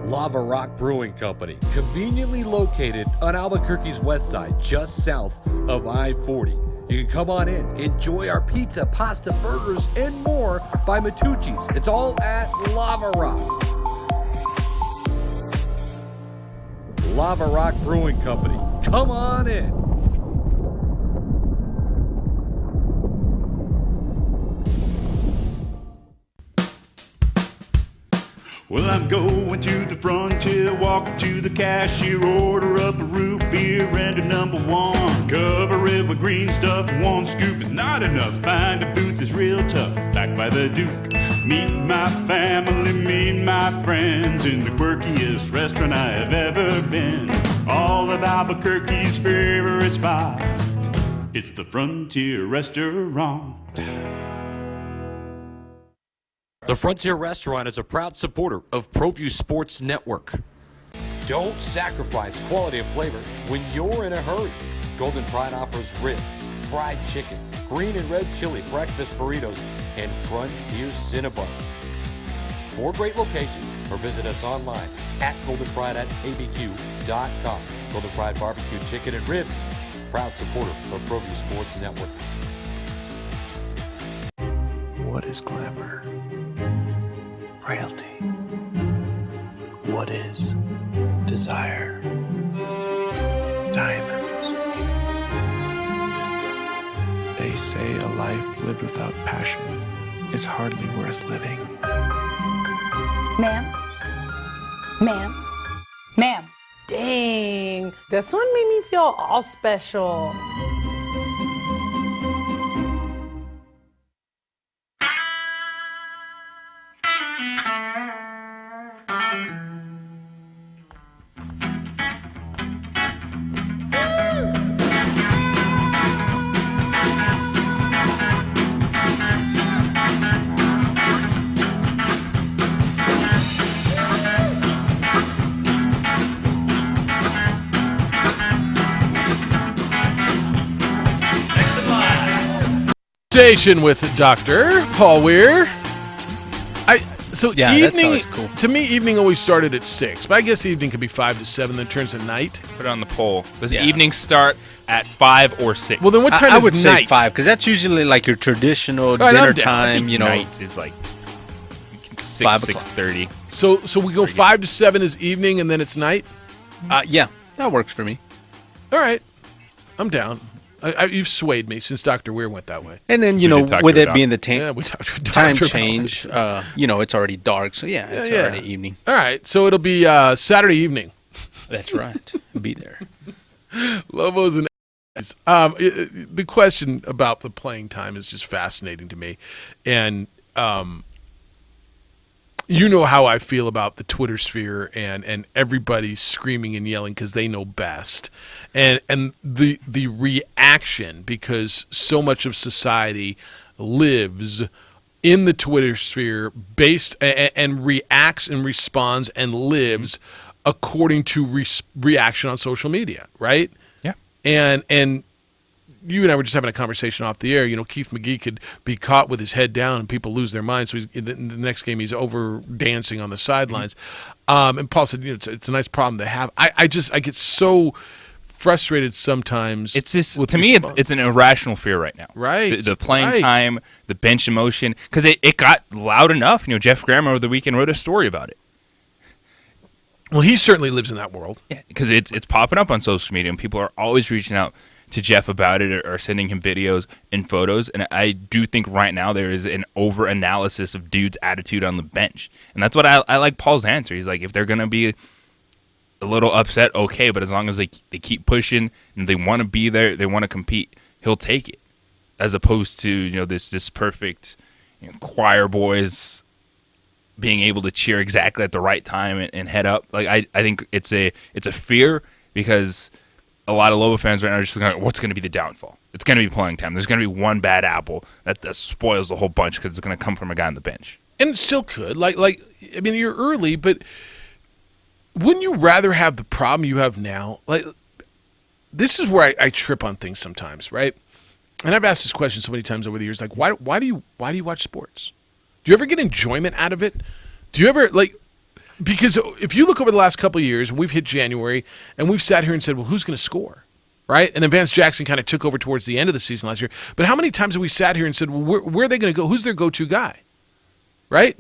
Lava Rock Brewing Company, conveniently located on Albuquerque's west side, just south of I-40. You can come on in, enjoy our pizza, pasta, burgers, and more by Matucci's. It's all at Lava Rock. Lava Rock Brewing Company, come on in. Well, I'm going to the frontier, walk up to the cashier, order up a root beer and a number one. Cover it with green stuff, one scoop is not enough. Find a booth is real tough, back by the Duke. Meet my family, meet my friends in the quirkiest restaurant I have ever been. All of Albuquerque's favorite spot, it's the Frontier Restaurant. The Frontier Restaurant is a proud supporter of ProView Sports Network. Don't sacrifice quality of flavor when you're in a hurry. Golden Pride offers ribs, fried chicken, green and red chili breakfast burritos, and Frontier Cinnabons. 4 great locations, or visit us online at goldenpride@abq.com. Golden Pride Barbecue Chicken and Ribs, proud supporter of ProView Sports Network. What is glamour? Frailty. What is desire? Diamonds. They say a life lived without passion is hardly worth living. Ma'am? Ma'am? Ma'am? Dang, this one made me feel all special. Station with Dr. Paul Weir. Evening, that's always cool. To me, evening always started at 6, but I guess evening could be 5 to 7, then turns to night. Put it on the poll. Does evening start at 5 or 6? Well, then what time I is would say night? 5, because that's usually like your traditional Right, dinner I'm down. time, I think you know. night is like 6, 5 o'clock. 6:30. So we go 5 to 7 is evening, and then it's night? Yeah, that works for me. All right. I'm down. You've swayed me since Dr. Weir went that way. And then, with it being the time Dr. change, it's already dark. So, it's already evening. All right. So it'll be Saturday evening. That's right. Be there. Lobos and the question about the playing time is just fascinating to me. And you know how I feel about the Twitter sphere and everybody screaming and yelling because they know best, and the reaction, because so much of society lives in the Twitter sphere based and reacts and responds and lives according to reaction on social media, right? Yeah. And you and I were just having a conversation off the air. You know, Keith McGee could be caught with his head down and people lose their minds. So in the next game, he's over dancing on the sidelines. And Paul said, it's a nice problem to have. I get so frustrated sometimes. It's just with to me, response. it's an irrational fear right now. Right. The playing right. time, the bench emotion, because it got loud enough. Jeff Graham over the weekend wrote a story about it. Well, he certainly lives in that world. Yeah, because it's popping up on social media, and people are always reaching out to Jeff about it or sending him videos and photos. And I do think right now there is an over-analysis of dude's attitude on the bench. And that's what I like Paul's answer. He's like, if they're going to be a little upset, okay, but as long as they keep pushing and they want to be there, they want to compete, he'll take it. As opposed to, this perfect choir boys being able to cheer exactly at the right time and head up. Like I think it's a fear because a lot of Lobo fans right now are just going, what's going to be the downfall? It's going to be playing time. There's going to be one bad apple that spoils the whole bunch because it's going to come from a guy on the bench. And it still could. You're early, but wouldn't you rather have the problem you have now? Like, this is where I trip on things sometimes, right? And I've asked this question so many times over the years. Like, why do you watch sports? Do you ever get enjoyment out of it? Do you ever because if you look over the last couple of years, we've hit January, and we've sat here and said, well, who's going to score? Right? And then Vance Jackson kind of took over towards the end of the season last year. But how many times have we sat here and said, well, where are they going to go? Who's their go-to guy? Right?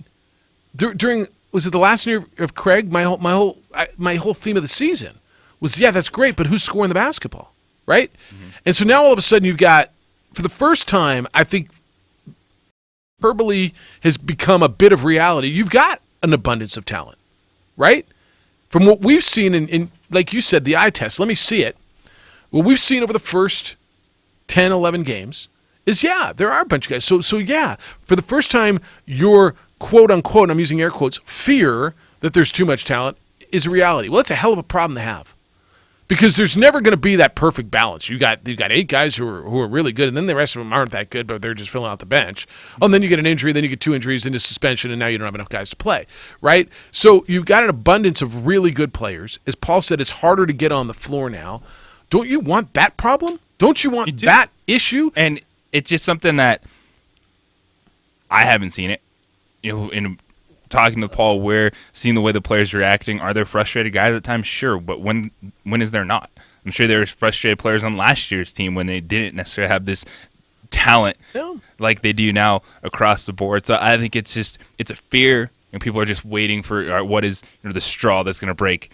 During, was it the last year of Craig? My whole theme of the season was, yeah, that's great, but who's scoring the basketball? Right? Mm-hmm. And so now all of a sudden you've got, for the first time, I think hyperbole has become a bit of reality. You've got an abundance of talent. Right? From what we've seen in, like you said, the eye test, let me see it. What we've seen over the first 10, 11 games is, yeah, there are a bunch of guys. So yeah, for the first time, your quote-unquote, I'm using air quotes, fear that there's too much talent is a reality. Well, that's a hell of a problem to have. Because there's never going to be that perfect balance. You've got 8 guys who are really good, and then the rest of them aren't that good, but they're just filling out the bench. Oh, and then you get an injury, then you get 2 injuries into suspension, and now you don't have enough guys to play, right? So you've got an abundance of really good players. As Paul said, it's harder to get on the floor now. Don't you want that problem? Don't you want that issue? And it's just something that I haven't seen it. In talking to Paul Weir, seeing the way the players are reacting, are there frustrated guys at times? Sure, but when is there not? I'm sure there's frustrated players on last year's team when they didn't necessarily have this talent like they do now across the board. So I think it's a fear, and people are just waiting for what is the straw that's going to break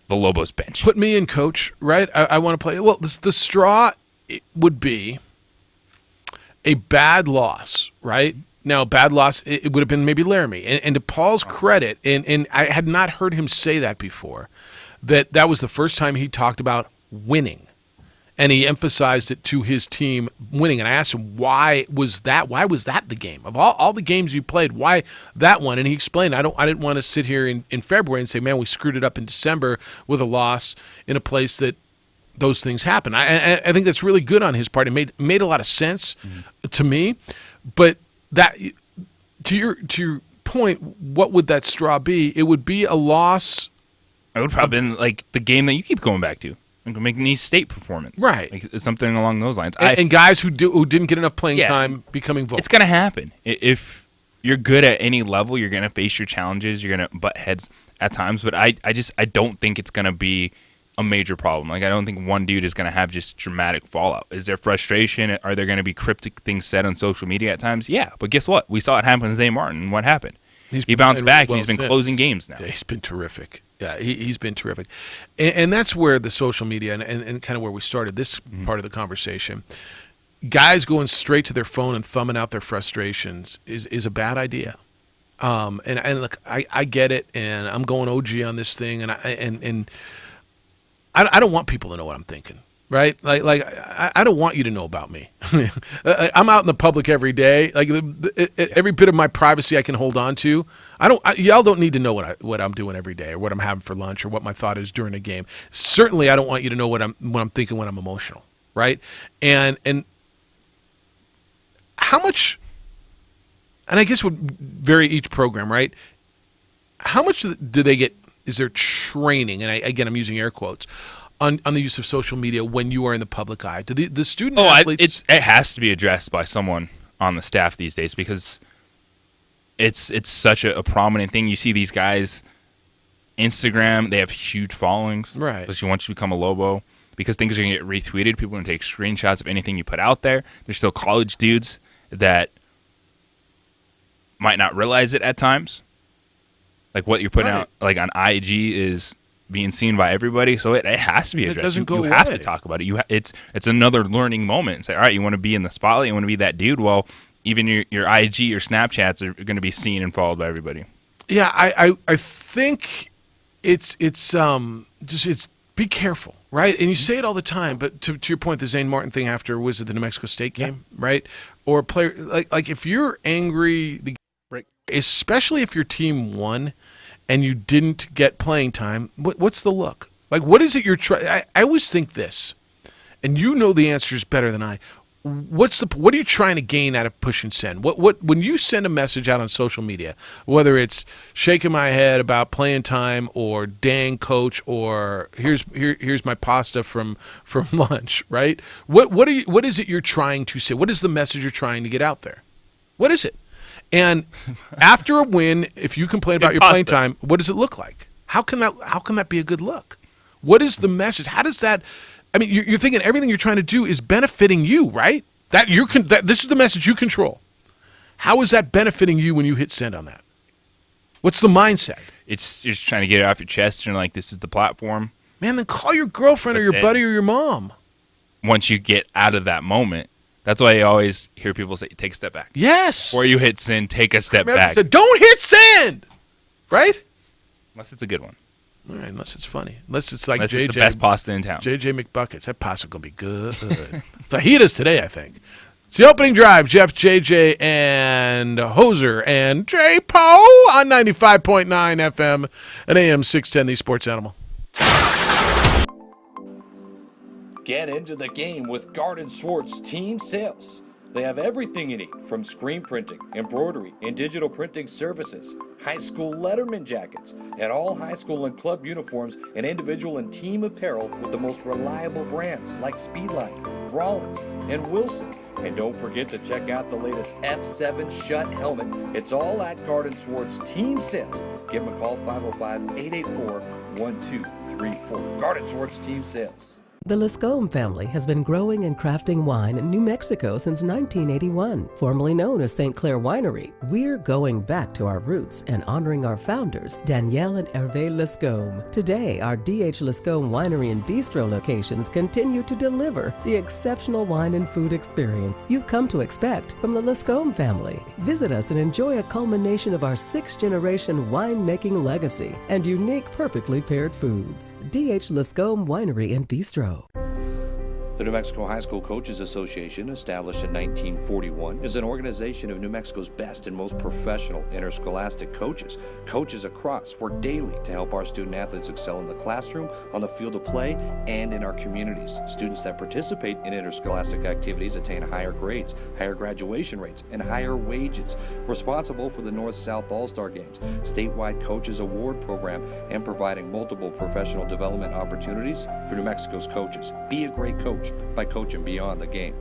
the Lobos bench. Put me in, coach, right? I want to play. Well, the straw would be a bad loss, right? Now, bad loss, it would have been maybe Laramie. And to Paul's credit, and I had not heard him say that before, that was the first time he talked about winning. And he emphasized it to his team winning. And I asked him, why was that the game? Of all the games you played, why that one? And he explained, I didn't want to sit here in February and say, man, we screwed it up in December with a loss in a place that those things happen. I think that's really good on his part. It made a lot of sense to me. But that, to your point, what would that straw be? It would be a loss. It would probably been like the game that you keep going back to, like McNeese State performance, right? Like something along those lines. And guys who didn't get enough playing time becoming vocal. It's going to happen. If you're good at any level, you're going to face your challenges. You're going to butt heads at times. But I don't think it's going to be a major problem. Like, I don't think one dude is going to have just dramatic fallout. Is there frustration? Are there going to be cryptic things said on social media at times? Yeah, but guess what? We saw it happen to Zay Martin. What happened? He bounced back, and he's been closing games now. Yeah, he's been terrific. Yeah, he's been terrific. And that's where the social media and kind of where we started this part of the conversation, guys going straight to their phone and thumbing out their frustrations is a bad idea. And look, I get it, and I'm going OG on this thing, and I don't want people to know what I'm thinking, right? Like I don't want you to know about me. I'm out in the public every day. Like every bit of my privacy I can hold on to. Y'all don't need to know what I'm doing every day, or what I'm having for lunch, or what my thought is during a game. Certainly, I don't want you to know what I'm thinking when I'm emotional, right? And how much? And I guess would vary each program, right? How much do they get? Is there training, and again, I'm using air quotes, on the use of social media when you are in the public eye? Do the student athletes? It has to be addressed by someone on the staff these days, because it's such a prominent thing. You see these guys Instagram, they have huge followings. Right. Especially once you become a Lobo. Because things are going to get retweeted. People are going to take screenshots of anything you put out there. There's still college dudes that might not realize it at times. Like what you're putting out like on IG is being seen by everybody. So it has to be addressed. It doesn't go you have away. to talk about it. It's another learning moment. Say, all right, you want to be in the spotlight? You want to be that dude? Well, even your IG, your Snapchats are going to be seen and followed by everybody. Yeah, I think it's be careful, right? And you say it all the time, but to your point, the Zane Martin thing after was it the New Mexico State game, right? Or a player like if you're angry, especially if your team won and you didn't get playing time, what's the look? Like, what is it you're trying? I always think this, and you know the answers better than I. What are you trying to gain out of push and send? What when you send a message out on social media, whether it's shaking my head about playing time or dang coach or here's my pasta from lunch, right? What is it you're trying to say? What is the message you're trying to get out there? What is it? And after a win, if you complain about your playing time, what does it look like? How can that be a good look? What is the message? How does that? I mean, you're thinking everything you're trying to do is benefiting you, right? This is the message you control. How is that benefiting you when you hit send on that? What's the mindset? You're just trying to get it off your chest and like, this is the platform. Man, then call your girlfriend or your buddy or your mom. Once you get out of that moment, that's why I always hear people say, take a step back. Yes. Before you hit send, take a step back. Don't hit send, right? Unless it's a good one. All right, unless it's funny. Unless it's like Unless JJ. it's the best pasta in town. JJ McBuckets. That pasta going to be good. Fajitas today, I think. It's the opening drive. Jeff, JJ, and Hoser and J. Poe on 95.9 FM and AM 610, the Sports Animal. Get into the game with Garden Swartz Team Sales. They have everything you need, from screen printing, embroidery, and digital printing services, high school letterman jackets, and all high school and club uniforms and individual and team apparel with the most reliable brands like Speedline, Rollins, and Wilson. And don't forget to check out the latest F7 Shut helmet. It's all at Garden Swartz Team Sales. Give them a call, 505-884-1234. Garden Swartz Team Sales. The Lascombe family has been growing and crafting wine in New Mexico since 1981. Formerly known as St. Clair Winery, we're going back to our roots and honoring our founders, Danielle and Hervé Lascombe. Today, our D.H. Lascombe Winery and Bistro locations continue to deliver the exceptional wine and food experience you've come to expect from the Lascombe family. Visit us and enjoy a culmination of our 6th-generation winemaking legacy and unique, perfectly paired foods. D.H. Lascombe Winery and Bistro. The New Mexico High School Coaches Association, established in 1941, is an organization of New Mexico's best and most professional interscholastic coaches. Coaches across work daily to help our student athletes excel in the classroom, on the field of play, and in our communities. Students that participate in interscholastic activities attain higher grades, higher graduation rates, and higher wages. Responsible for the North-South All-Star Games, statewide Coaches Award Program, and providing multiple professional development opportunities for New Mexico's coaches. Be a great coach by coaching beyond the game.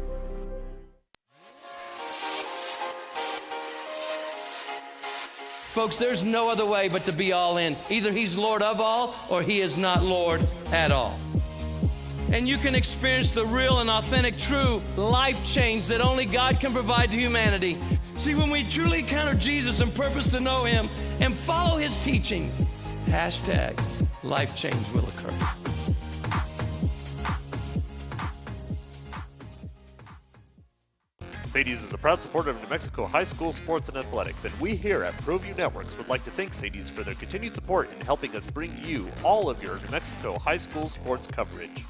Folks, there's no other way but to be all in. Either he's Lord of all or he is not Lord at all. And you can experience the real and authentic, true life change that only God can provide to humanity. See, when we truly encounter Jesus and purpose to know him and follow his teachings, hashtag life change will occur. Sadie's is a proud supporter of New Mexico high school sports and athletics, and we here at ProView Networks would like to thank Sadie's for their continued support in helping us bring you all of your New Mexico high school sports coverage.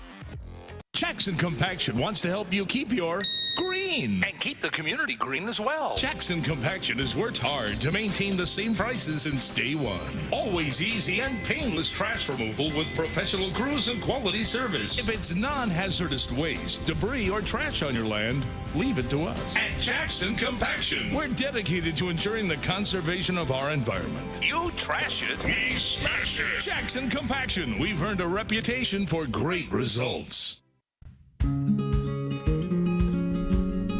Jackson Compaction wants to help you keep your green. And keep the community green as well. Jackson Compaction has worked hard to maintain the same prices since day one. Always easy and painless trash removal with professional crews and quality service. If it's non-hazardous waste, debris, or trash on your land, leave it to us. At Jackson Compaction, we're dedicated to ensuring the conservation of our environment. You trash it, we smash it. Jackson Compaction, we've earned a reputation for great results.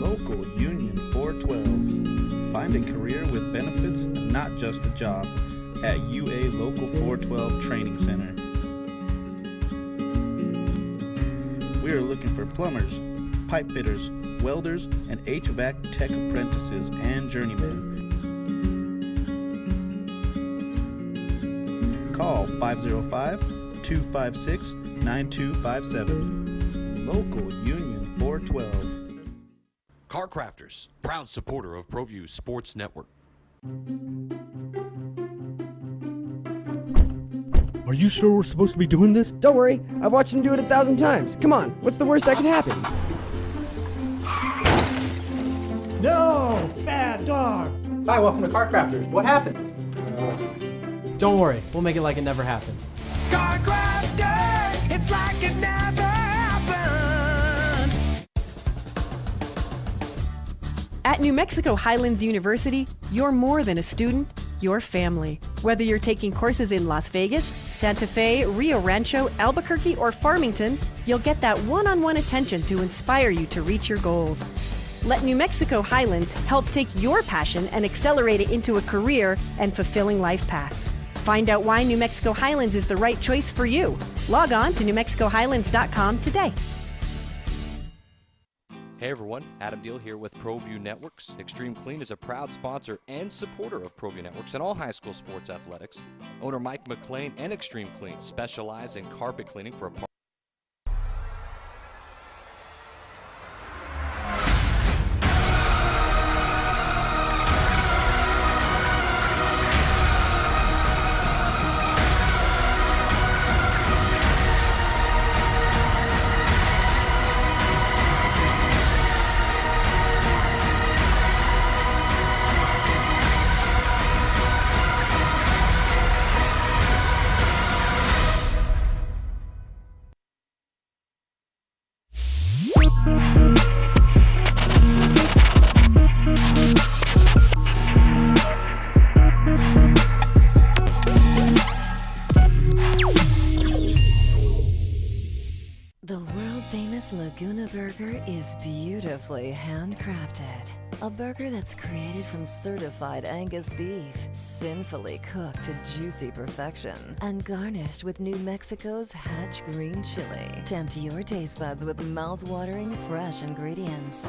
Local Union 412. Find a career with benefits and not just a job. at UA Local 412 Training Center. We are looking for plumbers, pipe fitters, welders, and HVAC tech apprentices and journeymen. Call 505-256-9257. Local Union 412. Car Crafters, proud supporter of ProView Sports Network. Are you sure we're supposed to be doing this? Don't worry, I've watched him do it 1,000 times. Come on, what's the worst that could happen? No! Bad dog! Hi, welcome to Car Crafters. What happened? Don't worry, we'll make it like it never happened. Car Crafters, it's like it never happened. At New Mexico Highlands University, you're more than a student, you're family. Whether you're taking courses in Las Vegas, Santa Fe, Rio Rancho, Albuquerque, or Farmington, you'll get that one-on-one attention to inspire you to reach your goals. Let New Mexico Highlands help take your passion and accelerate it into a career and fulfilling life path. Find out why New Mexico Highlands is the right choice for you. Log on to NewMexicoHighlands.com today. Hey everyone, Adam Deal here with ProView Networks. Extreme Clean is a proud sponsor and supporter of ProView Networks and all high school sports athletics. Owner Mike McLean and Extreme Clean specialize in carpet cleaning for apartments. The world-famous Laguna Burger is beautifully handcrafted. A burger that's created from certified Angus beef, sinfully cooked to juicy perfection, and garnished with New Mexico's Hatch green chili. Tempt your taste buds with mouth-watering fresh ingredients.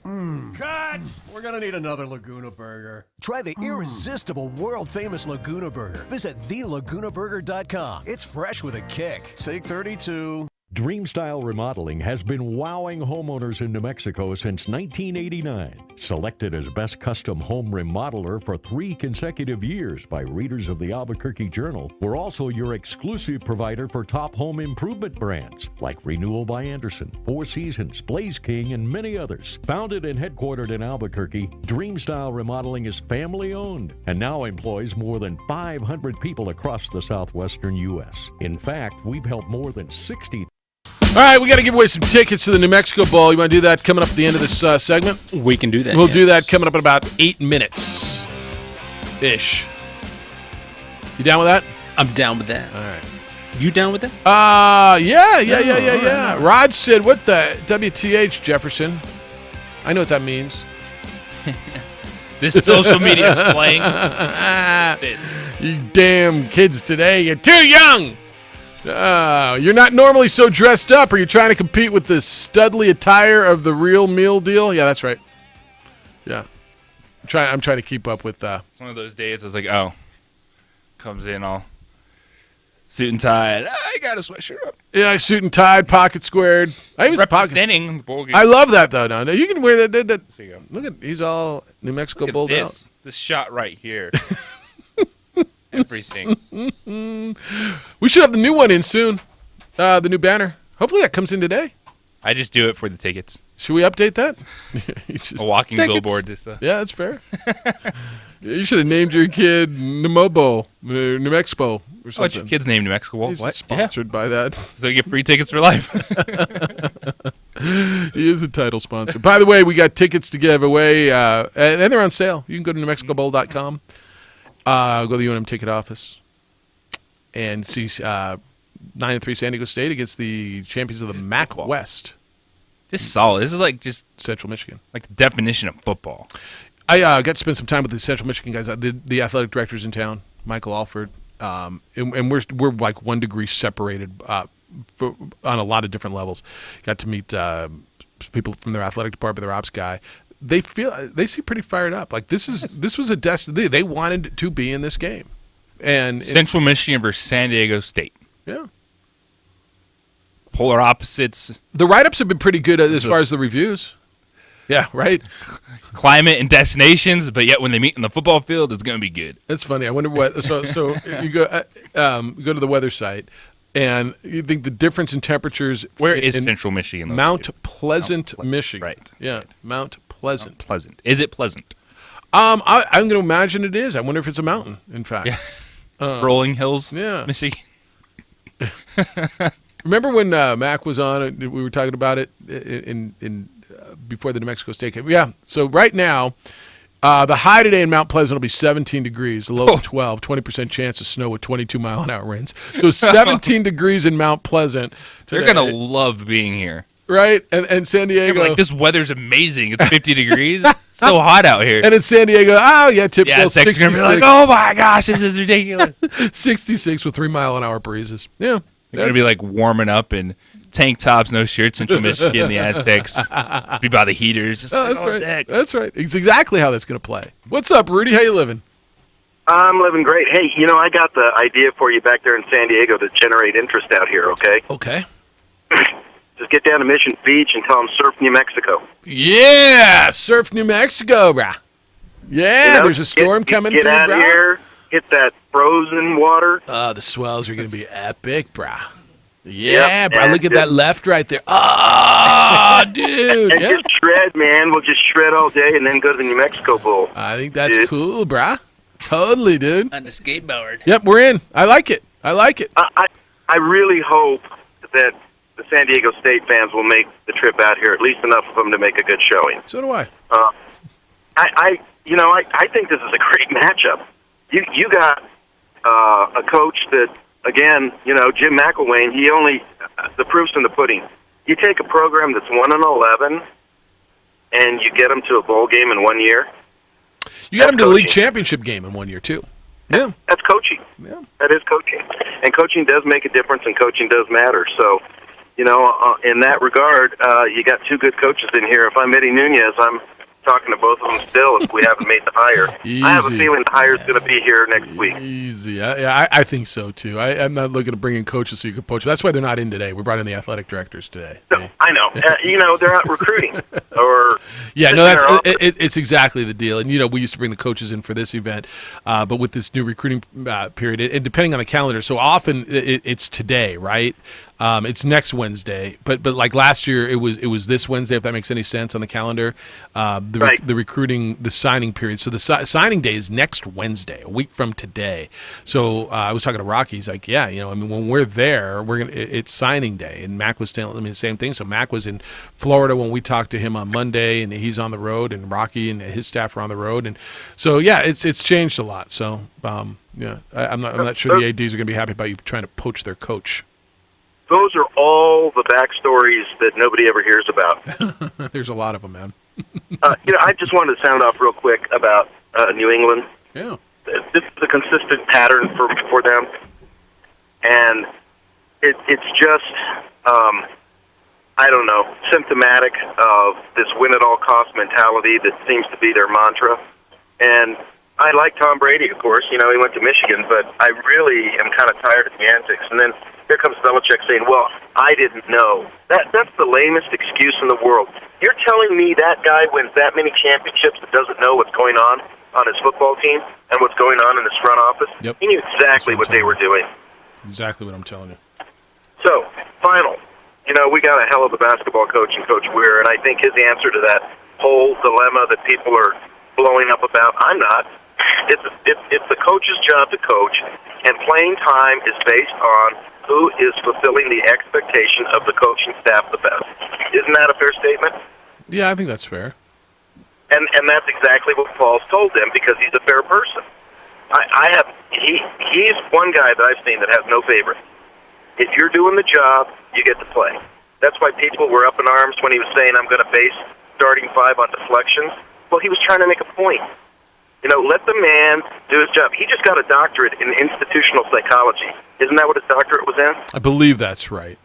Cut! We're gonna need another Laguna Burger. Try the irresistible, world-famous Laguna Burger. Visit thelagunaburger.com. It's fresh with a kick. Take 32. Dreamstyle Remodeling has been wowing homeowners in New Mexico since 1989. Selected as Best Custom Home Remodeler for 3 consecutive years by readers of the Albuquerque Journal, we're also your exclusive provider for top home improvement brands like Renewal by Anderson, Four Seasons, Blaze King, and many others. Founded and headquartered in Albuquerque, Dreamstyle Remodeling is family-owned and now employs more than 500 people across the southwestern U.S. In fact, we've helped more than 60. All right, we got to give away some tickets to the New Mexico Bowl. You want to do that coming up at the end of this segment? We can do that. We'll do that coming up in about 8 minutes-ish. You down with that? I'm down with that. All right. You down with that? Yeah. Rod said, what the WTH, Jefferson? I know what that means. This social media slang. This. You damn kids today, you're too young. You're not normally so dressed up. Are you trying to compete with the studly attire of the real meal deal? Yeah, that's right. Yeah. I'm trying to keep up with It's one of those days I was like, oh. Comes in all suit and tied. I got a sweatshirt up. Yeah, suit and tied, pocket squared. I was representing the bowl game. I love that though. No, you can wear that. There you go. Look at he's all New Mexico Look at bowled this. out. This shot right here. Everything. We should have the new one in soon. The new banner. Hopefully that comes in today. I just do it for the tickets. Should we update that? A walking tickets. billboard. Yeah, that's fair. You should have named your kid Nemobo, New Mexico, or something. What's your kid's name, New Mexico? He's What? sponsored by that. So you get free tickets for life. He is a title sponsor. By the way, we got tickets to give away, and they're on sale. You can go to NewMexicoBowl.com, go to the UNM ticket office, and see 9-3 San Diego State against the champions of the MAC West. Just solid. This is like just Central Michigan. Like the definition of football. I got to spend some time with the Central Michigan guys, the athletic directors in town. Michael Alford, and we're like 1 degree separated on a lot of different levels. Got to meet people from their athletic department, their ops guy. They seem pretty fired up. Like this was a destiny. They wanted to be in this game, and Central Michigan versus San Diego State. Yeah. Polar opposites. The write-ups have been pretty good as far as the reviews. Yeah, right. Climate and destinations, but yet when they meet in the football field, it's going to be good. That's funny. I wonder what. So you go to the weather site, and you think the difference in temperatures. Where is Central Michigan located? Mount Pleasant, Michigan. Right. Yeah, Mount Pleasant. Pleasant. Is it pleasant? I'm going to imagine it is. I wonder if it's a mountain. In fact, Rolling Hills. Yeah, Michigan. Remember when Mac was on? We were talking about it in before the New Mexico State game. Yeah. So right now, the high today in Mount Pleasant will be 17 degrees, the low of 12, 20% chance of snow with 22-mile-an-hour winds. So 17 degrees in Mount Pleasant today. They're gonna love being here, right? And San Diego, like this weather's amazing. It's 50 degrees. It's so hot out here. And in San Diego, typical 66. Gonna be like, oh my gosh, this is ridiculous. 66 with 3-mile-an-hour breezes. Yeah. They're going to be like warming up in tank tops, no shirts, Central Michigan, the Aztecs. Be by the heaters. Just that's right. That's right. It's exactly how that's going to play. What's up, Rudy? How you living? I'm living great. Hey, I got the idea for you back there in San Diego to generate interest out here, okay? Okay. Just get down to Mission Beach and tell them Surf New Mexico. Yeah, Surf New Mexico, brah. Yeah, there's a storm coming get through, out brah. here. Hit that frozen water. The swells are going to be epic, brah. Yeah, Yep, brah. Look at that left right there. Ah, dude. And just shred, man. We'll just shred all day and then go to the New Mexico Bowl. I think that's cool, brah. Totally, dude. On the skateboard. Yep, we're in. I like it. I really hope that the San Diego State fans will make the trip out here, at least enough of them to make a good showing. So do I. I think this is a great matchup. You got a coach that, again, Jim McElwain. The proof's in the pudding. You take a program that's 1-11, and you get them to a bowl game in 1 year. You got them to the league championship game in 1 year too. Yeah, that's coaching. Yeah, that is coaching, and coaching does make a difference, and coaching does matter. So, in that regard, you got two good coaches in here. If I'm Eddie Nunez, I'm talking to both of them still if we haven't made the hire. Easy. I have a feeling the hire's going to be here next week. Easy. I think so, too. I'm not looking to bring in coaches so you can poach. That's why they're not in today. We brought in the athletic directors today. No, I know. They're out recruiting. It's exactly the deal. And, we used to bring the coaches in for this event, but with this new recruiting period, and depending on the calendar, so often it's today, right? It's next Wednesday, but like last year, it was this Wednesday, if that makes any sense on the calendar. The recruiting, the signing period. So the signing day is next Wednesday, a week from today. So I was talking to Rocky. He's like, when we're there, it's signing day. And Mac was telling me the same thing. So Mac was in Florida when we talked to him on Monday, and he's on the road, and Rocky and his staff are on the road, and so it's changed a lot. So I'm not sure the ADs are going to be happy about you trying to poach their coach. Those are all the backstories that nobody ever hears about. There's a lot of them, man. I just wanted to sound off real quick about New England. Yeah. This is a consistent pattern for them, and it's just, symptomatic of this win-at-all-cost mentality that seems to be their mantra. And I like Tom Brady, of course. He went to Michigan, but I really am kind of tired of the antics. And then here comes Belichick saying, well, I didn't know. That's the lamest excuse in the world. You're telling me that guy wins that many championships that doesn't know what's going on his football team and what's going on in his front office? Yep. He knew exactly what they were doing. Exactly what I'm telling you. So, final. We got a hell of a basketball coach in Coach Weir, and I think his answer to that whole dilemma that people are blowing up about, I'm not. It's the coach's job to coach, and playing time is based on who is fulfilling the expectation of the coaching staff the best. Isn't that a fair statement? Yeah, I think that's fair. And that's exactly what Paul's told them, because he's a fair person. He's one guy that I've seen that has no favorite. If you're doing the job, you get to play. That's why people were up in arms when he was saying, I'm going to base starting five on deflections. Well, he was trying to make a point. Let the man do his job. He just got a doctorate in institutional psychology. Isn't that what his doctorate was in? I believe that's right.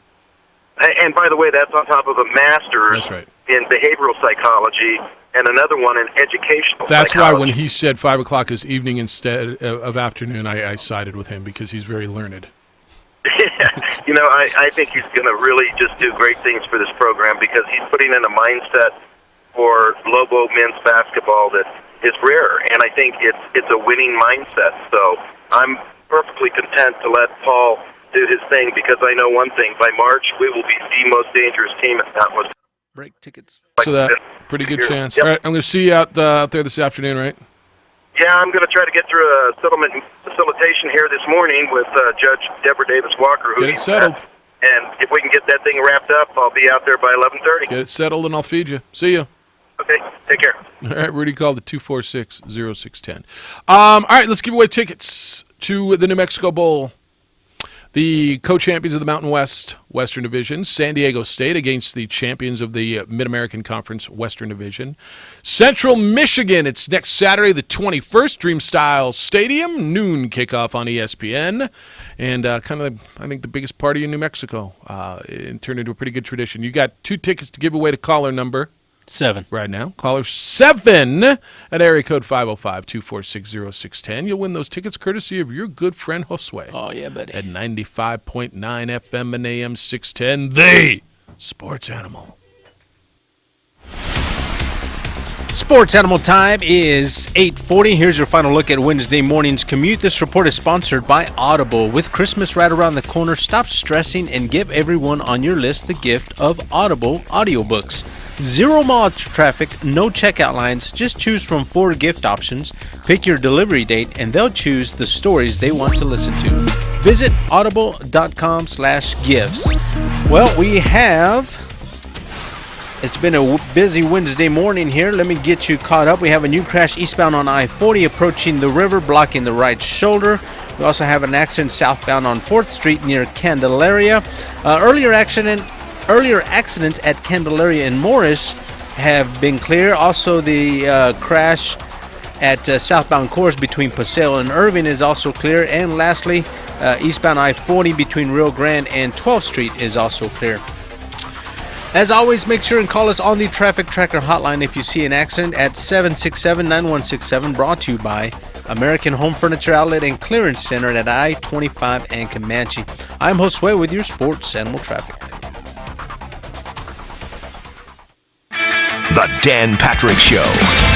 And by the way, that's on top of a master's in behavioral psychology and another one in educational That's psychology. why when he said 5 o'clock is evening instead of afternoon, I sided with him because he's very learned. I think he's going to really just do great things for this program because he's putting in a mindset for Lobo men's basketball that is rare, and I think it's a winning mindset. So I'm perfectly content to let Paul do his thing because I know one thing: by March we will be the most dangerous team, if not was. Break tickets. So that pretty good chance. Yep. All right, I'm going to see you out there this afternoon, right? Yeah, I'm going to try to get through a settlement facilitation here this morning with Judge Deborah Davis Walker. Get it settled. And if we can get that thing wrapped up, I'll be out there by 11:30. Get it settled, and I'll feed you. See you. Okay, take care. All right, Rudy called at 246-0610. All right, let's give away tickets to the New Mexico Bowl. The co-champions of the Mountain West Western Division, San Diego State, against the champions of the Mid-American Conference Western Division. Central Michigan, it's next Saturday, the 21st, Dreamstyle Stadium, noon kickoff on ESPN. And kind of, I think, the biggest party in New Mexico. It turned into a pretty good tradition. You got 2 tickets to give away to caller number 7 right now. Caller 7 at area code 505-246-0610. You'll win those tickets courtesy of your good friend Josue. Oh, yeah, buddy. At 95.9 FM and AM 610, the Sports Animal. Sports Animal time is 8:40. Here's your final look at Wednesday morning's commute. This report is sponsored by Audible. With Christmas right around the corner, stop stressing and give everyone on your list the gift of Audible audiobooks. 0 mall traffic, no checkout lines. Just choose from 4 gift options. Pick your delivery date, and they'll choose the stories they want to listen to. Visit audible.com/gifts. Well, it's been a busy Wednesday morning here. Let me get you caught up. We have a new crash eastbound on I-40 approaching the river, blocking the right shoulder. We also have an accident southbound on 4th Street near Candelaria. Earlier accidents at Candelaria and Morris have been clear. Also, the crash at southbound course between Paseo and Irving is also clear. And lastly, eastbound I-40 between Rio Grande and 12th Street is also clear. As always, make sure and call us on the Traffic Tracker hotline if you see an accident at 767-9167, brought to you by American Home Furniture Outlet and Clearance Center at I-25 and Comanche. I'm Josue with your Sports Animal Traffic. The Dan Patrick Show.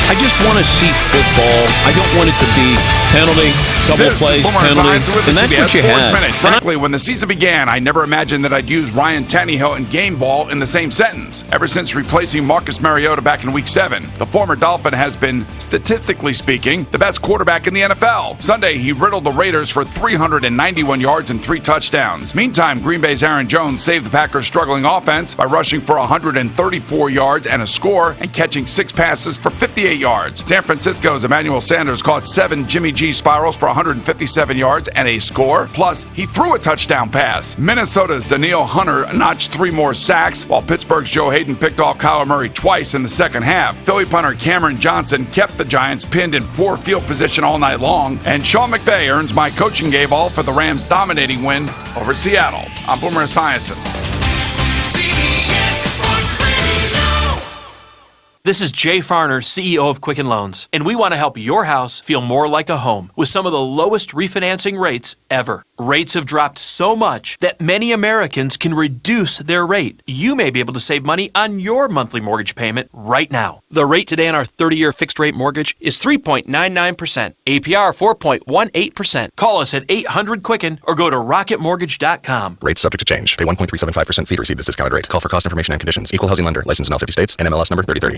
I just want to see football. I don't want it to be penalty, double plays, penalty, and that's what you have. Frankly, when the season began, I never imagined that I'd use Ryan Tannehill and game ball in the same sentence. Ever since replacing Marcus Mariota back in Week 7, the former Dolphin has been, statistically speaking, the best quarterback in the NFL. Sunday, he riddled the Raiders for 391 yards and 3 touchdowns. Meantime, Green Bay's Aaron Jones saved the Packers' struggling offense by rushing for 134 yards and a score and catching 6 passes for 58 yards. San Francisco's Emmanuel Sanders caught 7 Jimmy G spirals for 157 yards and a score. Plus, he threw a touchdown pass. Minnesota's Danielle Hunter notched 3 more sacks, while Pittsburgh's Joe Hayden picked off Kyler Murray twice in the second half. Philly punter Cameron Johnson kept the Giants pinned in poor field position all night long. And Sean McVay earns my coaching game ball for the Rams' dominating win over Seattle. I'm Boomer Esiason. This is Jay Farner, CEO of Quicken Loans, and we want to help your house feel more like a home with some of the lowest refinancing rates ever. Rates have dropped so much that many Americans can reduce their rate. You may be able to save money on your monthly mortgage payment right now. The rate today on our 30-year fixed-rate mortgage is 3.99%, APR 4.18%. Call us at 800-QUICKEN or go to rocketmortgage.com. Rates subject to change. Pay 1.375% fee to receive this discounted rate. Call for cost information and conditions. Equal housing lender. Licensed in all 50 states. NMLS number 3030.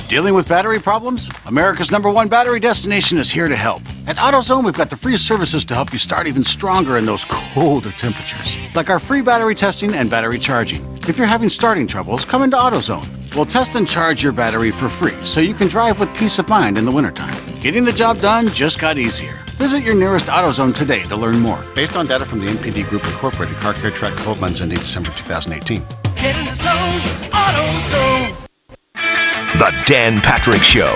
Dealing with battery problems? America's #1 battery destination is here to help. At AutoZone, we've got the free services to help you start even stronger in those colder temperatures, like our free battery testing and battery charging. If you're having starting troubles, come into AutoZone. We'll test and charge your battery for free so you can drive with peace of mind in the wintertime. Getting the job done just got easier. Visit your nearest AutoZone today to learn more. Based on data from the NPD Group Incorporated, Car Care Track 12 months ending December 2018. Get in the zone, AutoZone. The Dan Patrick Show.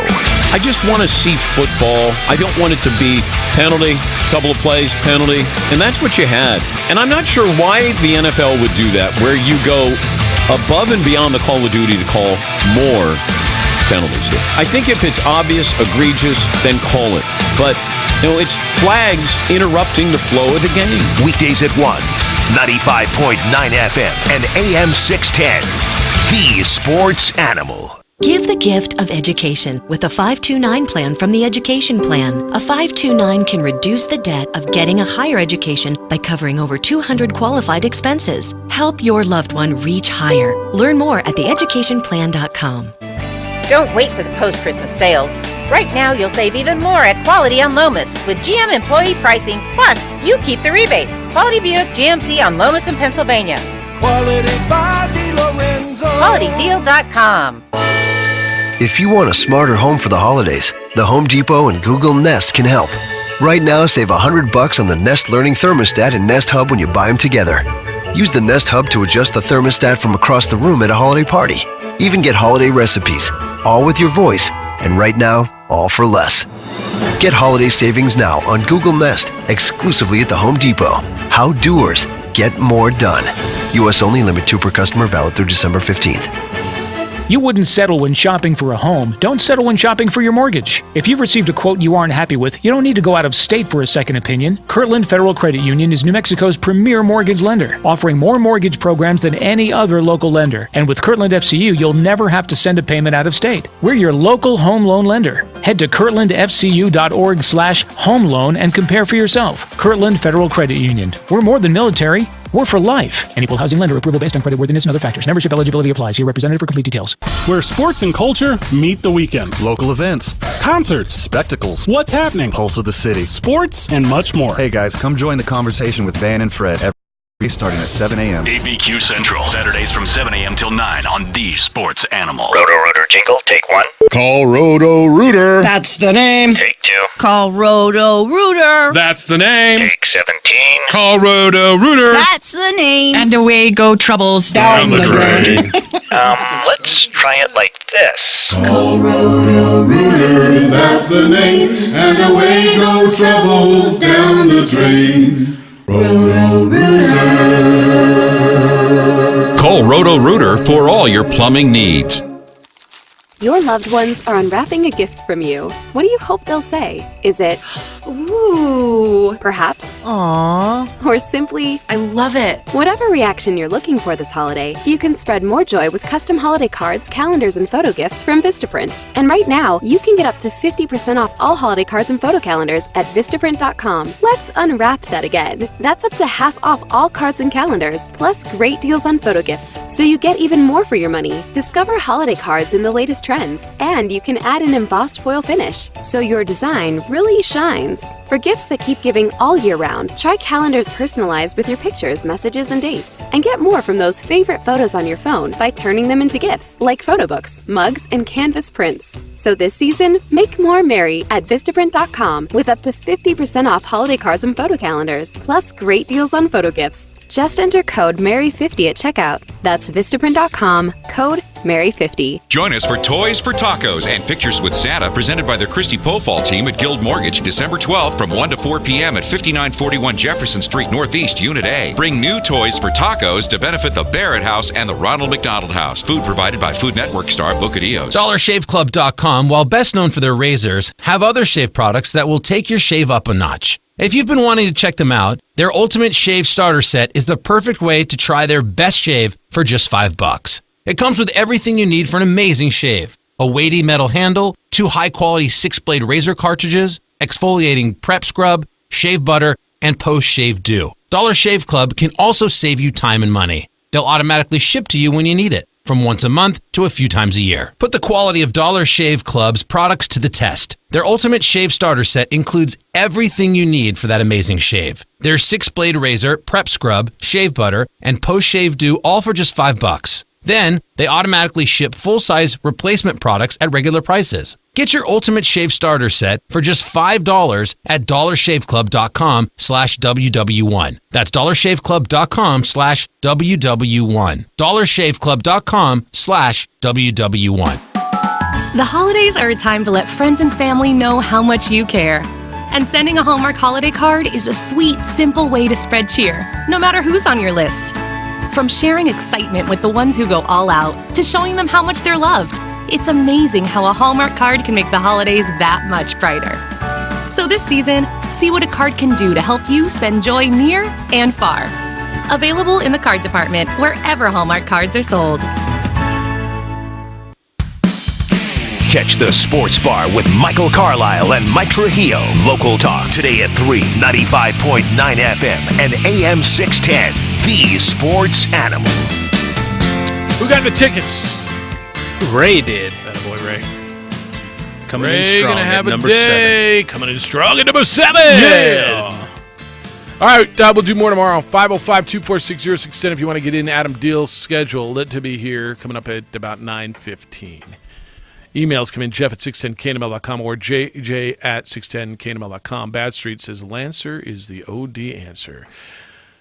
I just want to see football. I don't want it to be penalty, couple of plays, penalty, and that's what you had. And I'm not sure why the NFL would do that, where you go above and beyond the Call of Duty to call more penalties. I think if it's obvious, egregious, then call it. But, it's flags interrupting the flow of the game. Weekdays at 1, 95.9 FM and AM 610. The Sports Animal. Give the gift of education with a 529 plan from the Education Plan. A 529 can reduce the debt of getting a higher education by covering over 200 qualified expenses. Help your loved one reach higher. Learn more at theeducationplan.com. Don't wait for the post-Christmas sales. Right now, you'll save even more at Quality on Lomas with GM employee pricing. Plus, you keep the rebate. Quality Buick GMC on Lomas in Pennsylvania. Quality by DeLorenzo. QualityDeal.com. If you want a smarter home for the holidays, the Home Depot and Google Nest can help. Right now, save $100 on the Nest Learning Thermostat and Nest Hub when you buy them together. Use the Nest Hub to adjust the thermostat from across the room at a holiday party. Even get holiday recipes, all with your voice, and right now, all for less. Get holiday savings now on Google Nest, exclusively at the Home Depot. How doers get more done. U.S. only, limit 2 per customer, valid through December 15th. You wouldn't settle when shopping for a home. Don't settle when shopping for your mortgage. If you've received a quote you aren't happy with, you don't need to go out of state for a second opinion. Kirtland Federal Credit Union is New Mexico's premier mortgage lender, offering more mortgage programs than any other local lender. And with Kirtland FCU, you'll never have to send a payment out of state. We're your local home loan lender. Head to kirtlandfcu.org/home loan and compare for yourself. Kirtland Federal Credit Union. We're more than military. We're for life. And equal housing lender approval based on creditworthiness and other factors. Membership eligibility applies. See your representative for complete details. Where sports and culture meet the weekend. Local events. Concerts. Spectacles. What's happening. Pulse of the city. Sports and much more. Hey guys, come join the conversation with Van and Fred every starting at 7 a.m. ABQ Central. Saturdays from 7 a.m. till 9 on The Sports Animal. Roto-Rooter jingle, take 1. Call Roto-Rooter. That's the name. Take 2. Call Roto-Rooter. That's the name. Take 17. Call Roto-Rooter. That's the name. And away go troubles down the drain. Let's try it like this. Call Roto-Rooter. That's the name. And away goes troubles down the drain. Roto-Rooter. Call Roto-Rooter for all your plumbing needs. Your loved ones are unwrapping a gift from you. What do you hope they'll say? Is it, ooh, perhaps? Aww. Or simply, I love it. Whatever reaction you're looking for this holiday, you can spread more joy with custom holiday cards, calendars, and photo gifts from Vistaprint. And right now, you can get up to 50% off all holiday cards and photo calendars at Vistaprint.com. Let's unwrap that again. That's up to half off all cards and calendars, plus great deals on photo gifts, so you get even more for your money. Discover holiday cards in the latest trends, and you can add an embossed foil finish, so your design really shines. For gifts that keep giving all year round, try calendars personalized with your pictures, messages, and dates. And get more from those favorite photos on your phone by turning them into gifts, like photo books, mugs, and canvas prints. So this season, make more merry at Vistaprint.com with up to 50% off holiday cards and photo calendars, plus great deals on photo gifts. Just enter code MARY50 at checkout. That's Vistaprint.com, code MARY50. Join us for Toys for Tacos and Pictures with Santa, presented by the Christy Pofall team at Guild Mortgage, December 12th from 1 to 4 p.m. at 5941 Jefferson Street Northeast, Unit A. Bring new toys for tacos to benefit the Barrett House and the Ronald McDonald House. Food provided by Food Network star Bocadillos. DollarShaveClub.com, while best known for their razors, have other shave products that will take your shave up a notch. If you've been wanting to check them out, their Ultimate Shave Starter Set is the perfect way to try their best shave for just $5. It comes with everything you need for an amazing shave. A weighty metal handle, 2 high-quality 6-blade razor cartridges, exfoliating prep scrub, shave butter, and post-shave dew. Dollar Shave Club can also save you time and money. They'll automatically ship to you when you need it, from once a month to a few times a year. Put the quality of Dollar Shave Club's products to the test. Their Ultimate Shave Starter Set includes everything you need for that amazing shave. Their 6-blade razor, prep scrub, shave butter, and post-shave dew, all for just $5. Then, they automatically ship full-size replacement products at regular prices. Get your Ultimate Shave Starter Set for just $5 at DollarShaveClub.com/WW1. That's DollarShaveClub.com/WW1. DollarShaveClub.com/WW1. The holidays are a time to let friends and family know how much you care. And sending a Hallmark holiday card is a sweet, simple way to spread cheer, no matter who's on your list. From sharing excitement with the ones who go all out, to showing them how much they're loved, it's amazing how a Hallmark card can make the holidays that much brighter. So this season, see what a card can do to help you send joy near and far. Available in the card department wherever Hallmark cards are sold. Catch the Sports Bar with Michael Carlisle and Mike Trujillo. Local talk today at 3, 95.9 FM and AM 610. The Sports Animal. Who got the tickets? Ray did. Attaboy, Ray. Coming Ray in strong gonna have at a number day. 7. Coming in strong at number 7. Yeah. All right, we'll do more tomorrow. 505-246-0610 if you want to get in. Adam Deal's scheduled to be here coming up at about 9:15. Emails come in, Jeff at 610knml.com or JJ at 610knml.com. Bad Street says, Lancer is the OD answer.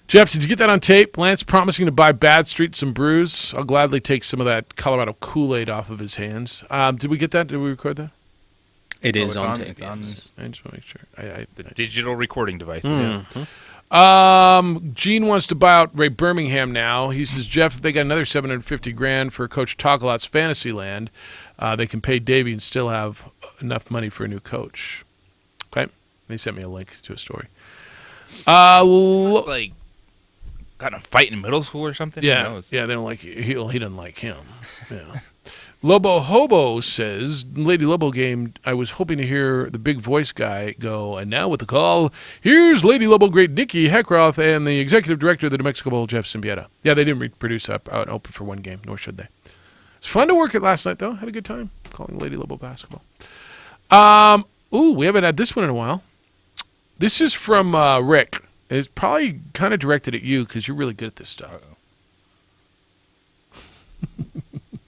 Jeff, did you get that on tape? Lance promising to buy Bad Street some brews. I'll gladly take some of that Colorado Kool-Aid off of his hands. Did we get that? Did we record that? It is on tape. tape. I just want to make sure. The digital recording device. Mm-hmm. Gene wants to buy out Ray Birmingham now. He says, Jeff, if they got another $750,000 for Coach Tokalot's Fantasyland, they can pay Davey and still have enough money for a new coach. Okay? They sent me a link to a story. It's like got in a fight in middle school or something. Yeah, Who knows? yeah, they don't like he doesn't like him. Yeah. Lobo Hobo says, Lady Lobo game, I was hoping to hear the big voice guy go, and now with the call, here's Lady Lobo great Nikki Heckroth and the executive director of the New Mexico Bowl, Jeff Symbieta. Yeah, they didn't reproduce out open for one game, nor should they. It's fun to work it last night, though. Had a good time calling Lady Lobo basketball. We haven't had this one in a while. This is from Rick. It's probably kind of directed at you because you're really good at this stuff.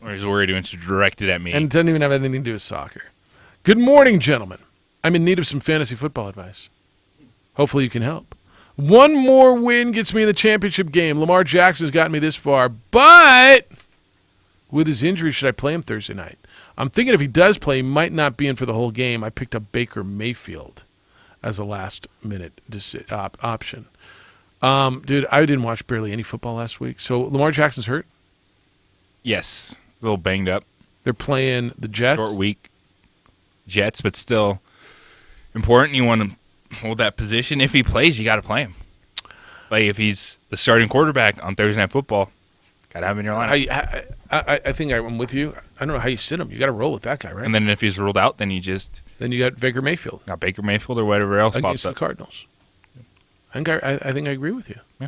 Or he's worried it's directed at me. And it doesn't even have anything to do with soccer. Good morning, gentlemen. I'm in need of some fantasy football advice. Hopefully you can help. One more win gets me in the championship game. Lamar Jackson's gotten me this far, but with his injury, should I play him Thursday night? I'm thinking if he does play, he might not be in for the whole game. I picked up Baker Mayfield as a last-minute option. Dude, I didn't watch barely any football last week. So Lamar Jackson's hurt? Yes. A little banged up. They're playing the Jets? Short week. Jets, but still important. You want to hold that position. If he plays, you got to play him. Like if he's the starting quarterback on Thursday Night Football, got to have him in your lineup. I think I'm with you. I don't know how you sit him. You got to roll with that guy, right? And then if he's ruled out, then you got Baker Mayfield. Got Baker Mayfield or whatever else against pops the up. Cardinals. I think I agree with you. Yeah.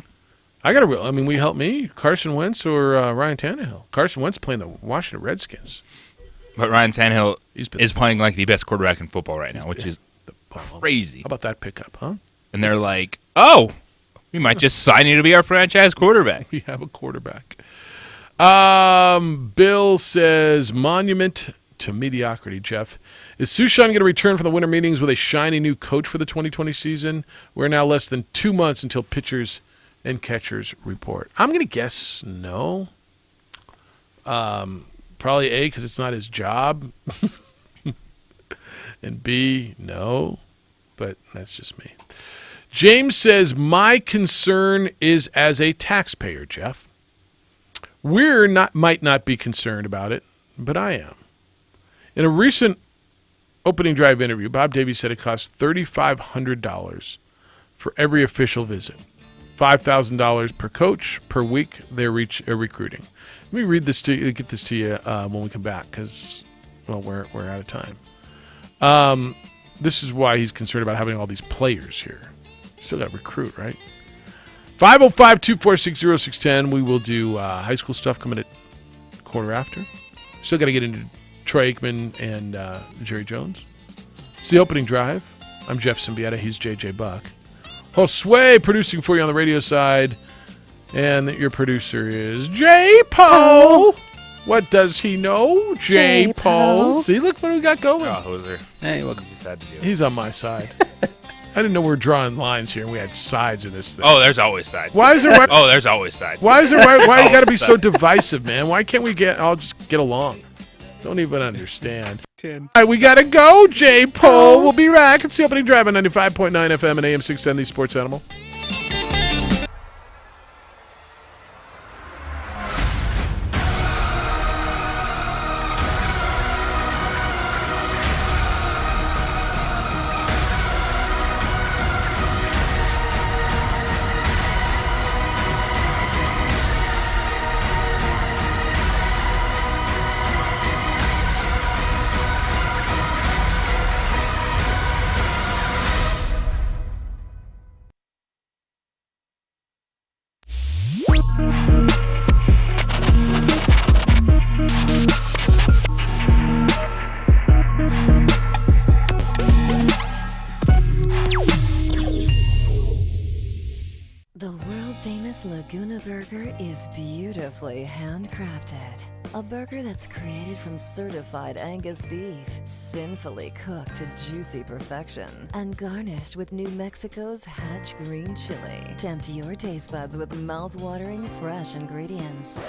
I got to roll. I mean, will you help me? Carson Wentz or Ryan Tannehill? Carson Wentz playing the Washington Redskins. But Ryan Tannehill is playing like the best quarterback in football right now, which is crazy. How about that pickup, huh? And they're like, oh, we might just sign you to be our franchise quarterback. We have a quarterback. Bill says, monument to mediocrity, Jeff. Is Sushan going to return from the winter meetings with a shiny new coach for the 2020 season? We're now less than 2 months until pitchers and catchers report. I'm going to guess no. Probably A, because it's not his job. And B, no. But that's just me. James says, my concern is as a taxpayer, Jeff. Might not be concerned about it, but I am. In a recent opening drive interview, Bob Davies said it costs $3,500 for every official visit. $5,000 per coach per week they're recruiting. Let me read this to you, get this to you when we come back because, well, we're out of time. This is why he's concerned about having all these players here. Still got to recruit, right? 505-246-0610. We will do high school stuff coming at quarter after. Still got to get into Troy Aikman and Jerry Jones. It's the opening drive. I'm Jeff Symbieta. He's J.J. Buck. Josue producing for you on the radio side. And your producer is J. Poe. What does he know? J. Poe. See, look what we got going. Oh, Hoser. Hey, welcome. Just had to do it. He's on my side. I didn't know we were drawing lines here and we had sides in this thing. Oh, there's always sides. Why is there? Oh, there's always sides. Why you got to be so divisive, man? Why can't we all just get along? Don't even understand. 10. All right, we got to go, J. Poe. We'll be back. It's the opening drive on 95.9 FM and AM 610, the Sports Animal. The world-famous Laguna Burger is beautifully handcrafted. A burger that's created from certified Angus beef, sinfully cooked to juicy perfection, and garnished with New Mexico's Hatch green chili. Tempt your taste buds with mouth-watering fresh ingredients.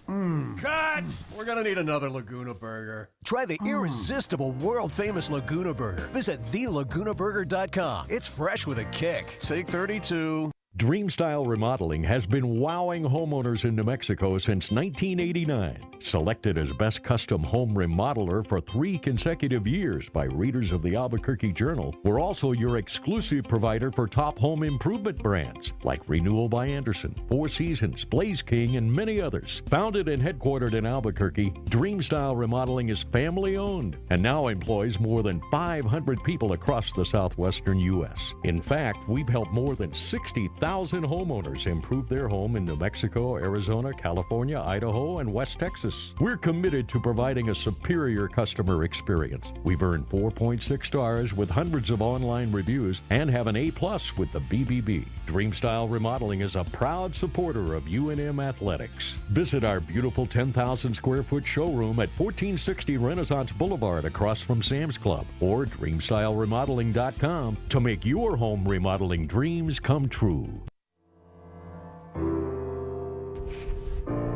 Cut! We're gonna need another Laguna Burger. Try the irresistible, world-famous Laguna Burger. Visit thelagunaburger.com. It's fresh with a kick. Take 32. Dreamstyle Remodeling has been wowing homeowners in New Mexico since 1989. Selected as Best Custom Home Remodeler for 3 consecutive years by readers of the Albuquerque Journal, we're also your exclusive provider for top home improvement brands like Renewal by Anderson, Four Seasons, Blaze King, and many others. Founded and headquartered in Albuquerque, Dreamstyle Remodeling is family-owned and now employs more than 500 people across the southwestern U.S. In fact, we've helped more than 60,000 homeowners improve their home in New Mexico, Arizona, California, Idaho, and West Texas. We're committed to providing a superior customer experience. We've earned 4.6 stars with hundreds of online reviews and have an A+ with the BBB. Dreamstyle Remodeling is a proud supporter of UNM Athletics. Visit our beautiful 10,000 square foot showroom at 1460 Renaissance Boulevard across from Sam's Club or DreamstyleRemodeling.com to make your home remodeling dreams come true.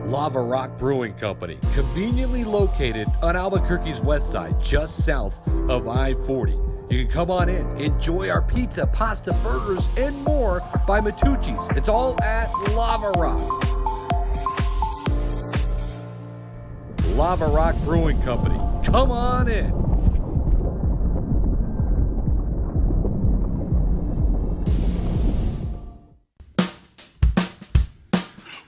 Lava Rock Brewing Company, conveniently located on Albuquerque's west side, just south of I-40. You can come on in, enjoy our pizza, pasta, burgers, and more by Matucci's. It's all at Lava Rock. Lava Rock Brewing Company, come on in.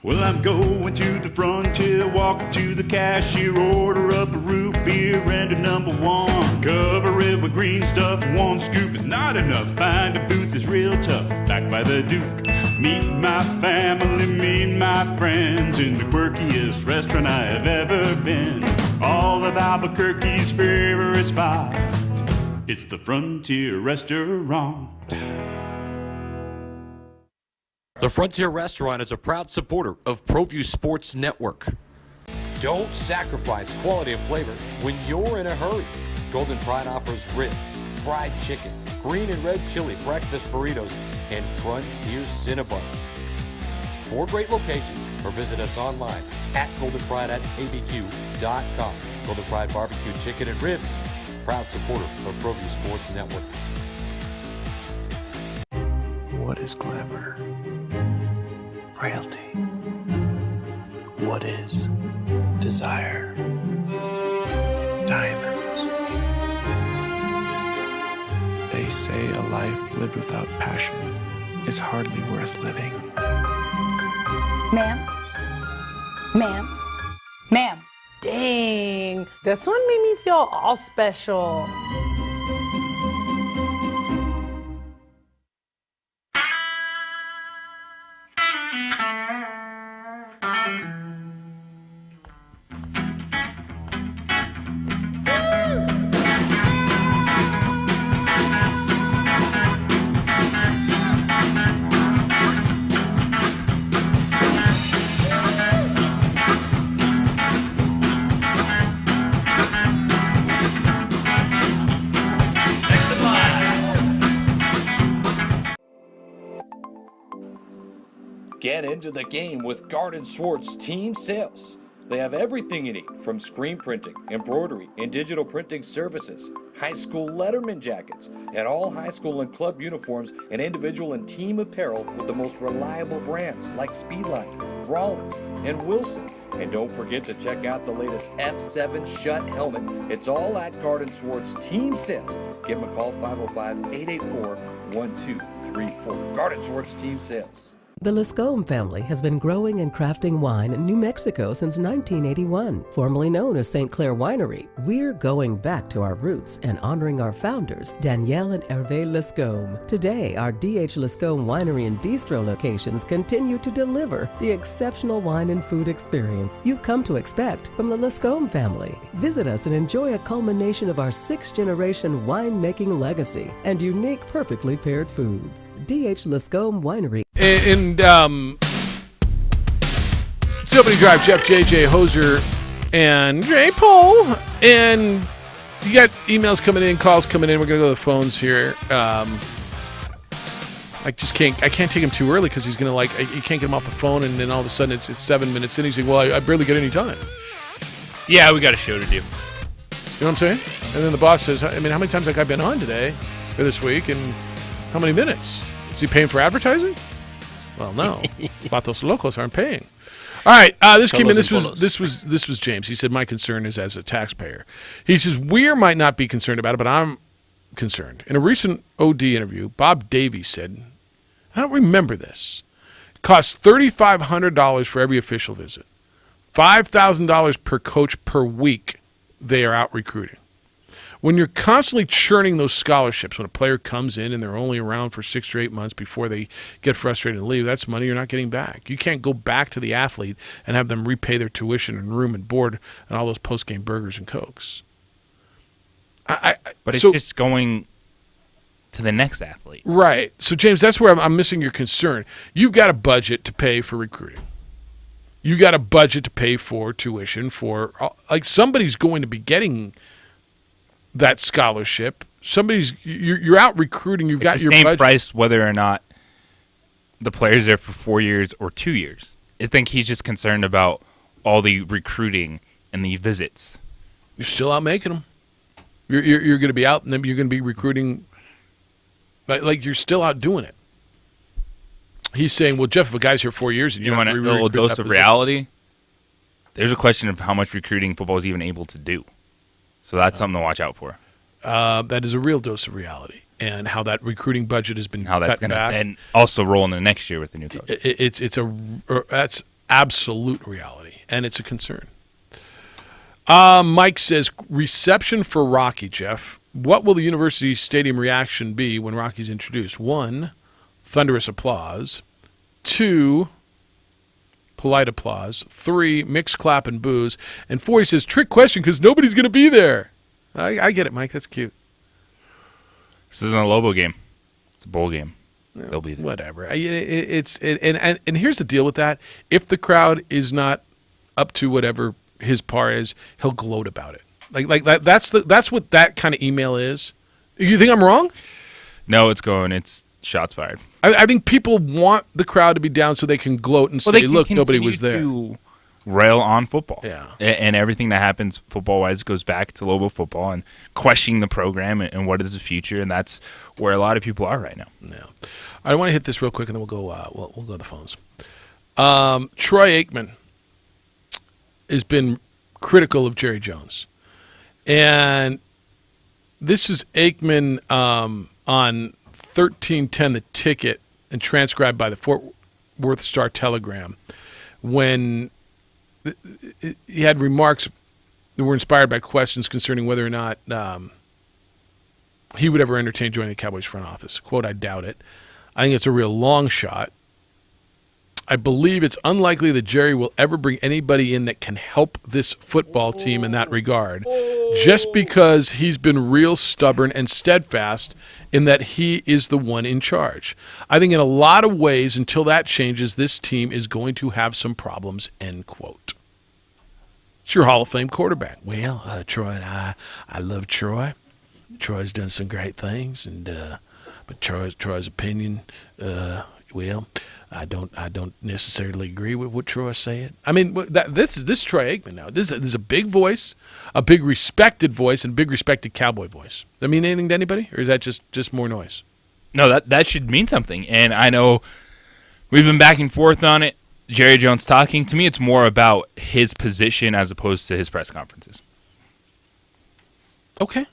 Well, I'm going to the frontier, walking to the cashier, order up a root beer and a number one. Cover it with green stuff, one scoop is not enough. Find a booth is real tough, back by the Duke. Meet my family, meet my friends in the quirkiest restaurant I have ever been. All of Albuquerque's favorite spot, it's the Frontier Restaurant. The Frontier Restaurant is a proud supporter of ProView Sports Network. Don't sacrifice quality of flavor when you're in a hurry. Golden Pride offers ribs, fried chicken, green and red chili, breakfast burritos, and Frontier Cinnabons. 4 great locations, or visit us online at goldenpride@abq.com. Golden Pride Barbecue Chicken and Ribs, proud supporter of ProView Sports Network. What is glamour? Frailty. What is desire? Diamonds. They say a life lived without passion is hardly worth living. Ma'am? Ma'am? Ma'am? Dang, this one made me feel all special. Get into the game with Garden Swartz Team Sales. They have everything you need, from screen printing, embroidery, and digital printing services, high school letterman jackets, and all high school and club uniforms and individual and team apparel with the most reliable brands like Speedline, Rawlins, and Wilson. And don't forget to check out the latest F7 Shut helmet. It's all at Garden Swartz Team Sales. Give them a call, 505-884-1234. Garden Swartz Team Sales. The Lascombe family has been growing and crafting wine in New Mexico since 1981. Formerly known as St. Clair Winery, we're going back to our roots and honoring our founders, Danielle and Hervé Lascombe. Today, our D.H. Lascombe Winery and Bistro locations continue to deliver the exceptional wine and food experience you've come to expect from the Lascombe family. Visit us and enjoy a culmination of our 6th-generation winemaking legacy and unique, perfectly paired foods. D.H. Lascombe Winery. And Opening Drive, Jeff, JJ, Hoser, and J. Paul. And you got emails coming in, calls coming in. We're going to go to the phones here. I can't take him too early because he's going to you can't get him off the phone, and then all of a sudden it's 7 minutes in. He's like, well, I barely get any time. Yeah, we got a show to do. You know what I'm saying? And then the boss says, I mean, how many times have I been on today or this week, and how many minutes? Is he paying for advertising? Well, no. Vatos Locos aren't paying. All right, this came in. This was James. He said, my concern is as a taxpayer. He says, Weir might not be concerned about it, but I'm concerned. In a recent OD interview, Bob Davies said, I don't remember this. It costs $3,500 for every official visit. $5,000 per coach per week they are out recruiting. When you're constantly churning those scholarships, when a player comes in and they're only around for 6 or 8 months before they get frustrated and leave, that's money you're not getting back. You can't go back to the athlete and have them repay their tuition and room and board and all those post-game burgers and Cokes. But it's just going to the next athlete. Right. So, James, that's where I'm missing your concern. You've got a budget to pay for recruiting. You got a budget to pay for tuition for, somebody's going to be getting that scholarship. You're out recruiting. You've got your same budget. Price, whether or not the player's there for 4 years or 2 years. I think he's just concerned about all the recruiting and the visits. You're still out making them. You're going to be out, and then you're going to be recruiting. Like you're still out doing it. He's saying, "Well, Jeff, if a guy's here 4 years and you want a little dose of reality, there's a question of how much recruiting football is even able to do." So that's something to watch out for. That is a real dose of reality, and how that recruiting budget has been cut back, and also roll into next year with the new coach. That's absolute reality, and it's a concern. Mike says, reception for Rocky, Jeff. What will the University Stadium reaction be when Rocky's introduced? 1, thunderous applause. 2, polite applause. 3, mixed clap and boos. And 4, he says, trick question because nobody's going to be there. I get it, Mike. That's cute. This isn't a Lobo game. It's a bowl game. They'll be there. Whatever. And here's the deal with that. If the crowd is not up to whatever his par is, he'll gloat about it. Like that. That's what that kind of email is. You think I'm wrong? No, it's shots fired. I think people want the crowd to be down so they can gloat and say, "Look, nobody was there." To rail on football, yeah, and everything that happens football-wise goes back to Lobo football and questioning the program and what is the future, and that's where a lot of people are right now. Yeah, I want to hit this real quick, and then we'll go. We'll go to the phones. Troy Aikman has been critical of Jerry Jones, and this is Aikman on 1310 The Ticket and transcribed by the Fort Worth Star-Telegram when he had remarks that were inspired by questions concerning whether or not he would ever entertain joining the Cowboys front office. Quote, I doubt it. I think it's a real long shot. I believe it's unlikely that Jerry will ever bring anybody in that can help this football team in that regard, just because he's been real stubborn and steadfast in that he is the one in charge. I think in a lot of ways, until that changes, this team is going to have some problems, end quote. It's your Hall of Fame quarterback. Well, Troy and I love Troy. Troy's done some great things, but Troy's opinion Well, I don't necessarily agree with what Troy's saying. I mean, this is Troy Aikman now. This is a big voice, a big respected voice, and big respected Cowboy voice. Does that mean anything to anybody, or is that just more noise? No, that should mean something. And I know we've been back and forth on it. Jerry Jones talking. To me, it's more about his position as opposed to his press conferences. Okay.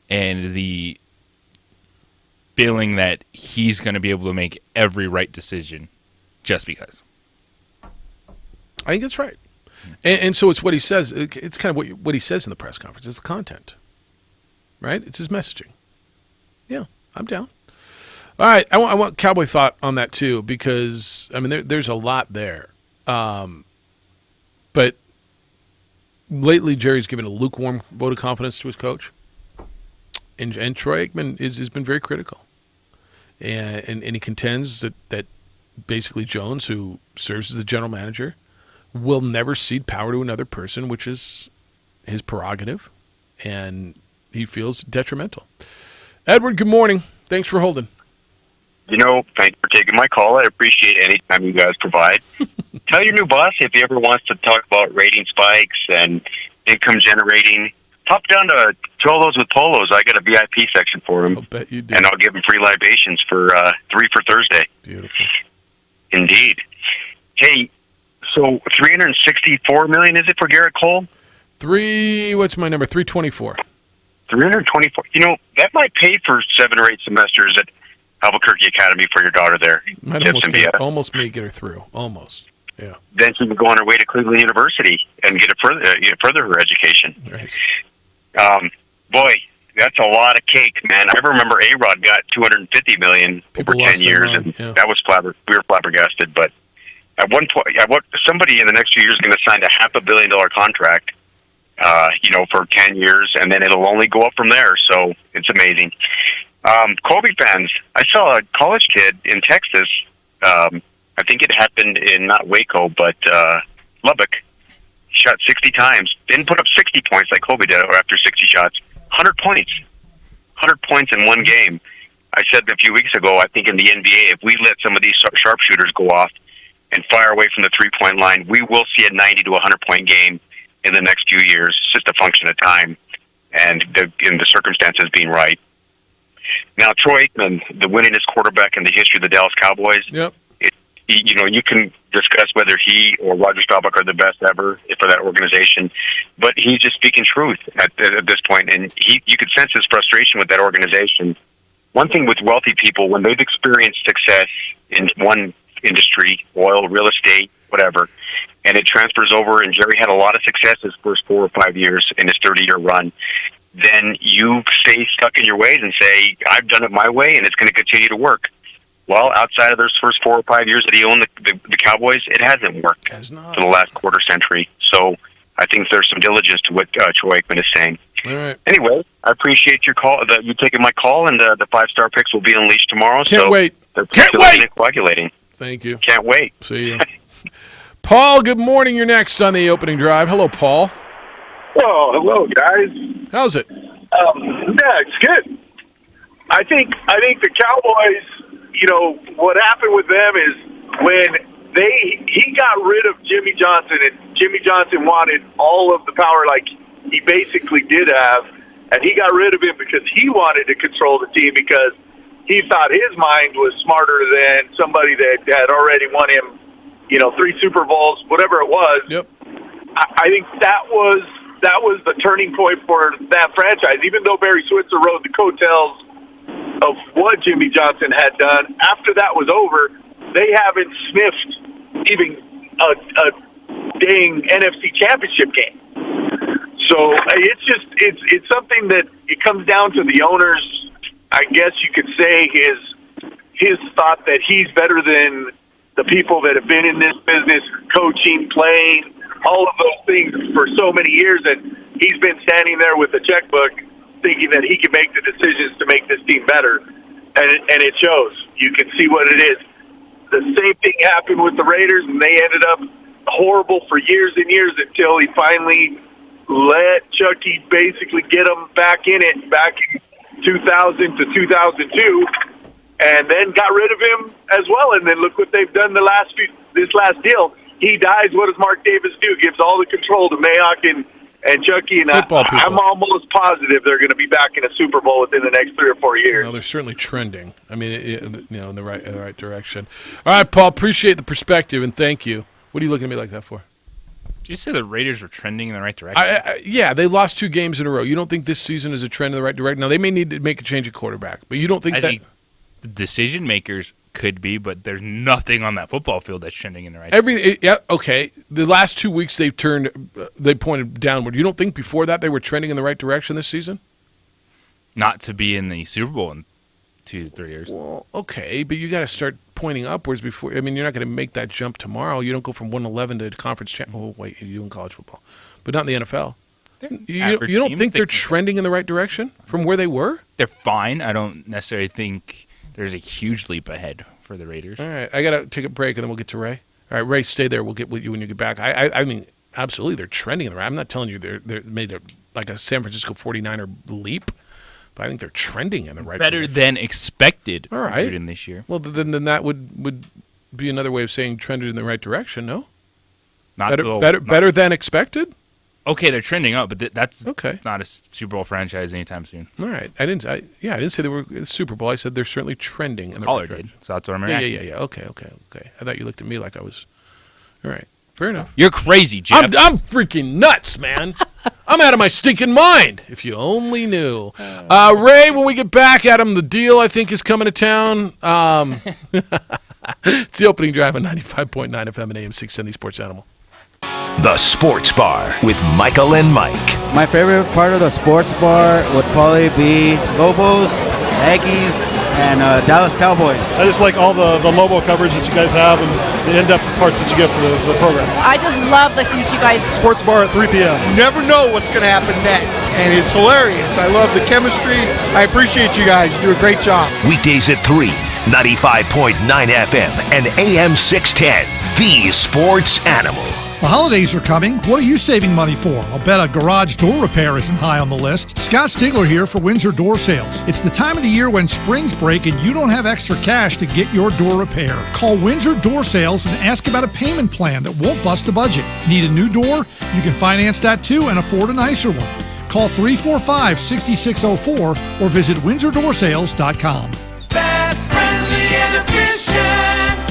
And the feeling that he's going to be able to make every right decision just because. I think that's right. And so it's what he says. It's kind of what he says in the press conference. It's the content, right? It's his messaging. Yeah, I'm down. All right, I want Cowboy thought on that too, because I mean there's a lot there, but lately Jerry's given a lukewarm vote of confidence to his coach, and Troy Aikman has been very critical, and he contends that basically Jones, who serves as the general manager, will never cede power to another person, which is his prerogative, and he feels detrimental. Edward, good morning. Thanks for holding. Thanks for taking my call. I appreciate any time you guys provide. Tell your new boss if he ever wants to talk about rating spikes and income generating, pop down to Cholos with Polos. I got a VIP section for him. I'll bet you do. And I'll give him free libations for 3 for Thursday. Beautiful. Indeed. Hey, so $364 million, is it for Garrett Cole? What's my number? 324. 324. That might pay for 7 or 8 semesters at Albuquerque Academy for your daughter there. Might almost may get her through. Almost. Yeah. Then she can go on her way to Cleveland University and get further her education. Right. Boy, that's a lot of cake, man. I remember A-Rod got $250 million over 10 years, and that was we were flabbergasted. But at one point, somebody in the next few years is going to sign a $500 million contract, for 10 years, and then it'll only go up from there. So it's amazing. Kobe fans, I saw a college kid in Texas. I think it happened in not Waco, but Lubbock. Shot 60 times. Didn't put up 60 points like Kobe did after 60 shots. 100 points. 100 points in one game. I said a few weeks ago, I think in the NBA, if we let some of these sharpshooters go off and fire away from the three-point line, we will see a 90 to 100-point game in the next few years. It's just a function of time and the circumstances being right. Now, Troy Aikman, the winningest quarterback in the history of the Dallas Cowboys. Yep. You can discuss whether he or Roger Staubach are the best ever for that organization, but he's just speaking truth at this point, and you could sense his frustration with that organization. One thing with wealthy people, when they've experienced success in one industry, oil, real estate, whatever, and it transfers over, and Jerry had a lot of success his first 4 or 5 years in his 30-year run, then you stay stuck in your ways and say, I've done it my way, and it's going to continue to work. Well, outside of those first 4 or 5 years that he owned the Cowboys, it hasn't worked for the last quarter century. So I think there's some diligence to what Troy Aikman is saying. All right. Anyway, I appreciate your call. You taking my call, and the 5-star picks will be unleashed tomorrow. Can't wait. They're Can't wait. And coagulating. Thank you. Can't wait. See you. Paul, good morning. You're next on the opening drive. Hello, Paul. Oh, hello, guys. How's it? Yeah, it's good. I think the Cowboys, what happened with them is when he got rid of Jimmy Johnson, and Jimmy Johnson wanted all of the power like he basically did have, and he got rid of him because he wanted to control the team because he thought his mind was smarter than somebody that had already won him, 3 Super Bowls, whatever it was. Yep. I think that was the turning point for that franchise. Even though Barry Switzer rode the coattails of what Jimmy Johnson had done, after that was over, they haven't sniffed even a dang NFC Championship game. So it's something that it comes down to the owners. I guess you could say his thought that he's better than the people that have been in this business, coaching, playing, all of those things for so many years, and he's been standing there with a checkbook thinking that he can make the decisions to make this team better, and it shows. You can see what it is. The same thing happened with the Raiders, and they ended up horrible for years and years until he finally let Chucky basically get them back in it back in 2000 to 2002, and then got rid of him as well. And then look what they've done this last deal. He dies. What does Mark Davis do? Gives all the control to Mayock and Chucky, and I'm almost positive they're going to be back in a Super Bowl within the next 3 or 4 years. Well, they're certainly trending. I mean, in the right direction. All right, Paul. Appreciate the perspective and thank you. What are you looking at me like that for? Did you say the Raiders were trending in the right direction? Yeah, they lost 2 games in a row. You don't think this season is a trend in the right direction? Now they may need to make a change at quarterback, but you don't think I think the decision makers could be, but there's nothing on that football field that's trending in the right direction. Yeah, okay. The last 2 weeks they pointed downward. You don't think before that they were trending in the right direction this season? Not to be in the Super Bowl in 2-3 years. Well, okay, but you got to start pointing upwards before. I mean, you're not going to make that jump tomorrow. You don't go from 1-11 to conference champ. Oh, wait, you do in college football, but not in the NFL. You don't think they're trending in the right direction from where they were? They're fine. I don't necessarily think there's a huge leap ahead for the Raiders. All right, I got to take a break, and then we'll get to Ray. All right, Ray, stay there. We'll get with you when you get back. I mean, absolutely, they're trending in the right. I'm not telling you they're made like a San Francisco 49er leap, but I think they're trending in the right better direction. Than expected. All right. In this year. Well, then that would be another way of saying trended in the right direction. No, better than expected. Okay, they're trending up, but that's okay. Not a Super Bowl franchise anytime soon. All right, I didn't say they were Super Bowl. I said they're certainly trending in the right direction. So that's what I'm reacting. Yeah. Okay. I thought you looked at me like I was. All right, fair enough. You're crazy, Jeff. I'm freaking nuts, man. I'm out of my stinking mind. If you only knew. Ray, when we get back, Adam, the deal I think is coming to town. It's the opening drive on 95.9 FM and AM 670 Sports Animal. The Sports Bar with Michael and Mike. My favorite part of the Sports Bar would probably be Lobos, Aggies, and Dallas Cowboys. I just like all the Lobo coverage that you guys have and the in-depth parts that you give to the program. I just love listening to you guys. Sports Bar at 3 p.m. You never know what's going to happen next, and it's hilarious. I love the chemistry. I appreciate you guys. You do a great job. Weekdays at 3, 95.9 FM and AM 610. The Sports Animal. The holidays are coming. What are you saving money for? I'll bet a garage door repair isn't high on the list. Scott Stigler here for Windsor Door Sales. It's the time of the year when springs break and you don't have extra cash to get your door repaired. Call Windsor Door Sales and ask about a payment plan that won't bust the budget. Need a new door? You can finance that too and afford a nicer one. Call 345-6604 or visit WindsorDoorSales.com. Fast, friendly, and efficient.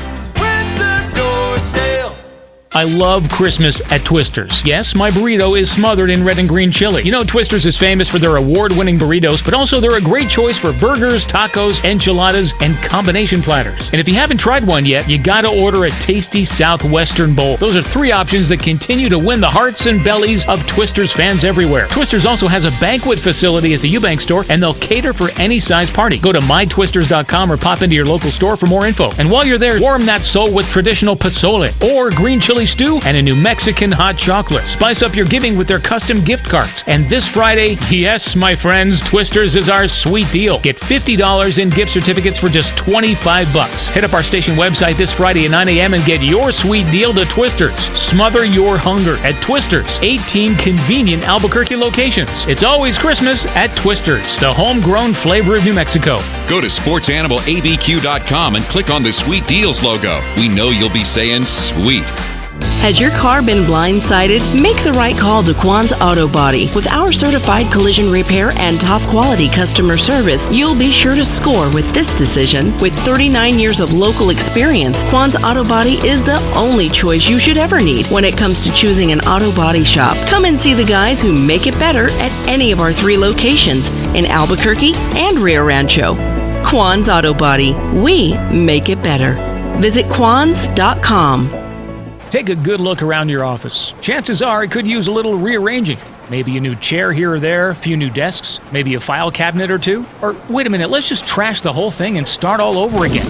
Windsor Door Sales. I love Christmas at Twister's. Yes, my burrito is smothered in red and green chili. You know Twister's is famous for their award-winning burritos, but also they're a great choice for burgers, tacos, enchiladas, and combination platters. And if you haven't tried one yet, you gotta order a tasty Southwestern bowl. Those are 3 options that continue to win the hearts and bellies of Twister's fans everywhere. Twister's also has a banquet facility at the Eubank store, and they'll cater for any size party. Go to mytwisters.com or pop into your local store for more info. And while you're there, warm that soul with traditional pozole or green chili stew and a New Mexican hot chocolate. Spice up your giving with their custom gift cards. And this Friday, yes, my friends, Twister's is our sweet deal. Get $50 in gift certificates for just $25. Hit up our station website this Friday at 9 a.m. and get your sweet deal to Twister's. Smother your hunger at Twister's. 18 convenient Albuquerque locations. It's always Christmas at Twister's, the homegrown flavor of New Mexico. Go to sportsanimalabq.com and click on the Sweet Deals logo. We know you'll be saying sweet. Has your car been blindsided? Make the right call to Quan's Auto Body. With our certified collision repair and top quality customer service, you'll be sure to score with this decision. With 39 years of local experience, Quan's Auto Body is the only choice you should ever need when it comes to choosing an auto body shop. Come and see the guys who make it better at any of our 3 locations in Albuquerque and Rio Rancho. Quan's Auto Body. We make it better. Visit quans.com. Take a good look around your office. Chances are it could use a little rearranging. Maybe a new chair here or there, a few new desks, maybe a file cabinet or 2. Or wait a minute, let's just trash the whole thing and start all over again.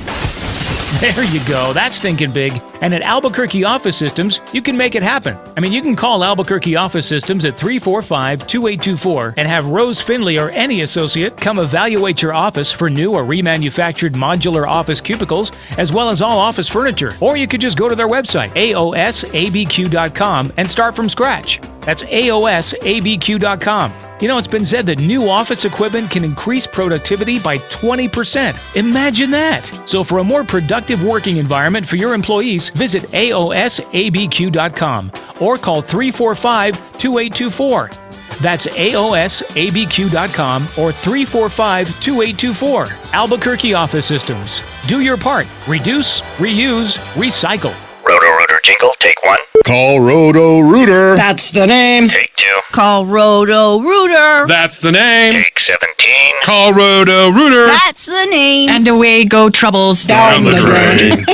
There you go, that's thinking big. And at Albuquerque Office Systems, you can make it happen. I mean, you can call Albuquerque Office Systems at 345-2824 and have Rose Finley or any associate come evaluate your office for new or remanufactured modular office cubicles, as well as all office furniture. Or you could just go to their website, aosabq.com, and start from scratch. That's aosabq.com. You know, it's been said that new office equipment can increase productivity by 20%. Imagine that. So for a more productive working environment for your employees, visit aosabq.com or call 345-2824. That's aosabq.com or 345-2824. Albuquerque Office Systems. Do your part. Reduce, reuse, recycle. Roto-Rooter jingle, take 1. Call Roto-Rooter. That's the name. Take 2. Call Roto-Rooter. That's the name. Take 17. Call Roto-Rooter. That's the name. And away go troubles down the drain.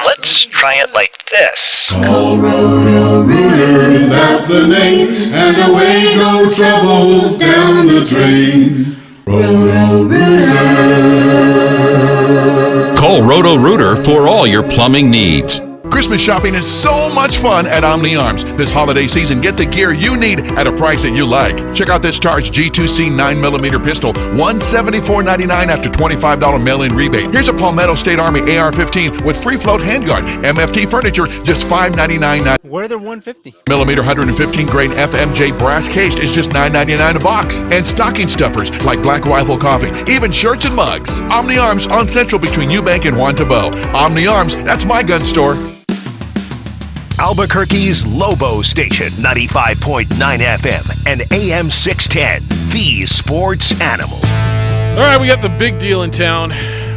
Let's try it like this. Call Roto-Rooter. That's the name. And away goes troubles down the drain. Roto-Rooter. Call Roto-Rooter for all your plumbing needs. Christmas shopping is so much fun at Omni Arms. This holiday season, get the gear you need at a price that you like. Check out this Charge G2C 9mm pistol, $174.99 after $25 mail-in rebate. Here's a Palmetto State Army AR-15 with free float handguard. MFT furniture, just $599. What are the 150? Millimeter 115 grain FMJ brass case is just $9.99 a box. And stocking stuffers like Black Rifle Coffee, even shirts and mugs. Omni Arms on Central between Eubank and Juan Tabo. Omni Arms, that's my gun store. Albuquerque's Lobo Station, 95.9 FM and AM 610, the sports animal. All right, we got the big deal in town,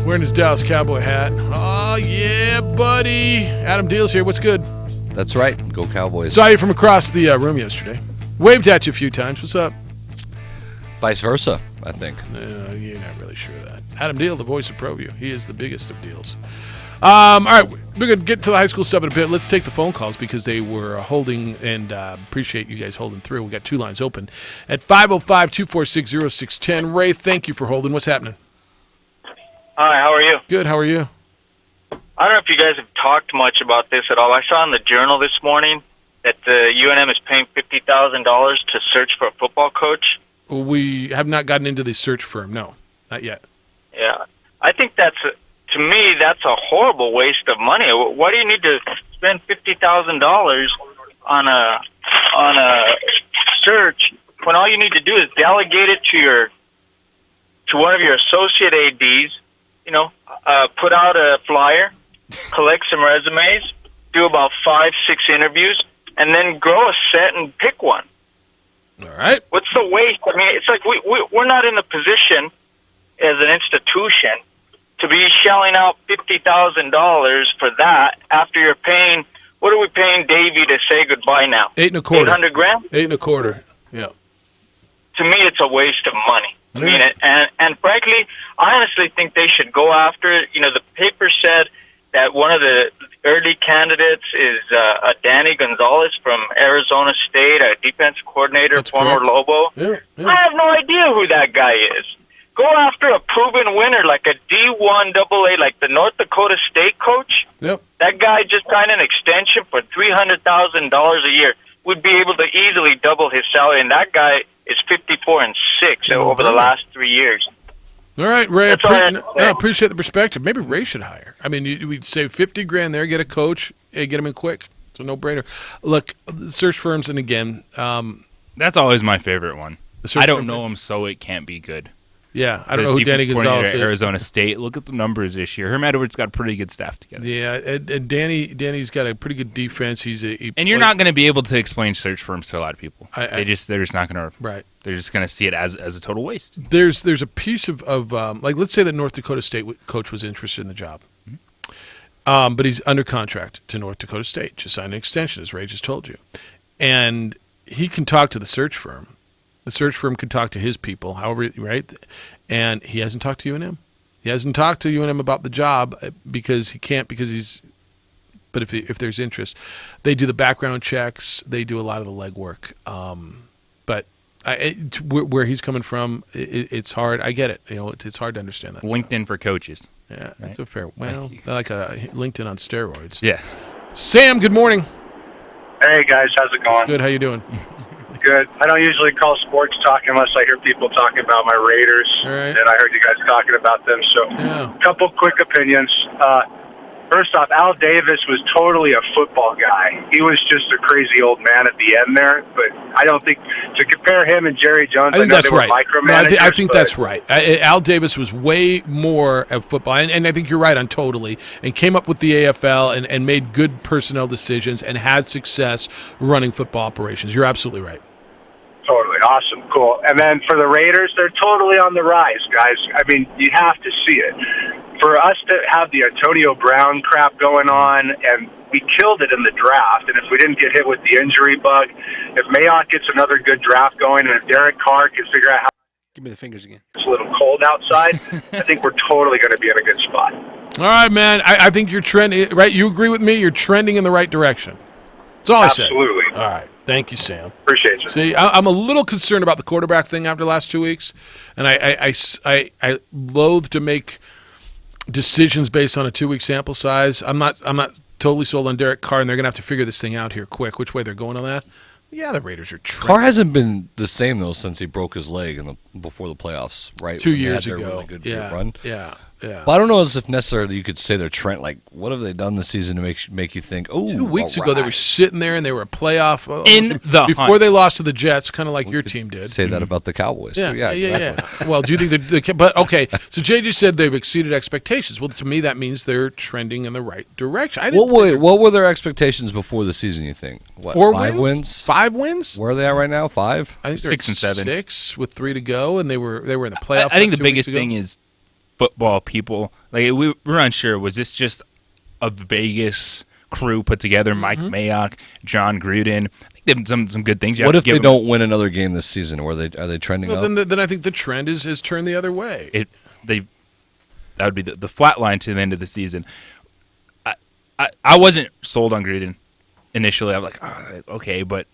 wearing his Dallas Cowboy hat. Oh, yeah, buddy. Adam Deal's here. What's good? That's right. Go Cowboys. Saw you from across the room yesterday. Waved at you a few times. What's up? Vice versa, I think. You're not really sure of that. Adam Deal, the voice of ProView. He is the biggest of deals. All right, we're going to get to the high school stuff in a bit. Let's take the phone calls because they were holding, and appreciate you guys holding through. We got 2 lines open at 505-246-0610. Ray, thank you for holding. What's happening? Hi, how are you? Good, how are you? I don't know if you guys have talked much about this at all. I saw in the Journal this morning that the UNM is paying $50,000 to search for a football coach. We have not gotten into the search firm. No, not yet. Yeah, I think to me, that's a horrible waste of money. Why do you need to spend $50,000 on a search when all you need to do is delegate it to one of your associate ADs? You know, put out a flyer, collect some resumes, do about 5-6 interviews, and then grow a set and pick one. All right. What's the waste? I mean, it's like we're not in a position as an institution to be shelling out $50,000 for that after you're paying. What are we paying Davey to say goodbye now? $825,000. $800,000. $825,000. Yeah. To me, it's a waste of money. Yeah. I mean, and frankly, I honestly think they should go after it. You know, the paper said that one of the early candidates is Danny Gonzalez from Arizona State, a defensive coordinator, That's former correct. Lobo. Yeah. I have no idea who that guy is. Go after a proven winner like a D1 AA, like the North Dakota State coach. Yep. That guy just signed an extension for $300,000 a year. Would be able to easily double his salary, and that guy is 54-6 over the last 3 years. All right, Ray. That's all I have to say. I appreciate the perspective. Maybe Ray should hire. I mean, we'd save $50,000 there, get a coach, get him in quick. It's a no-brainer. Look, search firms, and again, that's always my favorite one. I don't know firm. him, so it can't be good. Yeah, I don't know who Danny Gonzalez is. Arizona State. Look at the numbers this year. Herm Edwards got a pretty good staff together. Yeah, and Danny's got a pretty good defense. And you're not going to be able to explain search firms to a lot of people. They're just not going to. Right. They're just going to see it as a total waste. There's a piece of like, let's say that North Dakota State coach was interested in the job, but he's under contract to North Dakota State. Just signed an extension, as Ray just told you, and he can talk to the search firm. The search firm can talk to his people, however, right? And he hasn't talked to UNM. He hasn't talked to UNM about the job because he can't, because he's. But if there's interest, they do the background checks. They do a lot of the legwork. But where he's coming from, it's hard. I get it. You know, it's hard to understand that. LinkedIn for coaches. Yeah, that's a fair. Well, like a LinkedIn on steroids. Yeah. Sam, good morning. Hey guys, how's it going? Good. How you doing? Good. I don't usually call sports talk unless I hear people talking about my Raiders, All right. and I heard you guys talking about them. So, a couple quick opinions. First off, Al Davis was totally a football guy. He was just a crazy old man at the end there. But I don't think to compare him and Jerry Jones. I think know that's they were right. No, micromanagers, I think but that's right. Al Davis was way more of football, and I think you're right on totally, and came up with the AFL and made good personnel decisions and had success running football operations. You're absolutely right. Totally. Awesome. Cool. And then for the Raiders, they're totally on the rise, guys. I mean, you have to see it. For us to have the Antonio Brown crap going on, and we killed it in the draft, and if we didn't get hit with the injury bug, if Mayock gets another good draft going, and if Derek Carr can figure out how Give me the fingers again. it's a little cold outside, I think we're totally going to be in a good spot. All right, man. I think you're trending, right? You agree with me? You're trending in the right direction. That's all I said. Absolutely. All right. Thank you, Sam. Appreciate you. See, I'm a little concerned about the quarterback thing after the last 2 weeks, and I loathe to make decisions based on a 2-week sample size. I'm not totally sold on Derek Carr, and they're going to have to figure this thing out here quick, which way they're going on that. Yeah, the Raiders are trending. Carr hasn't been the same, though, since he broke his leg before the playoffs, right? 2 When they years had their ago. Really good Yeah, run. yeah. But I don't know if necessarily you could say they're trend. Like, what have they done this season to make you think? Oh, 2 weeks ago they were sitting there and they were a playoff In the before hunt. they lost to the Jets, kind of like your team did. Say that about the Cowboys. Yeah, too. yeah. Exactly. Well, do you think but okay, so JJ said they've exceeded expectations. Well, to me that means they're trending in the right direction. I didn't What were their expectations before the season? You think? What, 4 5 wins? 5 wins? Where are they at right now? 5? I think they're 6 and 7. 6 with 3 to go, and they were in the playoff. I think the 2 weeks biggest ago. thing is football people. Like we're unsure. Was this just a Vegas crew put together? Mike Mayock, John Gruden. I think they've done some good things. You What have if to give they them- don't win another game this season? Are they trending Well, up? then I think the trend is turned the other way. That would be the flat line to the end of the season. I wasn't sold on Gruden initially. I'm like, okay, but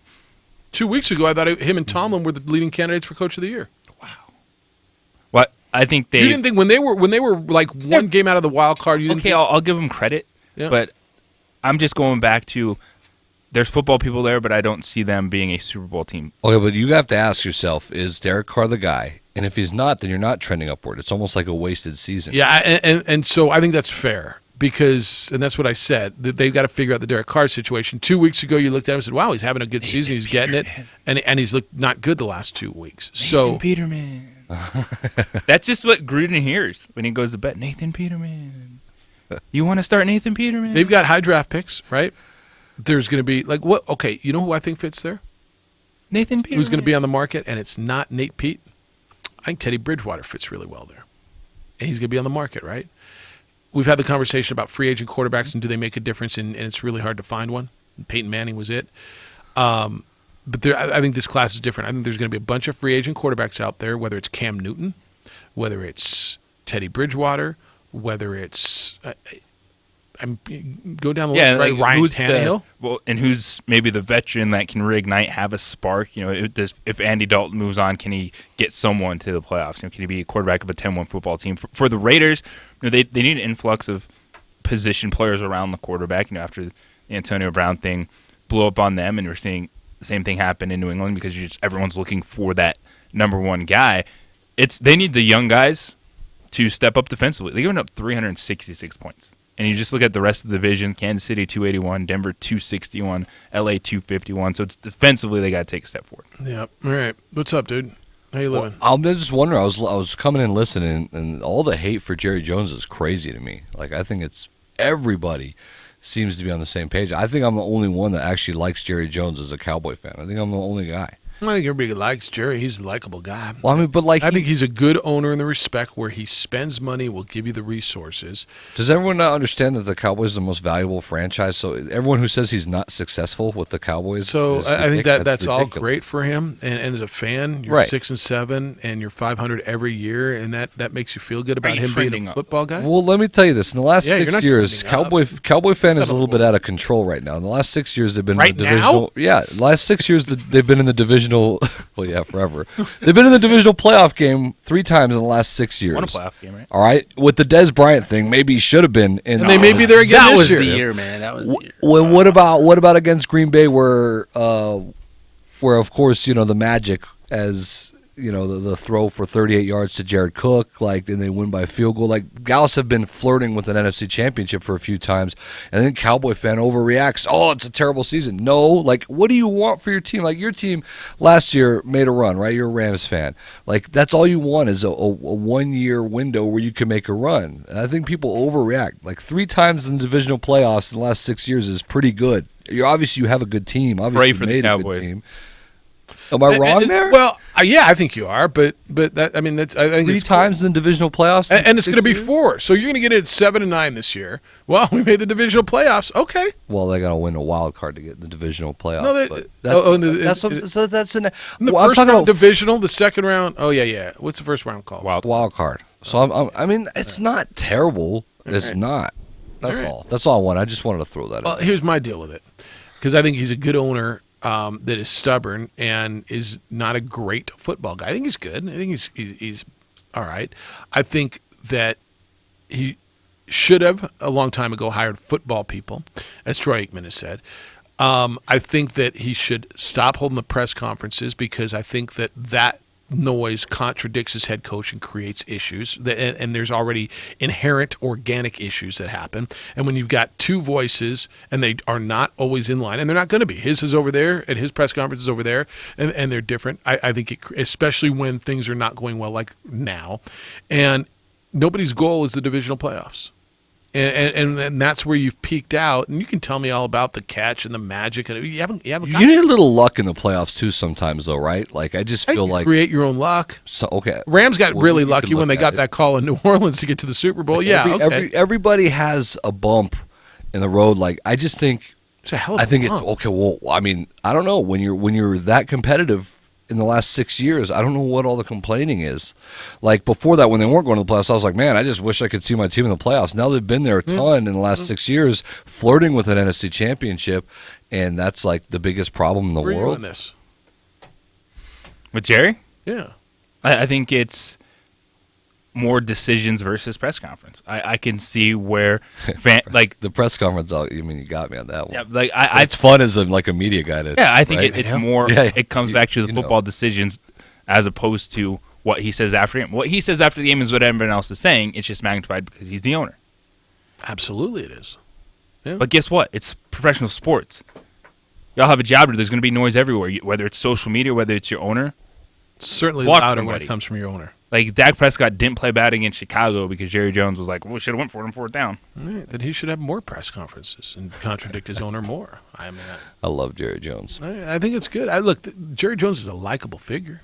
2 weeks ago, I thought him and Tomlin were the leading candidates for Coach of the Year. what I think they You didn't think when they were like one game out of the wild card. You didn't okay, think, I'll give them credit, Yeah. but I'm just going back to there's football people there, but I don't see them being a Super Bowl team. Okay, but you have to ask yourself: is Derek Carr the guy? And if he's not, then you're not trending upward. It's almost like a wasted season. Yeah, and so I think that's fair because, and that's what I said, that they've got to figure out the Derek Carr situation. 2 weeks ago, you looked at him and said, wow, he's having a good season, he's getting it, and he's looked not good the last 2 weeks. So Peterman. That's just what Gruden hears when he goes to bed. Nathan Peterman. You want to start Nathan Peterman? they've got high draft picks, right? There's going to be, like, what? Okay, you know who I think fits there? Nathan Peterman. Who's going to be on the market, and it's not Nate Pete? I think Teddy Bridgewater fits really well there. And he's going to be on the market, right? We've had the conversation about free agent quarterbacks and do they make a difference, and it's really hard to find one. Peyton Manning was it. But I think this class is different. I think there's going to be a bunch of free agent quarterbacks out there, whether it's Cam Newton, whether it's Teddy Bridgewater, whether it's go down the list, right? like, Ryan who's Tannehill. and who's maybe the veteran that can reignite, have a spark? You know, if Andy Dalton moves on, can he get someone to the playoffs? You know, can he be a quarterback of a 10-1 football team? For the Raiders, you know, they need an influx of position players around the quarterback. You know, after the Antonio Brown thing blew up on them, and we're seeing the same thing happen in New England because everyone's looking for that number one guy. They need the young guys to step up defensively. They're giving up 366 points. And you just look at the rest of the division: Kansas City 281, Denver 261, LA 251. So it's defensively they got to take a step forward. Yeah. All right. What's up, dude? How you living? I'm just wondering. I was coming in listening, and all the hate for Jerry Jones is crazy to me. Like, I think it's everybody seems to be on the same page. I think I'm the only one that actually likes Jerry Jones as a Cowboy fan. I think I'm the only guy. I think everybody likes Jerry. He's a likable guy. Well, I mean, but like, I think he's a good owner in the respect where he spends money, will give you the resources. Does everyone not understand that the Cowboys are the most valuable franchise? So everyone who says he's not successful with the Cowboys, So is I think that's all ridiculous. great for him. And as a fan, you're Right. 6-7, and you're 500 every year, and that makes you feel good about you him being trending a up? football guy. Well, let me tell you this: in the last Yeah, you're 6 not years, trending Cowboy fan is a little bit out of control right now. In the last 6 years, they've been Right in the divisional. now? Yeah, the last 6 years they've been in the divisional. Well, yeah, forever. They've been in the divisional playoff game 3 times in the last 6 years. Won a playoff game, right? All right, with the Dez Bryant thing, maybe he should have been in. And they may be there again That this was year. the year, man. That was the year. Well, what about against Green Bay, where of course the Magic, as the throw for 38 yards to Jared Cook, like, and they win by a field goal. Like, Dallas have been flirting with an NFC championship for a few times, and then Cowboy fan overreacts. Oh, it's a terrible season. No, like, what do you want for your team? Like, your team last year made a run, right? You're a Rams fan. Like, that's all you want is a 1-year window where you can make a run. And I think people overreact. Like, 3 times in the divisional playoffs in the last 6 years is pretty good. Obviously, you have a good team. Obviously, Pray for you the made a Cowboys. good team. Am I wrong there? Well, yeah, I think you are, but that, I mean, that's, I think 3 it's times in divisional playoffs, and it's going to be 4. So you're going to get it at 7-9 this year. Well, we made the divisional playoffs. Okay. Well, they got to win a wild card to get in the divisional playoffs. No, but that's in the first round divisional, the second round. Oh yeah. What's the first round called? Wild card. So I mean, it's not terrible. It's not. That's all. That's all I want. I just wanted to throw that. Well, here's my deal with it, because I think he's a good owner. That is stubborn and is not a great football guy. I think he's good. I think he's all right. I think that he should have, a long time ago, hired football people, as Troy Aikman has said. I think that he should stop holding the press conferences, because I think that noise contradicts his head coach and creates issues, and there's already inherent organic issues that happen. And when you've got 2 voices and they are not always in line, and they're not going to be, his is over there and his press conference is over there, and they're different. I think especially when things are not going well, like now, and nobody's goal is the divisional playoffs. And that's where you've peaked out, and you can tell me all about the catch and the magic. And you need a little luck in the playoffs too sometimes, though, right? Like, I just feel like create your own luck. So okay, Rams got really lucky when they got that call in New Orleans to get to the Super Bowl. Everybody has a bump in the road. Like, I just think it's a hell of a bump. it's okay. Well, I mean, I don't know, when you're that competitive in the last 6 years, I don't know what all the complaining is. Like, before that, when they weren't going to the playoffs, I was like, man, I just wish I could see my team in the playoffs. Now they've been there a ton in the last 6 years, flirting with an NFC championship, and that's like the biggest problem in the world. Where are you on this? With Jerry? Yeah. I think it's more decisions versus press conference. I can see where like the press conference. I mean, you got me on that one. Yeah, like it's fun as a media guy to. Yeah, I think right? it's more. Yeah, it comes back to the football decisions as opposed to what he says after him. What he says after the game is what everyone else is saying. It's just magnified because he's the owner. Absolutely, it is. Yeah. But guess what? It's professional sports. Y'all have a job to do. There's going to be noise everywhere, whether it's social media, whether it's your owner. It's certainly louder when it comes from your owner. Like, Dak Prescott didn't play bad against Chicago because Jerry Jones was like, well, we should have went for it on 4th down. Right, then he should have more press conferences and contradict his owner more. I love Jerry Jones. I think it's good. Jerry Jones is a likable figure.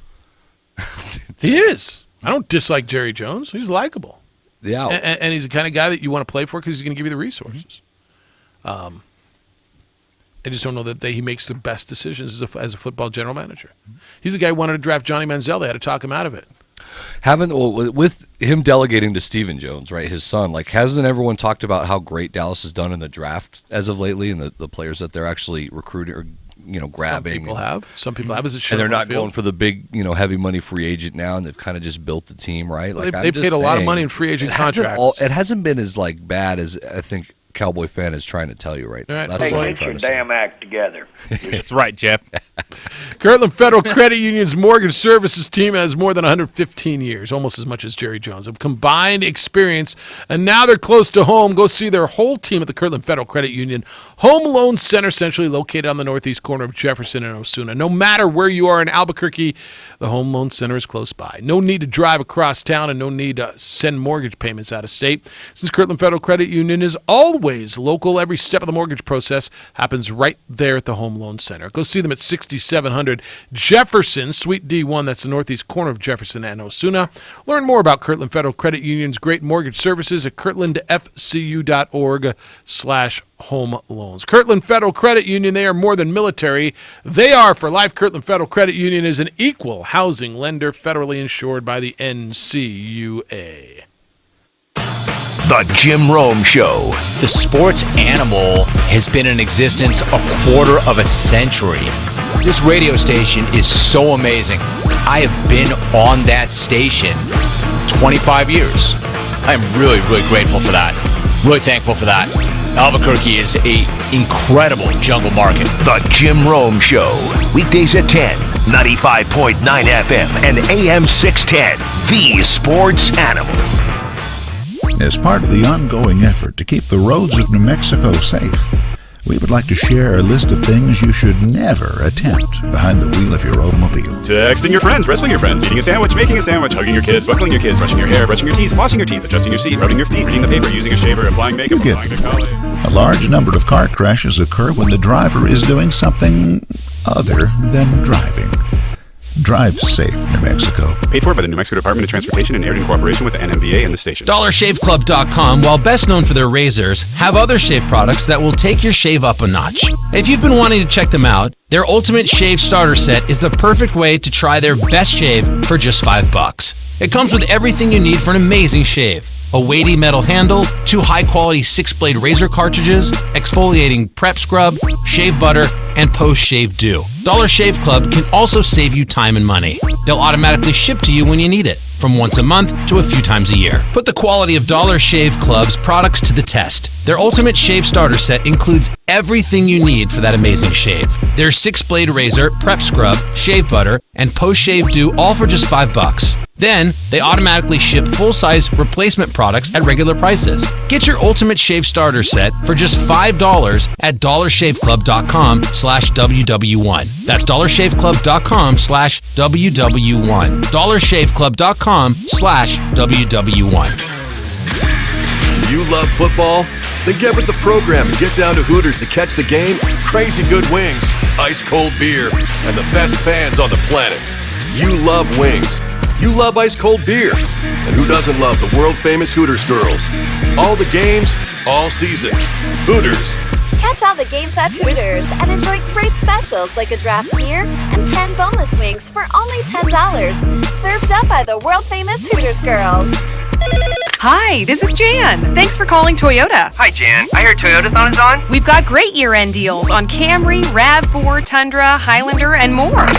He is. I don't dislike Jerry Jones. He's likable. Yeah. And he's the kind of guy that you want to play for because he's going to give you the resources. I just don't know that he makes the best decisions as a football general manager. He's the guy who wanted to draft Johnny Manziel. They had to talk him out of it. With him delegating to Stephen Jones, right, his son, like, hasn't everyone talked about how great Dallas has done in the draft as of lately, and the players that they're actually recruiting or grabbing? Some people have. And they're not going for the big, heavy money free agent now, and they've kind of just built the team, right? Like, they paid a lot of money in free agent contracts. It hasn't been as bad as I think Cowboy fan is trying to tell you right now. That's what I'm trying to say. Damn act together. That's right, Jeff. Kirtland Federal Credit Union's mortgage services team has more than 115 years, almost as much as Jerry Jones, of combined experience, and now they're close to home. Go see their whole team at the Kirtland Federal Credit Union Home Loan Center, centrally located on the northeast corner of Jefferson and Osuna. No matter where you are in Albuquerque, the Home Loan Center is close by. No need to drive across town and no need to send mortgage payments out of state. Since Kirtland Federal Credit Union is always local, every step of the mortgage process happens right there at the Home Loan Center. Go see them at 6700 Jefferson, Suite D1. That's the northeast corner of Jefferson and Osuna. Learn more about Kirtland Federal Credit Union's great mortgage services at kirtlandfcu.org/home loans. Kirtland Federal Credit Union, they are more than military. They are for life. Kirtland Federal Credit Union is an equal housing lender, federally insured by the NCUA. The Jim Rome Show. The sports animal has been in existence a quarter of a century. This radio station is so amazing. I have been on that station 25 years. I am really, really grateful for that. Really thankful for that. Albuquerque is an incredible jungle market. The Jim Rome Show. Weekdays at 10 95.9 FM and AM 610, the sports animal. As part of the ongoing effort to keep the roads of New Mexico safe, we would like to share a list of things you should never attempt behind the wheel of your automobile. Texting your friends, wrestling your friends, eating a sandwich, making a sandwich, hugging your kids, buckling your kids, brushing your hair, brushing your teeth, flossing your teeth, adjusting your seat, rubbing your feet, reading the paper, using a shaver, applying makeup, You get applying the to college. point. A large number of car crashes occur when the driver is doing something other than driving. Drive safe, New Mexico. Paid for by the New Mexico Department of Transportation and aired in cooperation with the NMBA and the station. DollarShaveClub.com, while best known for their razors, have other shave products that will take your shave up a notch. If you've been wanting to check them out, their Ultimate Shave Starter Set is the perfect way to try their best shave for just $5. It comes with everything you need for an amazing shave. A weighty metal handle, 2 high-quality 6-blade razor cartridges, exfoliating prep scrub, shave butter, and post-shave dew. Dollar Shave Club can also save you time and money. They'll automatically ship to you when you need it, from once a month to a few times a year. Put the quality of Dollar Shave Club's products to the test. Their Ultimate Shave Starter Set includes everything you need for that amazing shave. Their 6-blade razor, prep scrub, shave butter, and post-shave dew, all for just $5. Then, they automatically ship full-size replacement products at regular prices. Get your Ultimate Shave Starter Set for just $5 at DollarShaveClub.com/WW1. That's DollarShaveClub.com/WW1. DollarShaveClub.com/WW1. Do you love football? Then get with the program and get down to Hooters to catch the game, crazy good wings, ice cold beer, and the best fans on the planet. You love wings. You love ice cold beer. And who doesn't love the world famous Hooters girls? All the games, all season. Hooters. Catch all the games at Hooters and enjoy great specials like a draft beer and 10 boneless wings for only $10. Served up by the world famous Hooters girls. Hi, this is Jan. Thanks for calling Toyota. Hi, Jan. I heard Toyotathon is on. We've got great year-end deals on Camry, RAV4, Tundra, Highlander, and more.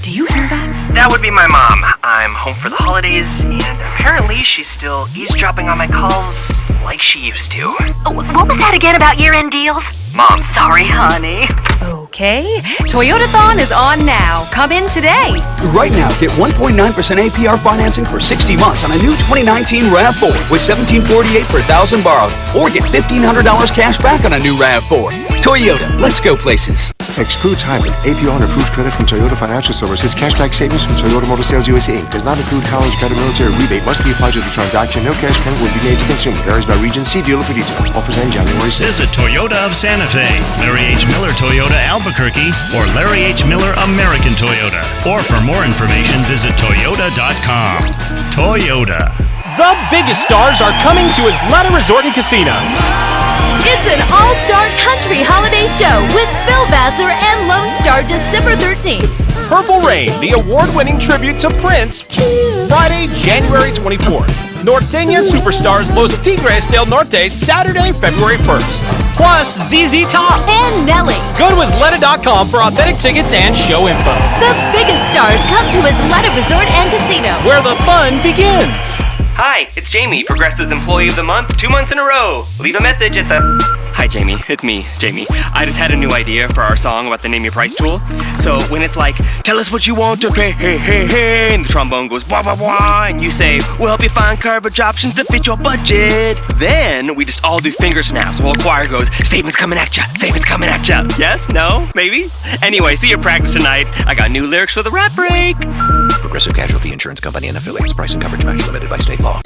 Do you hear that? That would be my mom. I'm home for the holidays, and apparently she's still eavesdropping on my calls like she used to. What was that again about year-end deals? Mom. Sorry, honey. Okay, Toyotathon is on now. Come in today. Right now, get 1.9% APR financing for 60 months on a new 2019 RAV4 with $1,748 per thousand borrowed. Or get $1,500 cash back on a new RAV4. Toyota, let's go places. Excludes hybrid, APR and approved credit from Toyota Financial Services. Cashback savings from Toyota Motor Sales USA Inc. Does not include college credit, military rebate. Must be applied to the transaction. No cash payment will be made to consumer. Varies by region. See dealer for details. Offers end January 6th. Visit Toyota of Santa Fe, Larry H. Miller Toyota Albuquerque, or Larry H. Miller American Toyota. Or for more information, visit Toyota.com. Toyota. The biggest stars are coming to Isleta Resort and Casino. It's an all-star country holiday show with Phil Vassar and Lone Star December 13th. Purple Rain, the award-winning tribute to Prince, Friday, January 24th. Norteña Superstars Los Tigres del Norte, Saturday, February 1st. Plus ZZ Top and Nelly. Go to Isleta.com for authentic tickets and show info. The biggest stars come to Isleta Resort and Casino, where the fun begins. Hi, it's Jamie, Progressive's Employee of the Month, 2 months in a row. Leave a message at the... Hi, Jamie. It's me, Jamie. I just had a new idea for our song about the Name Your Price tool. So when it's like, tell us what you want to pay, hey, hey, hey, and the trombone goes, wah, wah, wah, and you say, we'll help you find coverage options to fit your budget. Then we just all do finger snaps while the choir goes, statements coming at ya, statements coming at ya. Yes? No? Maybe? Anyway, see your practice tonight. I got new lyrics for the rap break. Progressive Casualty Insurance Company and affiliates. Price and coverage match limited by state law.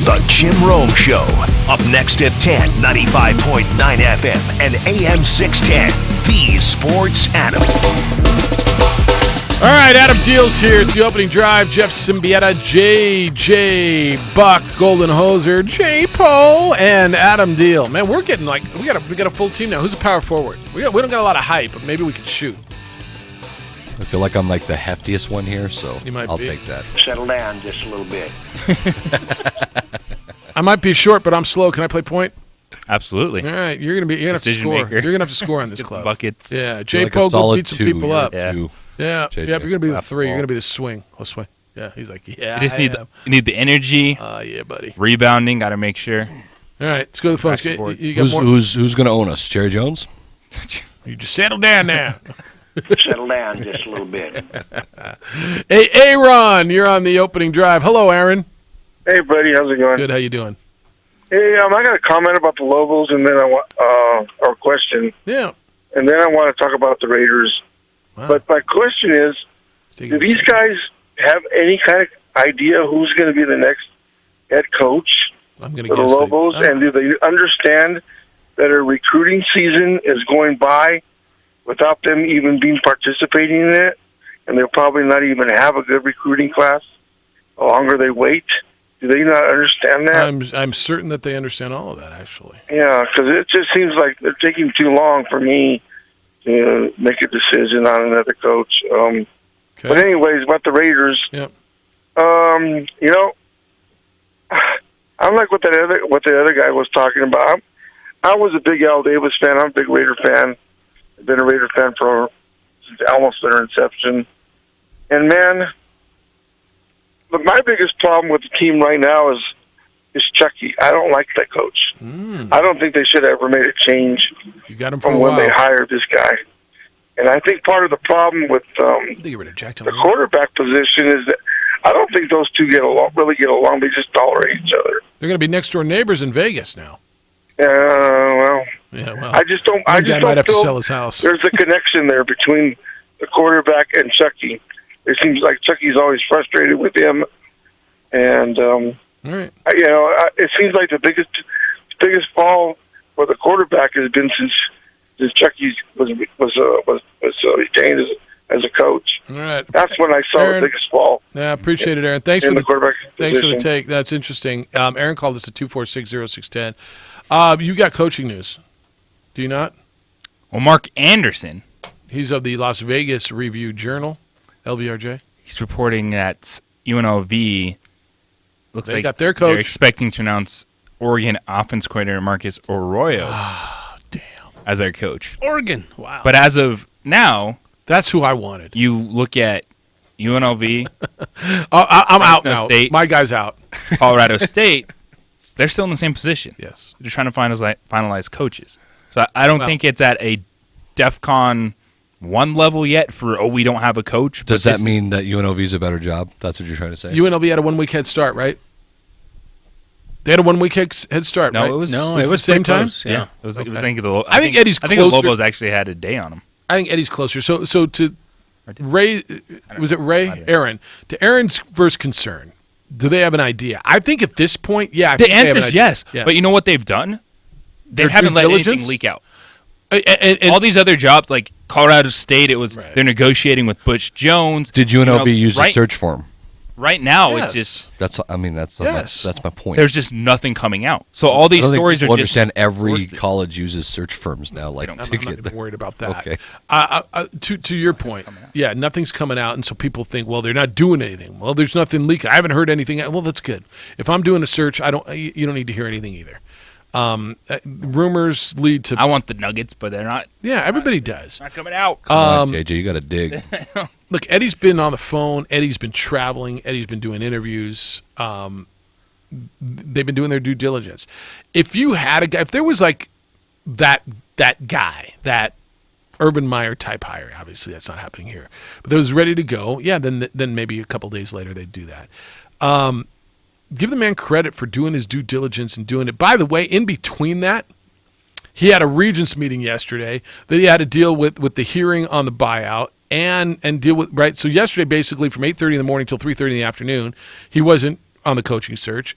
The Jim Rome Show. Up next at 10, 95.9 FM and AM 610. The Sports Animal. All right, Adam Deal's here. It's the opening drive. Jeff Symbieta, JJ Buck, Golden Hoser, J Poe, and Adam Deal. Man, we're getting like we got a full team now. Who's a power forward? We don't got a lot of hype, but maybe we can shoot. I feel like I'm like the heftiest one here, so I'll take that. Settle down just a little bit. I might be short, but I'm slow. Can I play point? Absolutely. All right, you're gonna have to score. Maker. You're gonna have to score on this club. Buckets. Yeah, J Poe go beat some people up. Yeah. Yeah, you're gonna be the 3. You're gonna be the swing. Let's swing. Yeah, he's like, yeah. You just need the energy. Yeah, buddy. Rebounding, got to make sure. All right, let's go to the phones. Who's going to own us? Jerry Jones? You just settle down now. settle down just a little bit. Hey, Aaron, you're on the opening drive. Hello, Aaron. Hey, buddy, how's it going? Good. How you doing? Hey, I got a comment about the Lobos, and then I want or a question. Yeah. And then I want to talk about the Raiders. Wow. But my question is, do these guys have any kind of idea who's going to be the next head coach I'm going for the Lobos? And do they understand that a recruiting season is going by without them even being participating in it? And they'll probably not even have a good recruiting class the longer they wait. Do they not understand that? I'm certain that they understand all of that, actually. Yeah, because it just seems like they're taking too long for me to make a decision on another coach. But anyways, about the Raiders, yep. You know, I'm like what the other guy was talking about. I was a big Al Davis fan. I'm a big Raider fan. I've been a Raider fan for almost their inception. And man, but my biggest problem with the team right now is Chucky. I don't like that coach. I don't think they should have ever made a change You got him for from a when while. they hired this guy. And I think part of the problem with the quarterback position is that I don't think those two really get along. They just tolerate each other. They're going to be next door neighbors in Vegas now. Well, Yeah, well, I just don't. I one just guy don't might have to feel sell his house. There's a connection there between the quarterback and Chucky. It seems like Chucky's always frustrated with him, and All right. it seems like the biggest fall for the quarterback has been since Chucky was retained as a coach. All right. That's when I saw Aaron, the biggest fall. Yeah, I appreciate it, Aaron. Thanks in for the quarterback Thanks for the position. take. That's interesting. Aaron called us at 246-0610. You got coaching news, do you not? Well, Mark Anderson. He's of the Las Vegas Review-Journal, LVRJ. He's reporting that UNLV looks They like got their coach. they're expecting to announce Oregon offense coordinator Marcus Arroyo as their coach. Oregon. Wow. But as of now, that's who I wanted. You look at UNLV. I'm out Fresno now. State, My guy's out. Colorado State. They're still in the same position. Yes. They're just trying to finalize coaches. So I don't think it's at a DEFCON 1 level yet for, we don't have a coach. Does but that mean that UNLV is a better job? That's what you're trying to say? UNLV had a 1 week head start, right? They had a 1 week head start, No, right? it was the same time. It was, Okay. I think Eddie's I think the closer. Lobos actually had a day on them. I think Eddie's closer. So to Ray, was it Ray? Aaron. To Aaron's first concern, do they have an idea? I think at this point, yeah. I The think they have answer an is idea. yes. Yeah. But you know what they've done? They Their haven't due let diligence? anything leak out. And all these other jobs, like Colorado State, they're negotiating with Butch Jones. Did UNLV use a search firm? Right now, Yes. it's just That's that's my point. there's just nothing coming out. So all these I don't think stories are people just understand every worth it. college uses search firms now. Like I'm to not get even there. worried about that. Okay. To your point, yeah, nothing's coming out, and so people think, well, they're not doing anything. Well, there's nothing leaking. I haven't heard anything. Well, that's good. If I'm doing a search, you don't need to hear anything either. Rumors lead to. I want the Nuggets, but they're not. Yeah, everybody does. Not coming out. Come on, JJ, you got to dig. Look, Eddie's been on the phone. Eddie's been traveling. Eddie's been doing interviews. They've been doing their due diligence. If you had a guy, if there was like that guy, that Urban Meyer type hire, obviously that's not happening here, but that was ready to go, yeah, then maybe a couple days later they'd do that. Give the man credit for doing his due diligence and doing it. By the way, in between that, he had a Regents meeting yesterday that he had to deal with the hearing on the buyout and deal with, right? So yesterday, basically from 8:30 in the morning till 3:30 in the afternoon, he wasn't on the coaching search.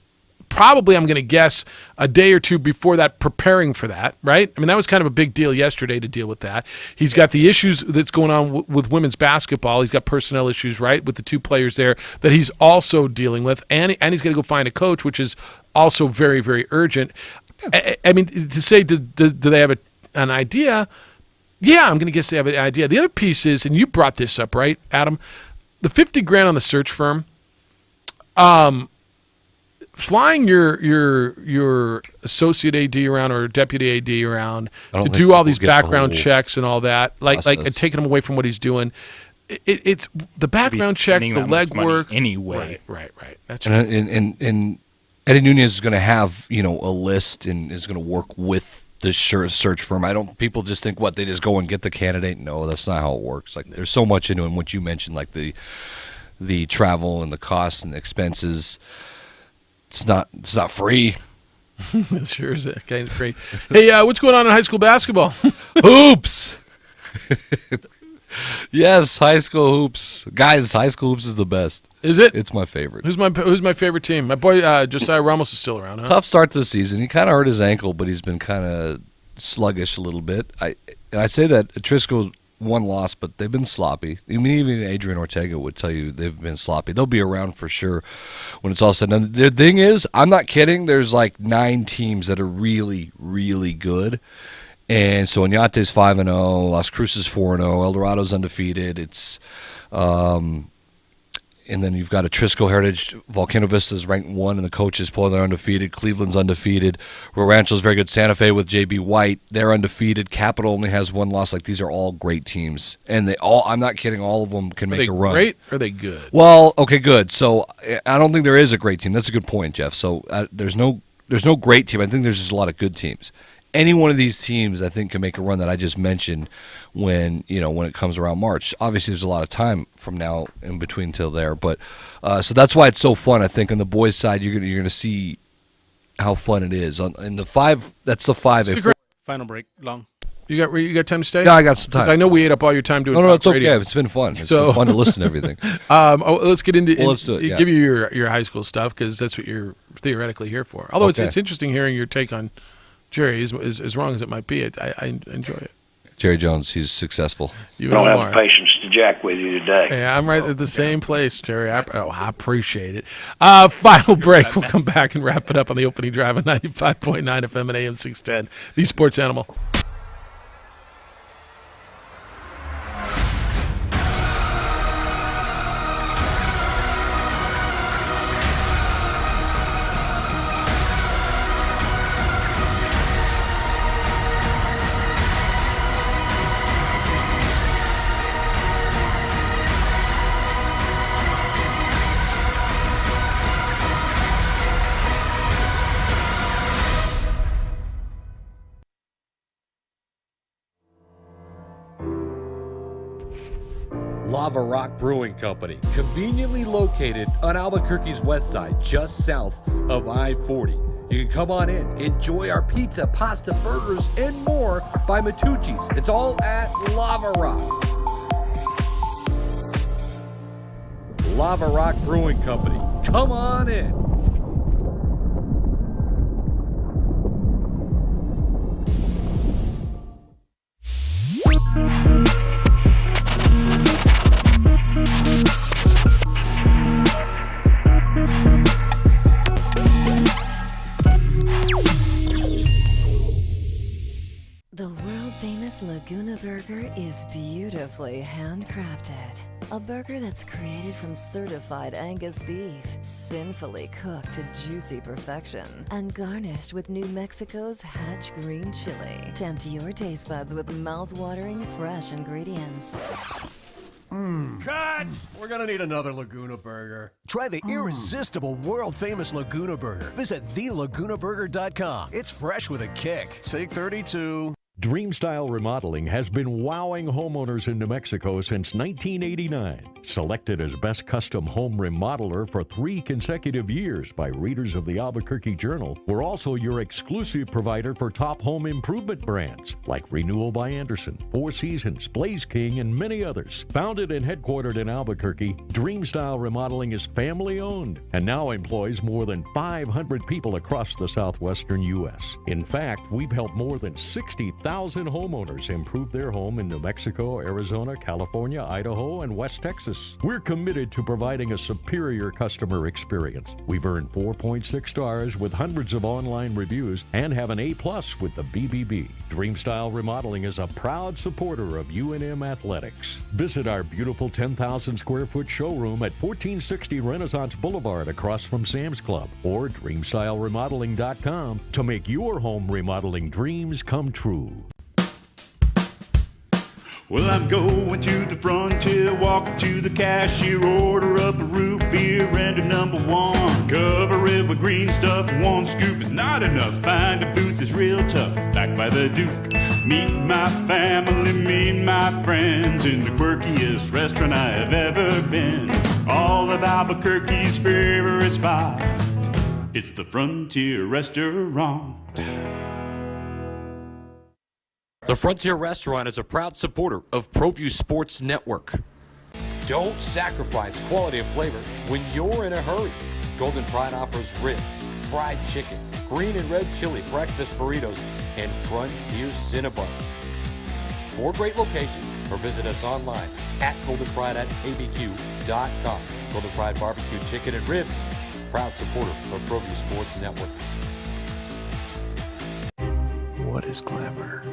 Probably, I'm going to guess, a day or two before that, preparing for that, right? I mean, that was kind of a big deal yesterday to deal with that. He's got the issues that's going on with women's basketball. He's got personnel issues, right, with the two players there that he's also dealing with. And he's going to go find a coach, which is also very, very urgent. I mean, to say, do they have an idea? Yeah, I'm going to guess they have an idea. The other piece is, and you brought this up, right, Adam? The $50,000 on the search firm. Flying your associate AD around or deputy AD around to do all these background checks and all that, like and taking him away from what he's doing. It's the background checks, the legwork. Anyway, right. That's right. And Eddie Nunez is going to have a list and is going to work with this search firm. People just think they just go and get the candidate. No, that's not how it works. Like there's so much into it. And what you mentioned, like the travel and the costs and the expenses, it's not free. It sure is kind of great. Hey, what's going on in high school basketball? Hoops. Yes, high school hoops. Guys, high school hoops is the best. Is it? It's my favorite. Who's my favorite team? My boy Josiah Ramos is still around, huh? Tough start to the season. He kind of hurt his ankle, but he's been kind of sluggish a little bit. I say that Atrisco's one loss, but they've been sloppy. I mean, even Adrian Ortega would tell you they've been sloppy. They'll be around for sure when it's all said and done. The thing is, I'm not kidding, there's like 9 teams that are really, really good. And so Oñate's 5-0, Las Cruces 4-0, El Dorado's undefeated. It's and then you've got Atrisco Heritage, Volcano Vista's ranked 1, and the coaches pull they're undefeated. Cleveland's undefeated. Rio Rancho's very good. Santa Fe with J.B. White, they're undefeated. Capital only has 1 loss. Like these are all great teams, and they all. I'm not kidding. All of them can make a run. Are they great? Or are they good? Well, okay, good. So I don't think there is a great team. That's a good point, Jeff. So there's no great team. I think there's just a lot of good teams. Any one of these teams, I think, can make a run that I just mentioned when it comes around March. Obviously, there's a lot of time from now in between till there, but so that's why it's so fun. I think on the boys' side, you're gonna see how fun it is. In the 5, that's the 5A. Final break, long. You got time to stay? Yeah, I got some time. I know we ate up all your time doing. No, it's radio. okay. It's been fun. It's been fun to listen to everything. Let's get into. Let's do it. Yeah. Give you your high school stuff because that's what you're theoretically here for. Although it's interesting hearing your take on Jerry, as wrong as it might be, I enjoy it. Jerry Jones, he's successful. I don't have the patience to jack with you today. Yeah, I'm right at the same place, Jerry. I appreciate it. Final break. We'll come back and wrap it up on the opening drive on 95.9 FM and AM 610. The Sports Animal. Lava Rock Brewing Company, conveniently located on Albuquerque's west side, just south of I-40. You can come on in, enjoy our pizza, pasta, burgers, and more by Matucci's. It's all at Lava Rock. Lava Rock Brewing Company, come on in. The world-famous Laguna Burger is beautifully handcrafted. A burger that's created from certified Angus beef, sinfully cooked to juicy perfection, and garnished with New Mexico's Hatch green chili. Tempt your taste buds with mouth-watering fresh ingredients. Cut! We're gonna need another Laguna Burger. Try the irresistible, world-famous Laguna Burger. Visit thelagunaburger.com. It's fresh with a kick. Take 32. Dreamstyle Remodeling has been wowing homeowners in New Mexico since 1989. Selected as Best Custom Home Remodeler for 3 consecutive years by readers of the Albuquerque Journal, we're also your exclusive provider for top home improvement brands like Renewal by Anderson, Four Seasons, Blaze King, and many others. Founded and headquartered in Albuquerque, Dreamstyle Remodeling is family-owned and now employs more than 500 people across the southwestern U.S. In fact, we've helped more than 60,000 homeowners improve their home in New Mexico, Arizona, California, Idaho, and West Texas. We're committed to providing a superior customer experience. We've earned 4.6 stars with hundreds of online reviews and have an A+ with the BBB. Dreamstyle Remodeling is a proud supporter of UNM Athletics. Visit our beautiful 10,000 square foot showroom at 1460 Renaissance Boulevard across from Sam's Club or DreamstyleRemodeling.com to make your home remodeling dreams come true. Well, I'm going to the frontier, walk up to the cashier, order up a root beer and a #1. Cover it with green stuff, 1 scoop is not enough. Find a booth is real tough, back by the Duke. Meet my family, meet my friends in the quirkiest restaurant I have ever been. All of Albuquerque's favorite spot, it's the Frontier Restaurant. The Frontier Restaurant is a proud supporter of ProView Sports Network. Don't sacrifice quality and flavor when you're in a hurry. Golden Pride offers ribs, fried chicken, green and red chili breakfast burritos, and Frontier Cinnabons. 4 great locations, or visit us online at goldenpride@abq.com. Golden Pride Barbecue Chicken and Ribs, proud supporter of ProView Sports Network. What is glamour?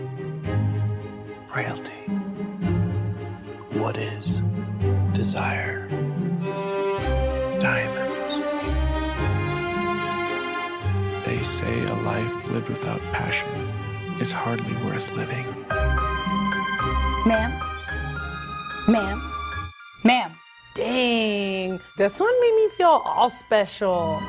Frailty. What is desire? Diamonds. They say a life lived without passion is hardly worth living. Ma'am? Ma'am? Ma'am? Dang, this one made me feel all special.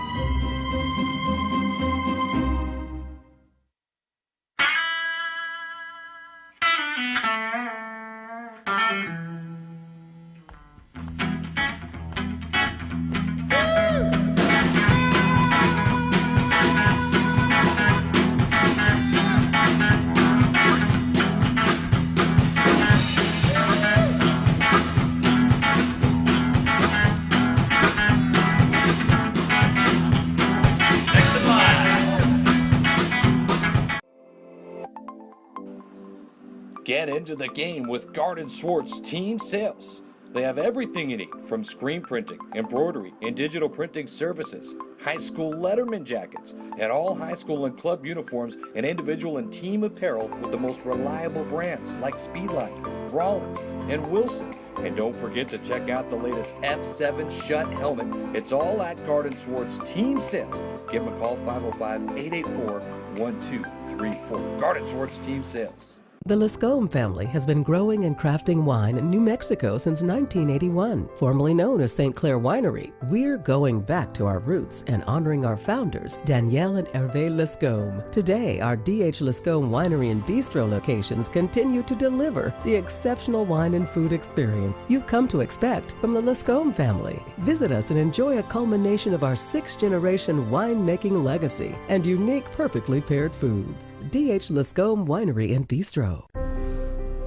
Get into the game with Garden Swartz Team Sales. They have everything you need, from screen printing, embroidery, and digital printing services, high school letterman jackets, and all high school and club uniforms, and individual and team apparel with the most reliable brands like Speedline, Rollins, and Wilson. And don't forget to check out the latest F7 Shut helmet. It's all at Garden Swartz Team Sales. Give them a call, 505-884-1234. Garden Swartz Team Sales. The Lascombe family has been growing and crafting wine in New Mexico since 1981. Formerly known as St. Clair Winery, we're going back to our roots and honoring our founders, Danielle and Hervé Lascombe. Today, our D.H. Lascombe Winery and Bistro locations continue to deliver the exceptional wine and food experience you've come to expect from the Lascombe family. Visit us and enjoy a culmination of our 6th-generation winemaking legacy and unique, perfectly paired foods. D.H. Lascombe Winery and Bistro.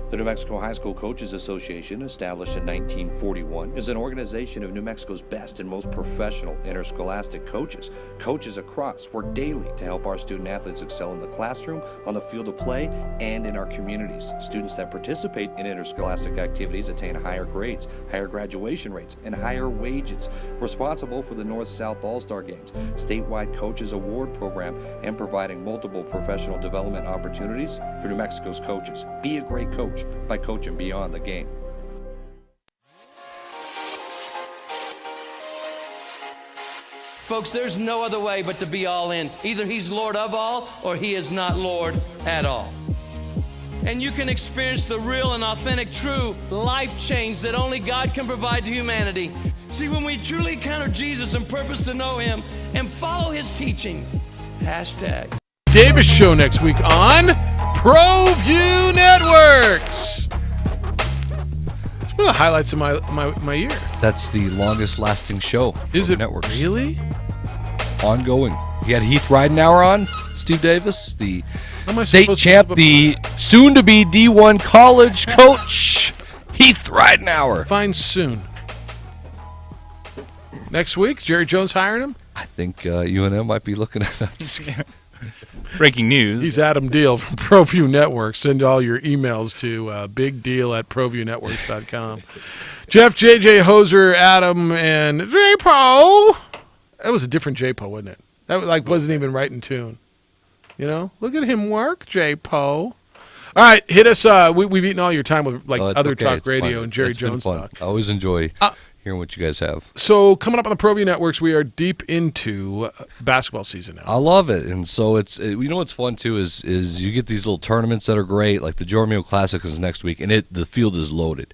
The New Mexico High School Coaches Association, established in 1941, is an organization of New Mexico's best and most professional interscholastic coaches. Coaches across work daily to help our student athletes excel in the classroom, on the field of play, and in our communities. Students that participate in interscholastic activities attain higher grades, higher graduation rates, and higher wages. Responsible for the North-South All-Star Games, statewide Coaches Award Program, and providing multiple professional development opportunities for New Mexico's coaches. Be a great coach by coaching beyond the game. Folks, there's no other way but to be all in. Either he's Lord of all or he is not Lord at all. And you can experience the real and authentic, true life change that only God can provide to humanity. See, when we truly encounter Jesus and purpose to know him and follow his teachings, # Davis Show next week on ProView Networks. It's one of the highlights of my year. That's the longest lasting show. Is it networks. Really? Ongoing. You had Heath Ridenhour on, Steve Davis, the How am I state supposed to champ, keep up the soon-to-be D1 college coach, Heath Ridenhour. Fine soon. Next week, Jerry Jones hiring him? I think UNM might be looking at that. Breaking news. He's Adam Deal from ProView Network. Send all your emails to bigdeal@proviewNetworks.com. Jeff, JJ, Hoser, Adam, and J-Po. That was a different J-Po, wasn't it? That wasn't even right in tune. You know? Look at him work, J-Po. All right, hit us. We've eaten all your time with other okay. talk It's radio fun. and Jerry It's been Jones fun. talk. I always enjoy hearing what you guys have. So coming up on the ProView Networks, we are deep into basketball season now. I love it, and so it's you know what's fun too is you get these little tournaments that are great, like the Jormio Classic is next week, and the field is loaded.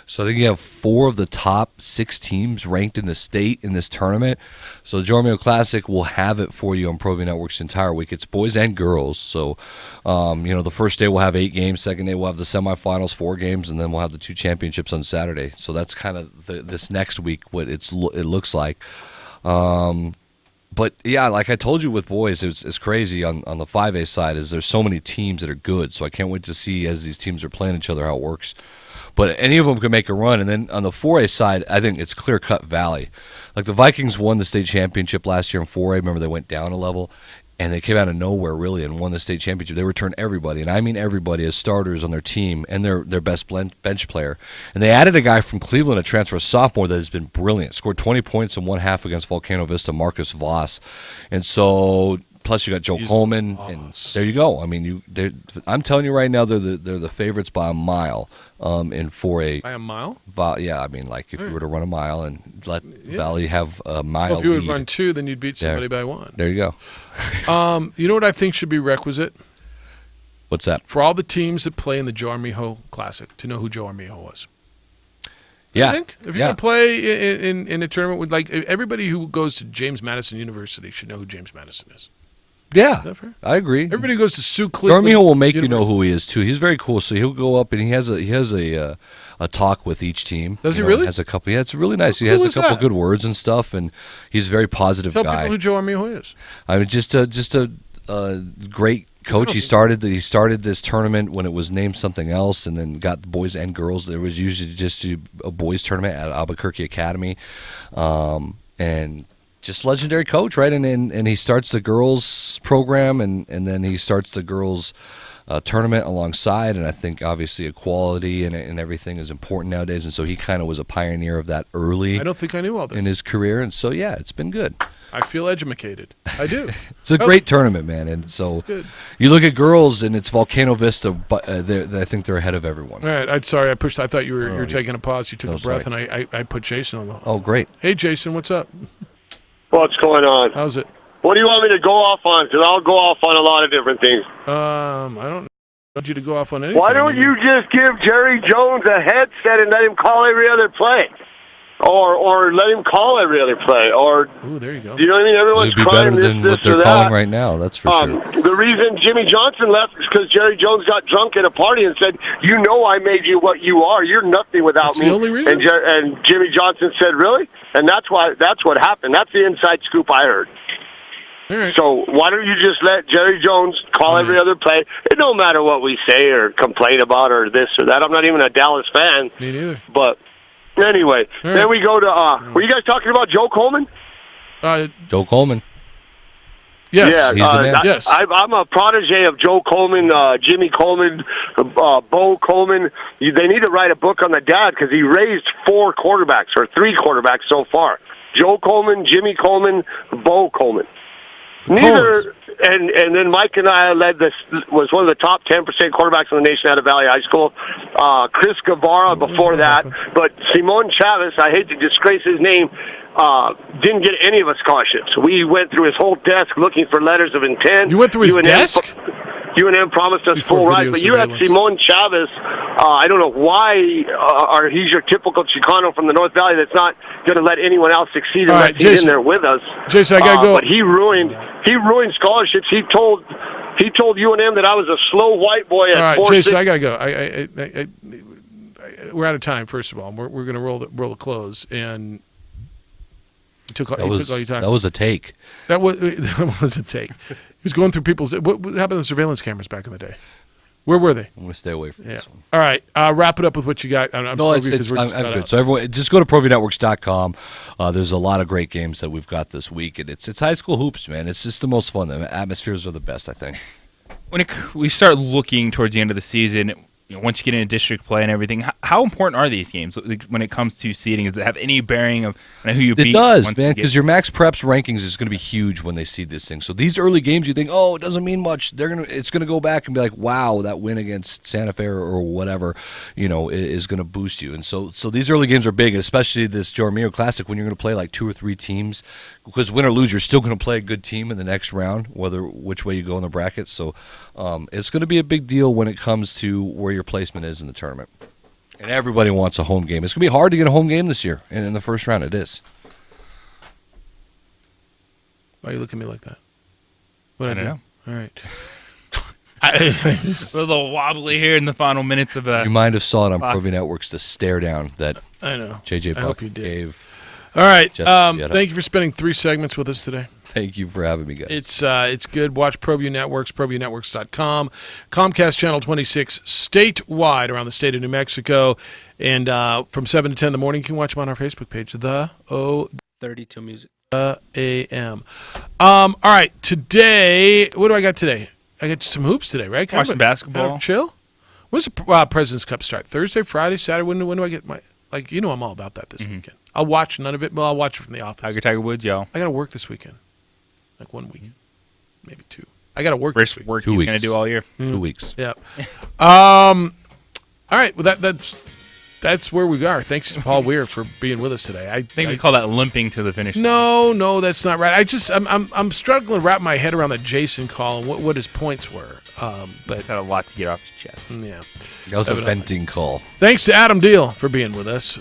So I think you have 4 of the top 6 teams ranked in the state in this tournament. So the Jormio Classic will have it for you on ProView Networks entire week. It's boys and girls. So the first day we'll have 8 games, second day we'll have the semifinals, 4 games, and then we'll have the 2 championships on Saturday. So that's kind of this next week what it looks like. But yeah, like I told you with boys, it's crazy on the 5A side is there's so many teams that are good. So I can't wait to see as these teams are playing each other how it works. But any of them can make a run. And then on the 4A side, I think it's clear-cut Valley. Like the Vikings won the state championship last year in 4A. Remember they went down a level. And they came out of nowhere, really, and won the state championship. They returned everybody, and I mean everybody, as starters on their team and their best bench player. And they added a guy from Cleveland, a transfer sophomore, that has been brilliant. Scored 20 points in one half against Volcano Vista, Marcus Voss. And so, plus you got Joe Coleman, and there you go. I mean, I'm telling you right now, they're the favorites by a mile in 4A. By a mile? Yeah, I mean, like if you were to run a mile and let Valley have a mile Well, if you would lead. run 2, then you'd beat somebody by 1. There you go. You know what I think should be requisite? What's that? For all the teams that play in the Joe Armijo Classic, to know who Joe Armijo was. Yeah. I think if you're going to play in a tournament with, like, everybody who goes to James Madison University should know who James Madison is. Yeah, Is that fair? I agree. Everybody who goes to Sioux Cleveland. Armijo will make you know who he is too. He's very cool. So he'll go up and he has a talk with each team. Does he know, really? Has a couple. Yeah, it's really nice. He Who has a is couple that? good words and stuff, and he's a very positive Tell guy. people who Joe Armijo is. I mean, just a great coach. He started this tournament when it was named something else, and then got the boys and girls. There was usually just a boys tournament at Albuquerque Academy, and just legendary coach, right? And he starts the girls program, and then he starts the girls tournament alongside. And I think obviously equality and everything is important nowadays. And so he kind of was a pioneer of that early. I don't think I knew all this. In his career, and so yeah, it's been good. I feel edumated. I do. It's a great tournament, man. And so you look at girls, and it's Volcano Vista, but I think they're ahead of everyone. All right. I'm sorry. I thought you were taking a pause. You took a breath, sorry. and I put Jason on the. Oh, great. Hey, Jason, what's up? What's going on? How's it? What do you want me to go off on? Because I'll go off on a lot of different things. I don't want you to go off on anything. Why don't you just give Jerry Jones a headset and let him call every other play? Or let him call every other play. Or, ooh, there you go. Do you know what I mean? Everyone's It'd be crying better this, than this, what they're or calling that. right now. That's for sure. The reason Jimmy Johnson left is because Jerry Jones got drunk at a party and said, "You know, I made you what you are. You're nothing without That's me." the only reason? And Jimmy Johnson said, "Really?" And that's what happened. That's the inside scoop I heard. All right. So why don't you just let Jerry Jones call every other play? It don't matter what we say or complain about or this or that. I'm not even a Dallas fan. Me neither. But anyway, then we go to. Were you guys talking about Joe Coleman? Joe Coleman. Yes. Yeah, He's the man. Yes. I'm a protege of Joe Coleman, Jimmy Coleman, Bo Coleman. They need to write a book on the dad because he raised 4 quarterbacks or 3 quarterbacks so far. Joe Coleman, Jimmy Coleman, Bo Coleman. Neither, and then Mike and I was one of the top 10% quarterbacks in the nation out of Valley High School. Chris Guevara before that, but Simon Chavez, I hate to disgrace his name, didn't get any of us scholarships. We went through his whole desk looking for letters of intent. You went through his desk? UNM promised us Before full video rights, but you had surveillance. Simon Chavez. I don't know why, or he's your typical Chicano from the North Valley that's not going to let anyone else succeed All unless right, he's Jason. in there with us. Jason, I gotta go. But he ruined scholarships. He told UNM that I was a slow white boy at All right, 4'6". Jason, I gotta go. We're out of time. First of all, we're gonna roll the close, and you took all your time. That was a take. That was a take. He was going through people's. What happened to the surveillance cameras back in the day? Where were they? I'm going to stay away from this one. All right, wrap it up with what you got. I'm No, because we're just I'm cut good. out. So everyone, just go to ProViewNetworks.com. There's a lot of great games that we've got this week, and it's high school hoops, man. It's just the most fun. The atmospheres are the best, I think. When we start looking towards the end of the season, once you get into district play and everything, how important are these games when it comes to seeding? Does it have any bearing of who you beat? It does, man, because your Max Preps rankings is going to be huge when they seed this thing. So these early games, you think, it doesn't mean much. It's going to go back and be like, wow, that win against Santa Fe or whatever, is going to boost you. And so these early games are big, especially this Joe Armiro Classic when you're going to play like 2 or 3 teams. Because win or lose, you're still going to play a good team in the next round, which way you go in the bracket. So it's going to be a big deal when it comes to where your placement is in the tournament. And everybody wants a home game. It's going to be hard to get a home game this year. And in the first round, it is. Why are you looking at me like that? I don't know. All right. It's a little wobbly here in the final minutes of you might have saw it on Pro V Networks, the stare down that I know. JJ Buck gave. All right. Thank you for spending 3 segments with us today. Thank you for having me, guys. It's good. Watch ProView Networks, ProViewNetworks.com, Comcast Channel 26 statewide around the state of New Mexico. And from 7 to 10 in the morning, you can watch them on our Facebook page, 32 Music. AM. All right. Today, what do I got today? I got some hoops today, right? Watch some basketball. Chill. When's the President's Cup start? Thursday, Friday, Saturday? When do I get my... I'm all about that this weekend. I'll watch none of it, but I'll watch it from the office. Tiger Woods, yo. I got to work this weekend. 1 week. Maybe 2. I got to work this week. 2 weeks. Going to do all year. 2 weeks. Yeah. All right. Well, that's where we are. Thanks to Paul Weir for being with us today. I think we call that limping to the finish line. No, that's not right. I'm struggling to wrap my head around the Jason call and what his points were. But got a lot to get off his chest. Yeah. That was a venting call. Thanks to Adam Deal for being with us.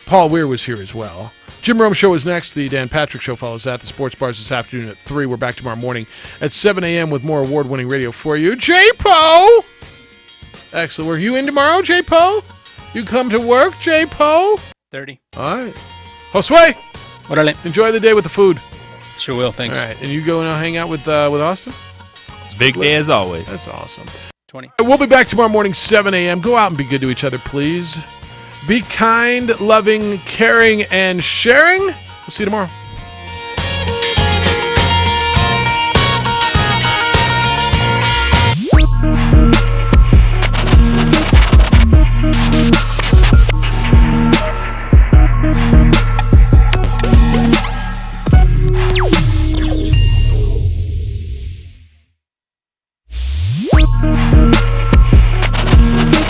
Paul Weir was here as well. Jim Rome Show is next. The Dan Patrick Show follows that. The Sports Bars this afternoon at 3. We're back tomorrow morning at 7 a.m. with more award-winning radio for you. J-Po! Excellent. Were you in tomorrow, J-Po? You come to work, J-Po? 30. All right. Josue! Orale. Enjoy the day with the food. Sure will. Thanks. All right. And you go now hang out with Austin? It's a big day as always. That's awesome. 20. We'll be back tomorrow morning, 7 a.m. Go out and be good to each other, please. Be kind, loving, caring, and sharing. We'll see you tomorrow.